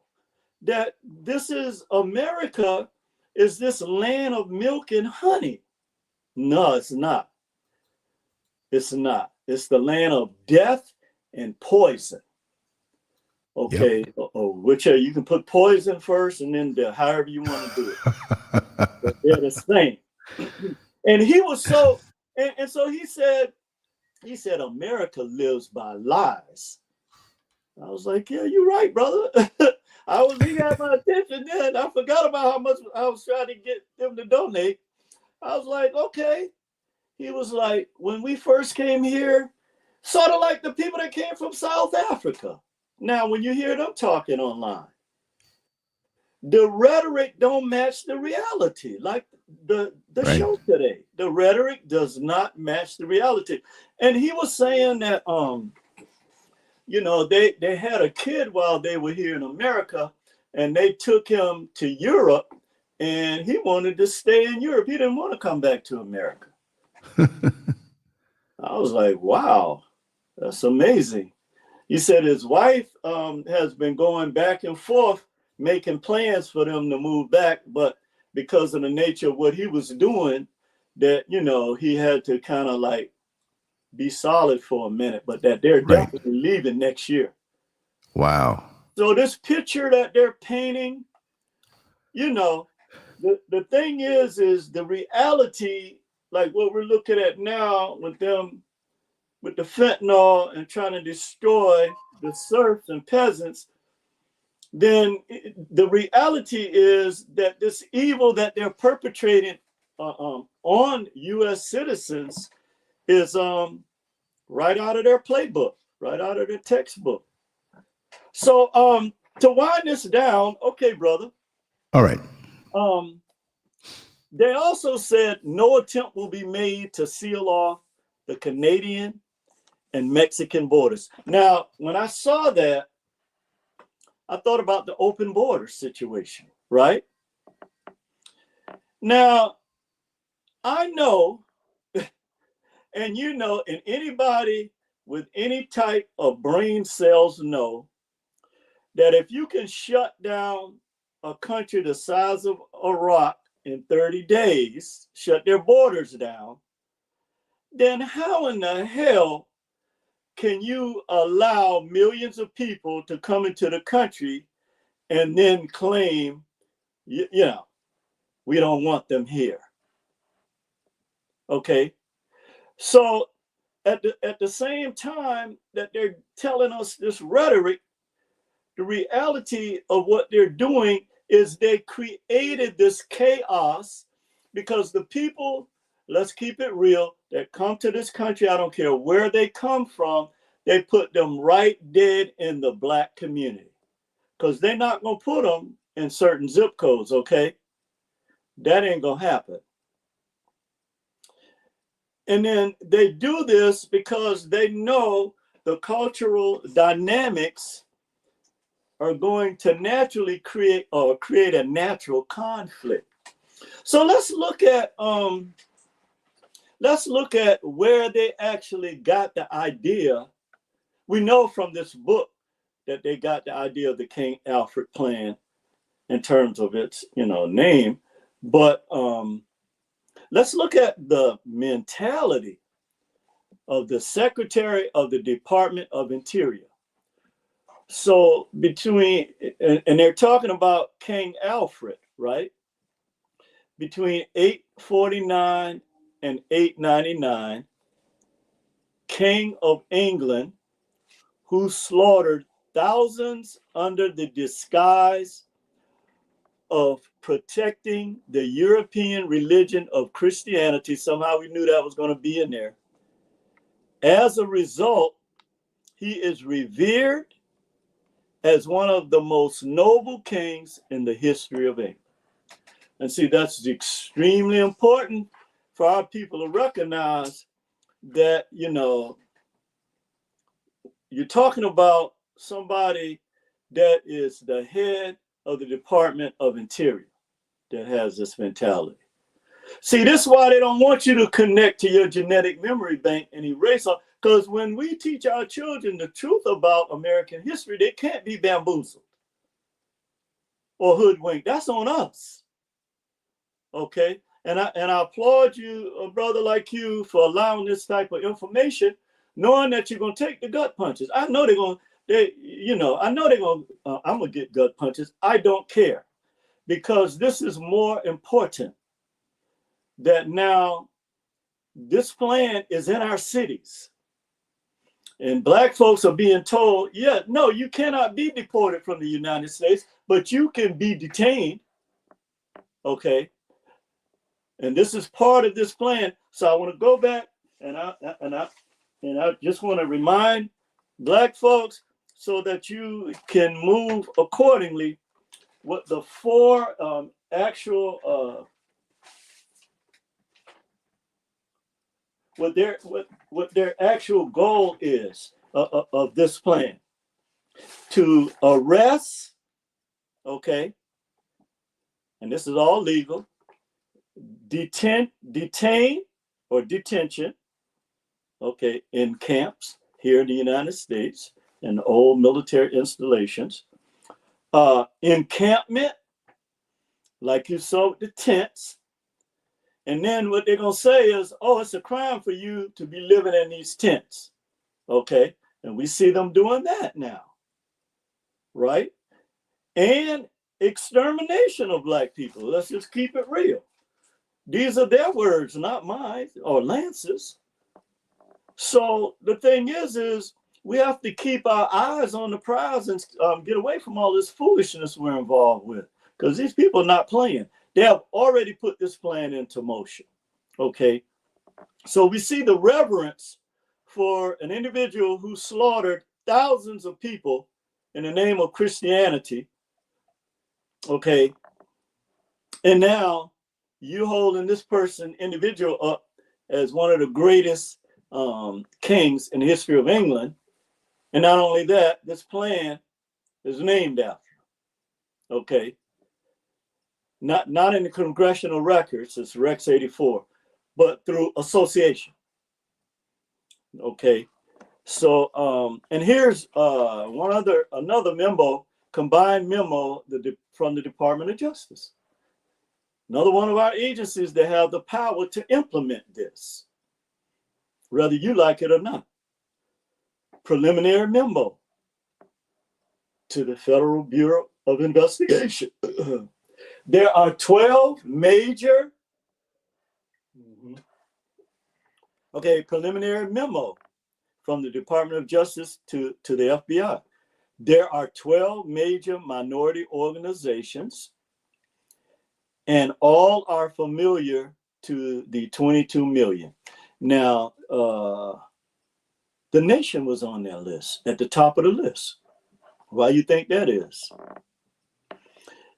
that this is America, is this land of milk and honey. No, it's not. It's not. It's the land of death and poison. Okay, yep. Whichever, you can put poison first and then however you want to do it. But they're the same. And he was so, and so he said, America lives by lies. I was like, yeah, you're right, brother. He had my attention then. I forgot about how much I was trying to get them to donate. I was like, okay. He was like, when we first came here, sort of like the people that came from South Africa. Now, when you hear them talking online, the rhetoric don't match the reality. Like the right. Show today, the rhetoric does not match the reality. And he was saying that, you know, they had a kid while they were here in America, and they took him to Europe, and he wanted to stay in Europe. He didn't want to come back to America. I was like, wow, that's amazing. He said his wife has been going back and forth, making plans for them to move back, but because of the nature of what he was doing, that, you know, he had to kind of like be solid for a minute, but that they're definitely leaving next year. Wow. So this picture that they're painting, you know, the thing is the reality, like what we're looking at now with them, with the fentanyl and trying to destroy the serfs and peasants, then the reality is that this evil that they're perpetrating on U.S. citizens is right out of their playbook, right out of their textbook. So to wind this down, okay, brother. All right. They also said no attempt will be made to seal off the Canadian and Mexican borders. Now, when I saw that, I thought about the open border situation, right? Now, I know, and you know, and anybody with any type of brain cells know that if you can shut down a country the size of Iraq in 30 days, shut their borders down, then how in the hell can you allow millions of people to come into the country and then claim, you know, we don't want them here? Okay. So at the same time that they're telling us this rhetoric, the reality of what they're doing is they created this chaos because the people, let's keep it real, that come to this country, I don't care where they come from, they put them right dead in the Black community because they're not going to put them in certain zip codes, okay? That ain't going to happen. And then they do this because they know the cultural dynamics are going to naturally create a natural conflict. So let's look at where they actually got the idea. We know from this book that they got the idea of the King Alfred plan in terms of its, name, but let's look at the mentality of the Secretary of the Department of Interior. So and they're talking about King Alfred, right? Between 849 and 899, King of England, who slaughtered thousands under the disguise of protecting the European religion of Christianity. Somehow we knew that was going to be in there. As a result, he is revered as one of the most noble kings in the history of England. And see, that's extremely important for our people to recognize that, you're talking about somebody that is the head of the Department of Interior that has this mentality. See, this is why they don't want you to connect to your genetic memory bank and erase all. Because when we teach our children the truth about American history, they can't be bamboozled or hoodwinked. That's on us. Okay? And I applaud you, a brother like you, for allowing this type of information, knowing that you're going to take the gut punches. I know I'm going to get gut punches. I don't care. Because this is more important that now this plan is in our cities. And Black folks are being told, no, you cannot be deported from the United States, but you can be detained. Okay. And this is part of this plan. So I want to go back and I just want to remind Black folks so that you can move accordingly what the four actual what their actual goal is of this plan: to arrest, okay, and this is all legal, detain or detention, okay, in camps here in the United States and old military installations, encampment, like you saw with the tents. And then what they're going to say is, oh, it's a crime for you to be living in these tents. Okay. And we see them doing that now. Right. And extermination of Black people. Let's just keep it real. These are their words, not mine or Lance's. So the thing is we have to keep our eyes on the prize and get away from all this foolishness we're involved with. Because these people are not playing. They have already put this plan into motion. Okay. So we see the reverence for an individual who slaughtered thousands of people in the name of Christianity. Okay. And now you holding this individual up as one of the greatest kings in the history of England. And not only that, this plan is named after. Okay. Not in the congressional records, it's Rex 84, but through association. Okay. So and here's another memo combined memo from the Department of Justice. Another one of our agencies that have the power to implement this, whether you like it or not. Preliminary memo to the Federal Bureau of Investigation. There are 12 major, preliminary memo from the Department of Justice to the FBI. There are 12 major minority organizations, and all are familiar to the 22 million. Now, the nation was on that list, at the top of the list. Why you think that is?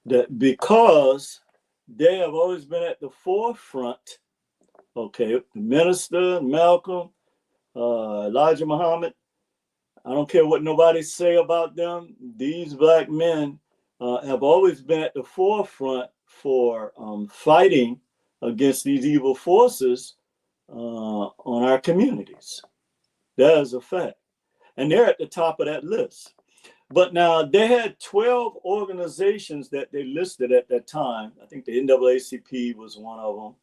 That because they have always been at the forefront. Okay, the minister, Malcolm, Elijah Muhammad, I don't care what nobody say about them. These black men have always been at the forefront for fighting against these evil forces on our communities. That is a fact. And they're at the top of that list. But now they had 12 organizations that they listed at that time. I think the NAACP was one of them.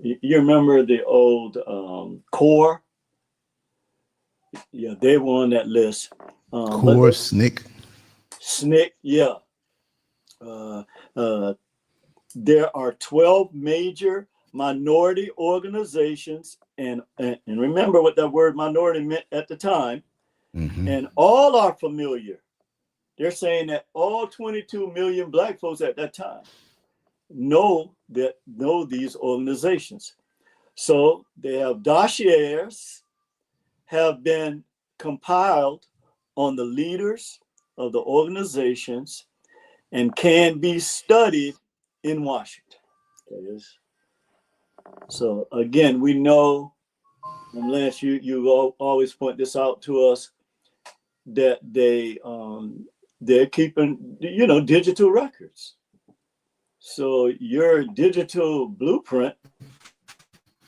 You remember the old CORE? Yeah, they were on that list. CORE, SNCC. SNCC, yeah. There are 12 major minority organizations, and remember what that word minority meant at the time. And all are familiar. They're saying that all 22 million black folks at that time know these organizations. So they have dossiers have been compiled on the leaders of the organizations and can be studied in Washington. So again, we know, and Lance, you always point this out to us, that they're keeping, digital records. So your digital blueprint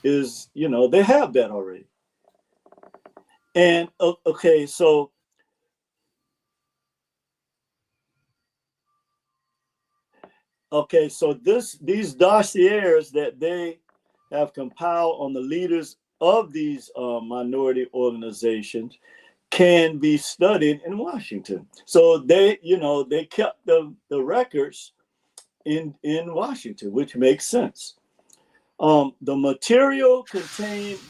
is, they have that already. And okay, so these dossiers that they have compiled on the leaders of these minority organizations can be studied in Washington. So they kept the records in Washington, which makes sense. The material contained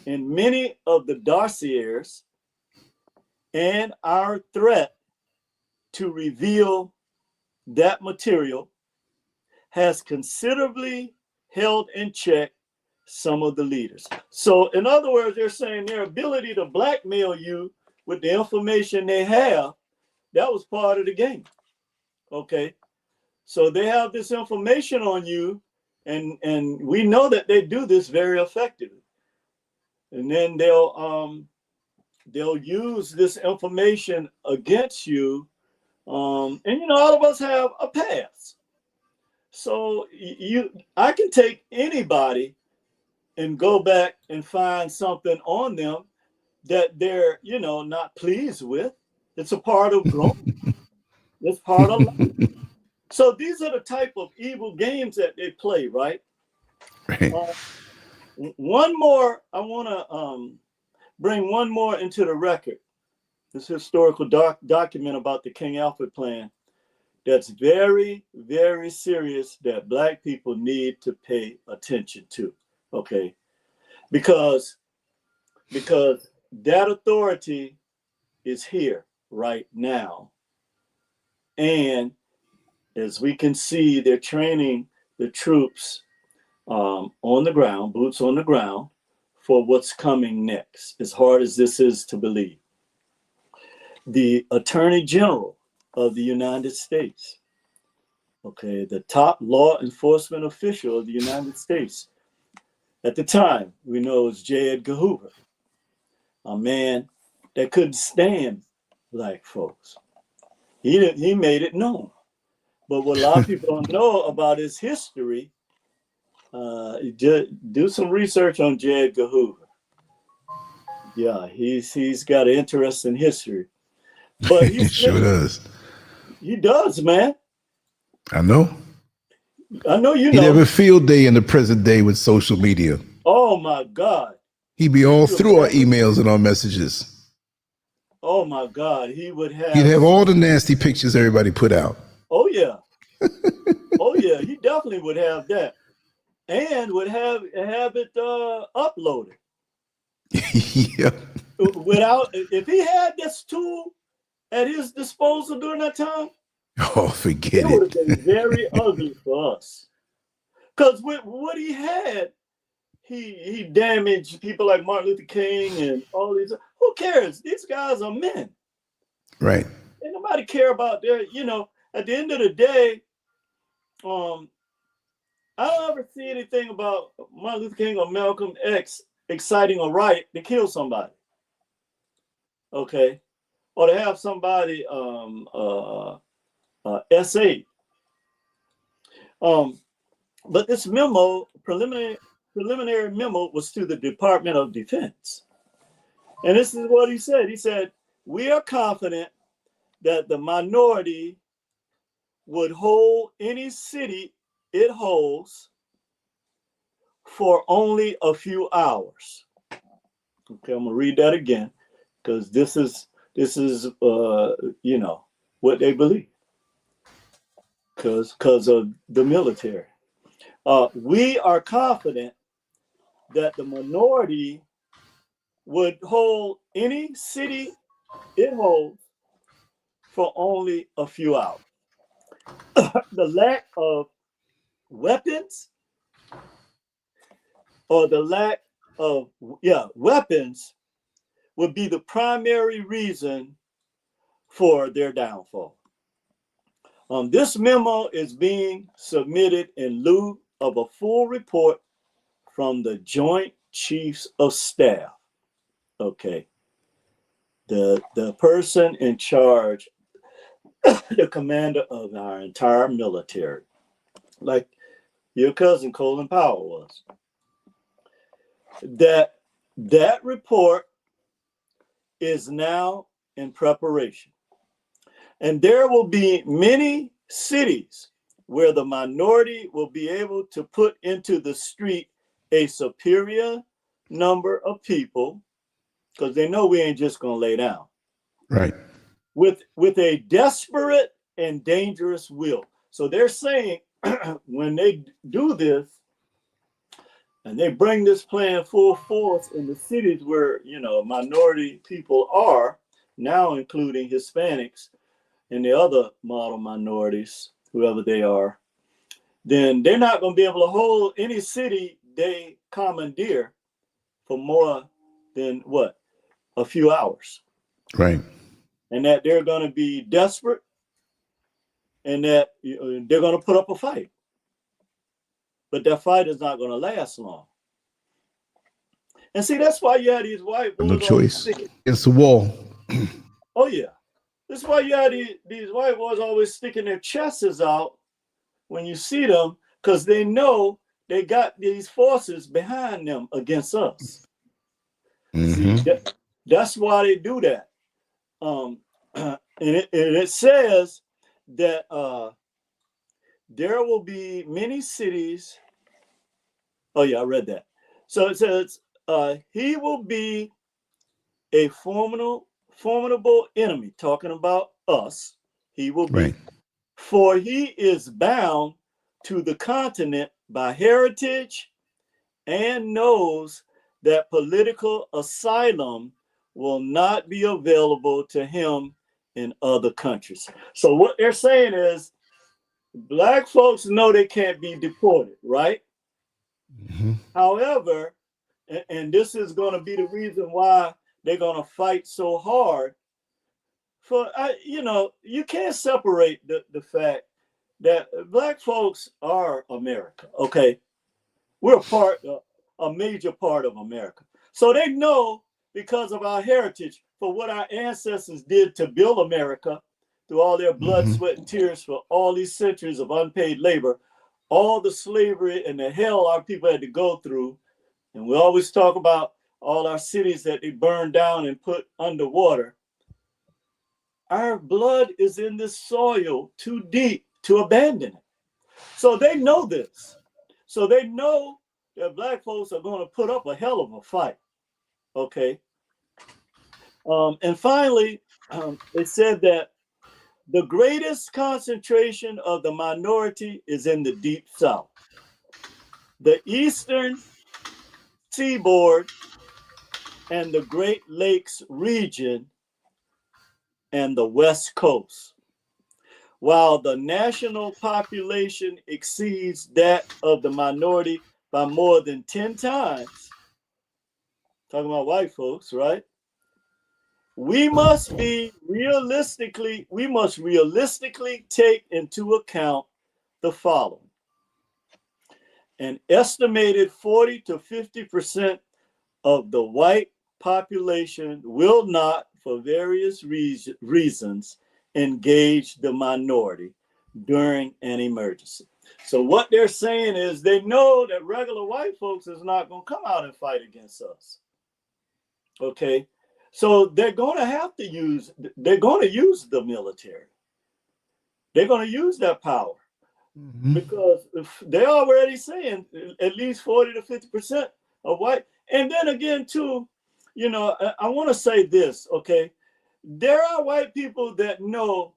in many of the dossiers and our threat to reveal that material has considerably held in check some of the leaders. So in other words, they're saying their ability to blackmail you with the information they have, that was part of the game. Okay. So they have this information on you, and we know that they do this very effectively. And then they'll use this information against you. And all of us have a past. So I can take anybody and go back and find something on them that they're, not pleased with. It's a part of growth. It's part of life. So these are the type of evil games that they play, right? Right. One more, I want to bring one more into the record. This historical document about the King Alfred plan that's very, very serious, that black people need to pay attention to, okay? Because that authority is here right now. And as we can see, they're training the troops on the ground, boots on the ground, for what's coming next, as hard as this is to believe. The Attorney General of the United States, okay, the top law enforcement official of the United States at the time, we know, is J. Edgar Hoover, a man that couldn't stand black folks. He made it known. But what a lot of people don't know about his history, do some research on J. Edgar Hoover. Yeah, he's got an interesting history. But It sure does. he does, man. I know. I know you He'd know. have a field day in the present day with social media. Oh my God. He'd be all you through our imagine? emails and our messages. Oh my God. He would He'd have all the nasty pictures everybody put out. Oh yeah. Oh yeah. He definitely would have that. And would have it uploaded. Yeah. Without, if he had this tool at his disposal during that time, Oh, forget it would have it. been very ugly for us. Because with what he had, he damaged people like Martin Luther King and all these. Who cares? These guys are men. Right. Ain't nobody care about their, at the end of the day, I don't ever see anything about Martin Luther King or Malcolm X exciting a riot to kill somebody. Okay. Or to have somebody SA. But this memo, preliminary memo, was to the Department of Defense. And this is what he said. He said, we are confident that the minority would hold any city it holds for only a few hours. Okay, I'm gonna read that again, because this is what they believe, because of the military. We are confident that the minority would hold any city it holds for only a few hours. The lack of weapons, or the lack of weapons, would be the primary reason for their downfall. This memo is being submitted in lieu of a full report from the Joint Chiefs of Staff. Okay. The person in charge, the commander of our entire military, like your cousin Colin Powell was. That report is now in preparation. And there will be many cities where the minority will be able to put into the street a superior number of people, because they know we ain't just going to lay down. Right. With a desperate and dangerous will. So they're saying when they do this and they bring this plan full force in the cities where, minority people are, now including Hispanics and the other model minorities, whoever they are, then they're not going to be able to hold any city they commandeer for more than a few hours. Right. And that they're going to be desperate, and that they're going to put up a fight. But that fight is not going to last long. And see, that's why you had these white boys. No choice. It's the wall. Oh, yeah. That's why you had these white boys always sticking their chests out when you see them, because they know they got these forces behind them against us. Mm-hmm. See, that's why they do that. And it says that there will be many cities. Oh yeah, I read that. So it says he will be a formidable enemy, talking about us. He will be, right. For he is bound to the continent by heritage and knows that political asylum will not be available to him in other countries. So what they're saying is Black folks know they can't be deported, right? Mm-hmm. However, and this is going to be the reason why they're going to fight so hard. You can't separate the fact that Black folks are America, okay? We're a major part of America. So they know, because of our heritage, for what our ancestors did to build America through all their blood, sweat, and tears for all these centuries of unpaid labor, all the slavery and the hell our people had to go through. And we always talk about all our cities that they burned down and put underwater. our blood is in this soil too deep to abandon it. So they know this. So they know that black folks are going to put up a hell of a fight. Okay. And finally, it said that the greatest concentration of the minority is in the Deep South, the Eastern Seaboard, and the Great Lakes region, and the West Coast. While the national population exceeds that of the minority by more than 10 times, talking about white folks, right? We must realistically take into account the following. An estimated 40 to 50% of the white population will not, for various reasons, engage the minority during an emergency. So what they're saying is they know that regular white folks is not going to come out and fight against us. Okay, so they're going to use the military. They're going to use that power because they're already saying at least 40 to 50% of white. And then again, too, you know, I want to say this, okay? There are white people that know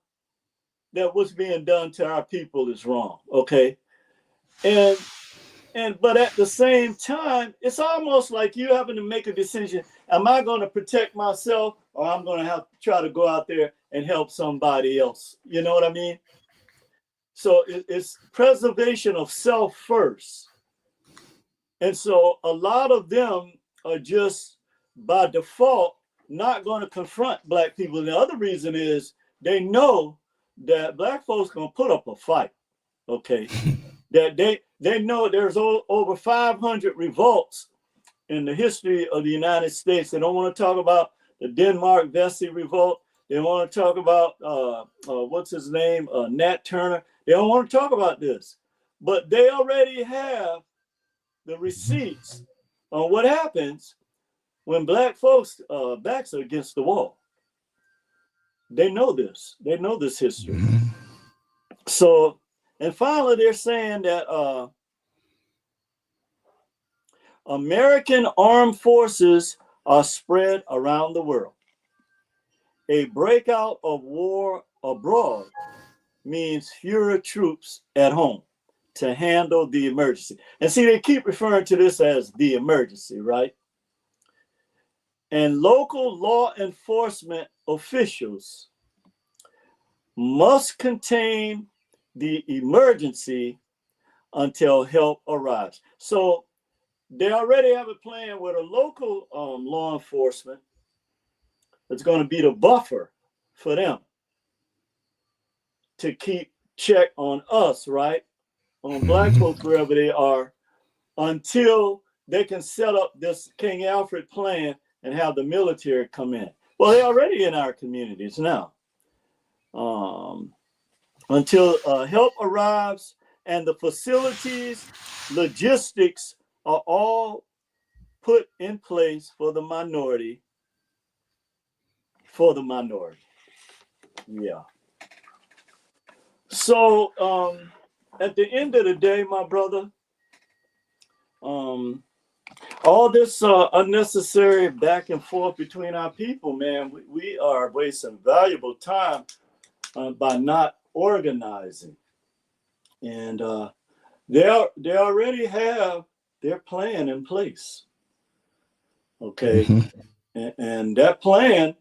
that what's being done to our people is wrong, okay? But at the same time, it's almost like you having to make a decision. Am I going to protect myself, or I'm going to have to try to go out there and help somebody else? You know what I mean? So it's preservation of self first. And so a lot of them are just by default not going to confront black people. And the other reason is they know that black folks going to put up a fight, okay? That they know there's over 500 revolts in the history of the United States. They don't want to talk about the Denmark Vesey revolt. They want to talk about, what's his name, Nat Turner. They don't want to talk about this. But they already have the receipts on what happens when black folks' backs are against the wall. They know this. They know this history. So, and finally, they're saying that American armed forces are spread around the world. A breakout of war abroad means fewer troops at home to handle the emergency. And see, they keep referring to this as the emergency, right? And local law enforcement officials must contain the emergency until help arrives. So they already have a plan with a local law enforcement that's going to be the buffer for them to keep check on us, right? On black folks, wherever they are, until they can set up this King Alfred plan and have the military come in. Well, they're already in our communities now. Until help arrives and the facilities, logistics are all put in place for the minority. Yeah. So at the end of the day, my brother, all this unnecessary back and forth between our people, man, we are wasting valuable time by not organizing. And they already have their plan in place. Okay. And that plan,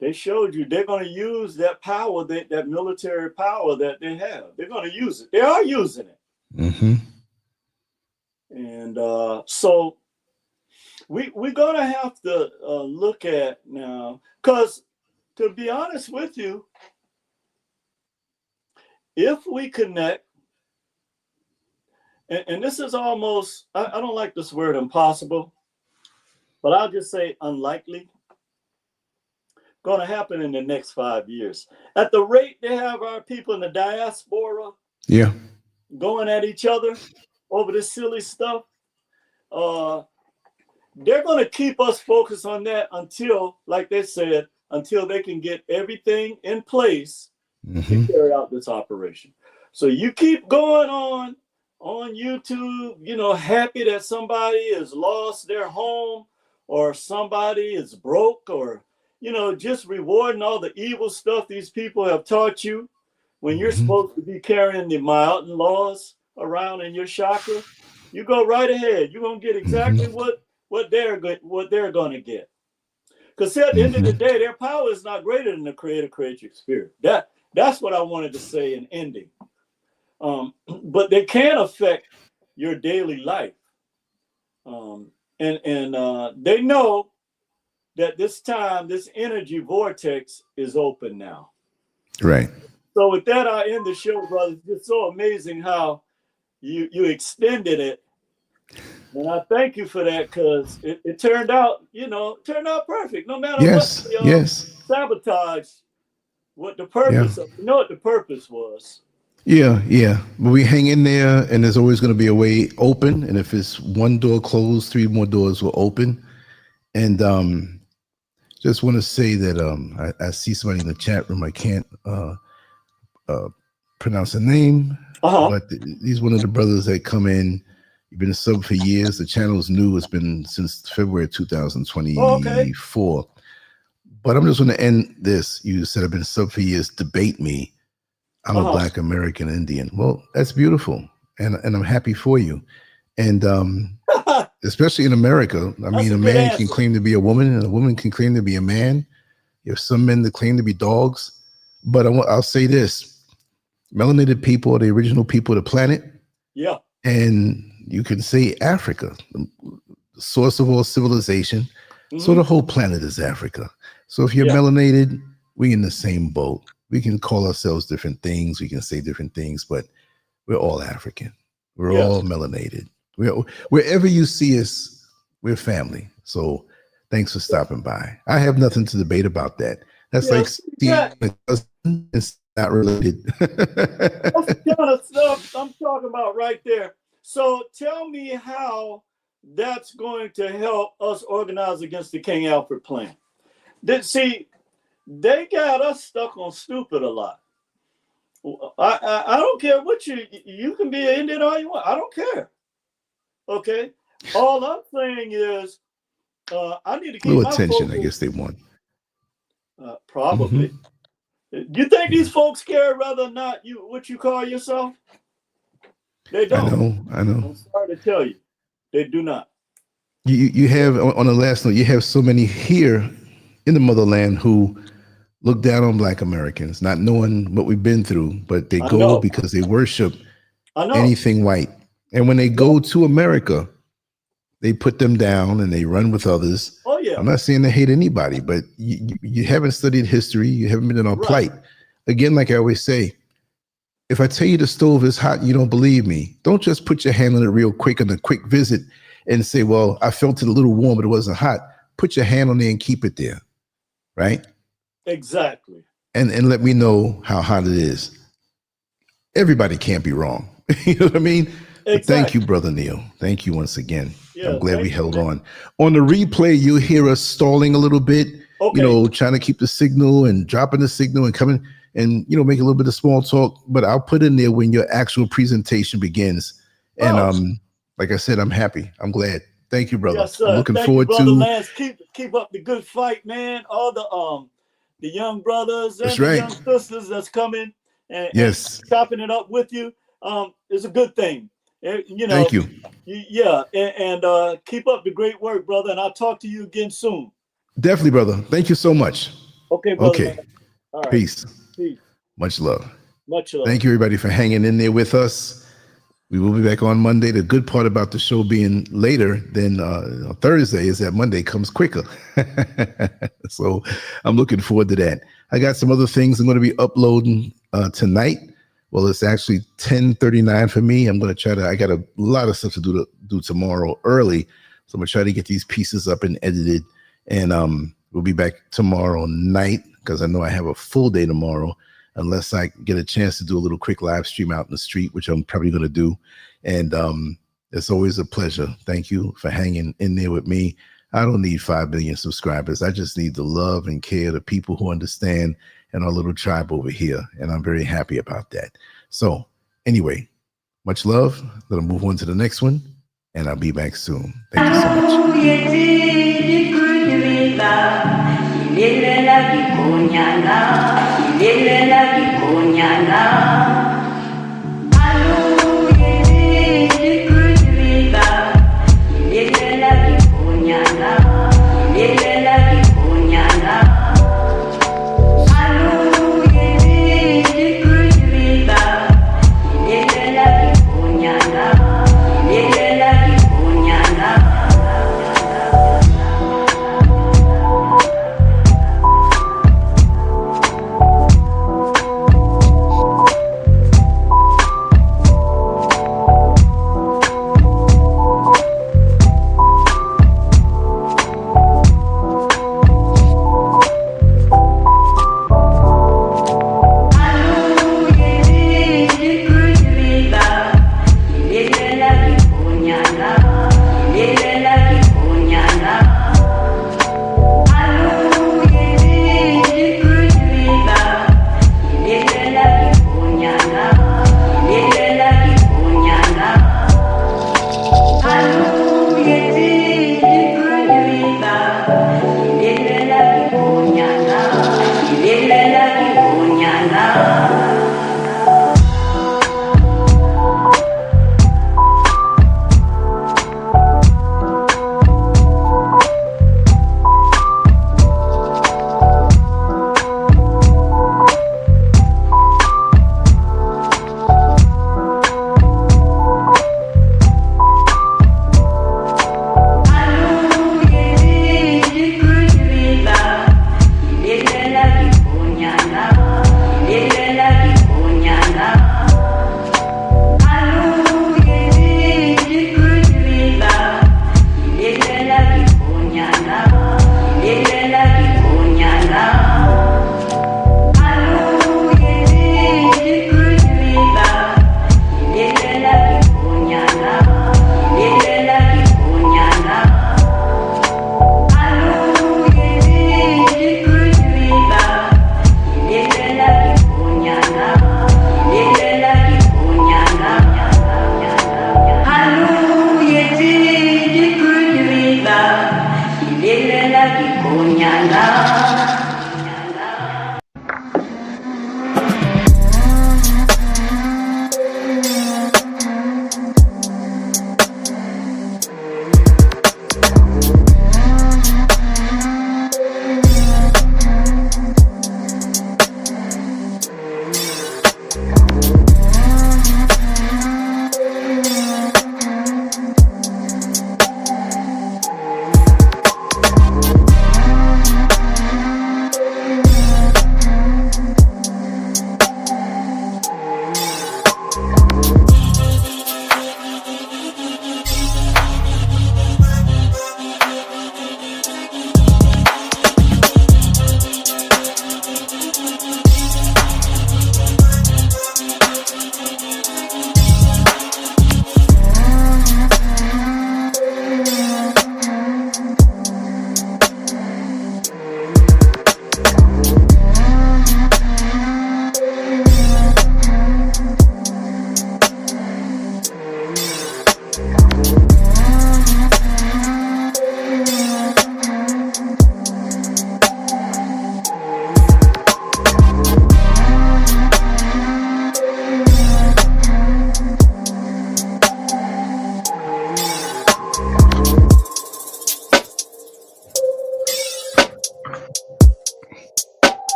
they showed you they're going to use that power, that military power that they have. They're going to use it. They are using it. And so we're going to have to look at now, because to be honest with you, if we connect, and this is almost, I don't like this word impossible, but I'll just say unlikely, going to happen in the next 5 years. At the rate they have our people in the diaspora going at each other over this silly stuff, they're going to keep us focused on that until, like they said, until they can get everything in place Mm-hmm. to carry out this operation. So you keep going on YouTube, you know, happy that somebody has lost their home or somebody is broke, or, you know, just rewarding all the evil stuff these people have taught you when you're Mm-hmm. supposed to be carrying the mountain laws around in your chakra. You go right ahead. You're going to get exactly what they're going to get. Because at the end of the day, their power is not greater than the creative spirit. That's what I wanted to say in ending. But they can affect your daily life. And they know that this time, this energy vortex is open now. Right. So with that, I end the show, brother. It's just so amazing how you extended it. And I thank you for that, because it turned out, turned out perfect. No matter Yes. what Yes. sabotage, what the purpose of, what the purpose was. Yeah, yeah. But we hang in there, and there's always going to be a way open. And if it's one door closed, 3 more doors will open. And just want to say that I see somebody in the chat room. I can't pronounce the name, but he's one of the brothers that come in. You've been a sub for years. The channel's new. It's been since February 2024. But I'm just going to end this. You said I've been a sub for years. Debate me. I'm a Black American Indian. Well, that's beautiful. And I'm happy for you. And especially in America, I mean, a man can claim to be a woman and a woman can claim to be a man. You have some men that claim to be dogs. But I'll say this. Melanated people are the original people of the planet. Yeah. And you can say Africa, the source of all civilization. Mm-hmm. So the whole planet is Africa. So if you're melanated, we're in the same boat. We can call ourselves different things. We can say different things, but we're all African. We're all melanated. Wherever you see us, we're family. So thanks for stopping by. I have nothing to debate about that. That's like it's not related. That's the kind of stuff I'm talking about right there. So tell me how that's going to help us organize against the King Alfred plan. They got us stuck on stupid a lot. I don't care what you can be an Indian all you want. I don't care. Okay. All I'm saying is I need to keep my attention. I guess they want. Probably. Mm-hmm. You think these folks care whether or not what you call yourself? They don't. I know. I'm sorry to tell you, they do not. You have, on the last note, you have so many here in the motherland who look down on Black Americans, not knowing what we've been through, but they go because they worship anything white. And when they go to America, they put them down and they run with others. Oh yeah. I'm not saying they hate anybody, but you haven't studied history. You haven't been in our plight. Again, like I always say, if I tell you the stove is hot, you don't believe me. Don't just put your hand on it real quick on a quick visit and say, well, I felt it a little warm, but it wasn't hot. Put your hand on there and keep it there. Right? Exactly. And let me know how hot it is. Everybody can't be wrong. You know what I mean? Exactly. But thank you, Brother Neil. Thank you once again. Yeah, I'm glad we held on. On the replay, you'll hear us stalling a little bit, trying to keep the signal and dropping the signal and coming and, make a little bit of small talk. But I'll put in there when your actual presentation begins. And like I said, I'm happy. I'm glad. Thank you, brother. Yes, I'm looking forward to Lance. Keep up the good fight, man. All the young brothers and the young sisters that's coming and chopping it up with you. It's a good thing. Thank you. And keep up the great work, brother. And I'll talk to you again soon. Definitely, brother. Thank you so much. Okay, brother. Okay. All right. Peace. Peace. Much love. Much love. Thank you, everybody, for hanging in there with us. We will be back on Monday. The good part about the show being later than Thursday is that Monday comes quicker. So I'm looking forward to that. I got some other things I'm going to be uploading tonight. Well, it's actually 10:39 for me. I'm going to I got a lot of stuff to do tomorrow early. So I'm going to try to get these pieces up and edited. And we'll be back tomorrow night because I know I have a full day tomorrow, unless I get a chance to do a little quick live stream out in the street, which I'm probably going to do. And it's always a pleasure. Thank you for hanging in there with me. I don't need 5 million subscribers. I just need the love and care of the people who understand and our little tribe over here. And I'm very happy about that. So anyway, much love. Let me move on to the next one. And I'll be back soon. Thank you so much.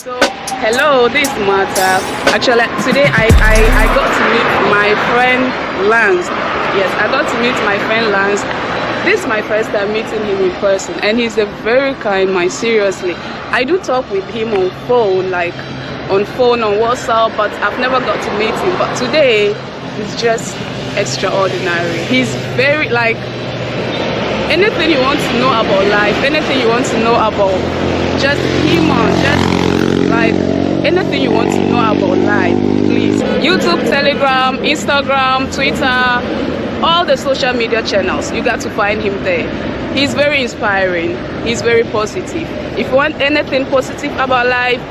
So, hello, this is Martha. Actually, today I got to meet my friend Lance. Yes, I got to meet my friend Lance. This is my first time meeting him in person, and he's a very kind man, seriously. I do talk with him on phone, on WhatsApp, but I've never got to meet him. But today, he's just extraordinary. He's very, anything you want to know about life, anything you want to know about just human, anything you want to know about life, please. YouTube, Telegram, Instagram, Twitter, all the social media channels, you got to find him there. He's very inspiring. He's very positive. If you want anything positive about life,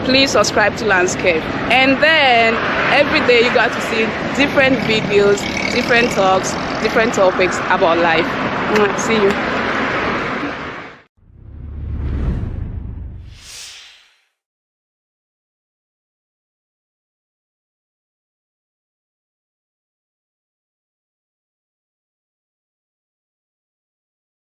please subscribe to LANCESCURV. And then every day you got to see different videos, different talks, different topics about life. See you.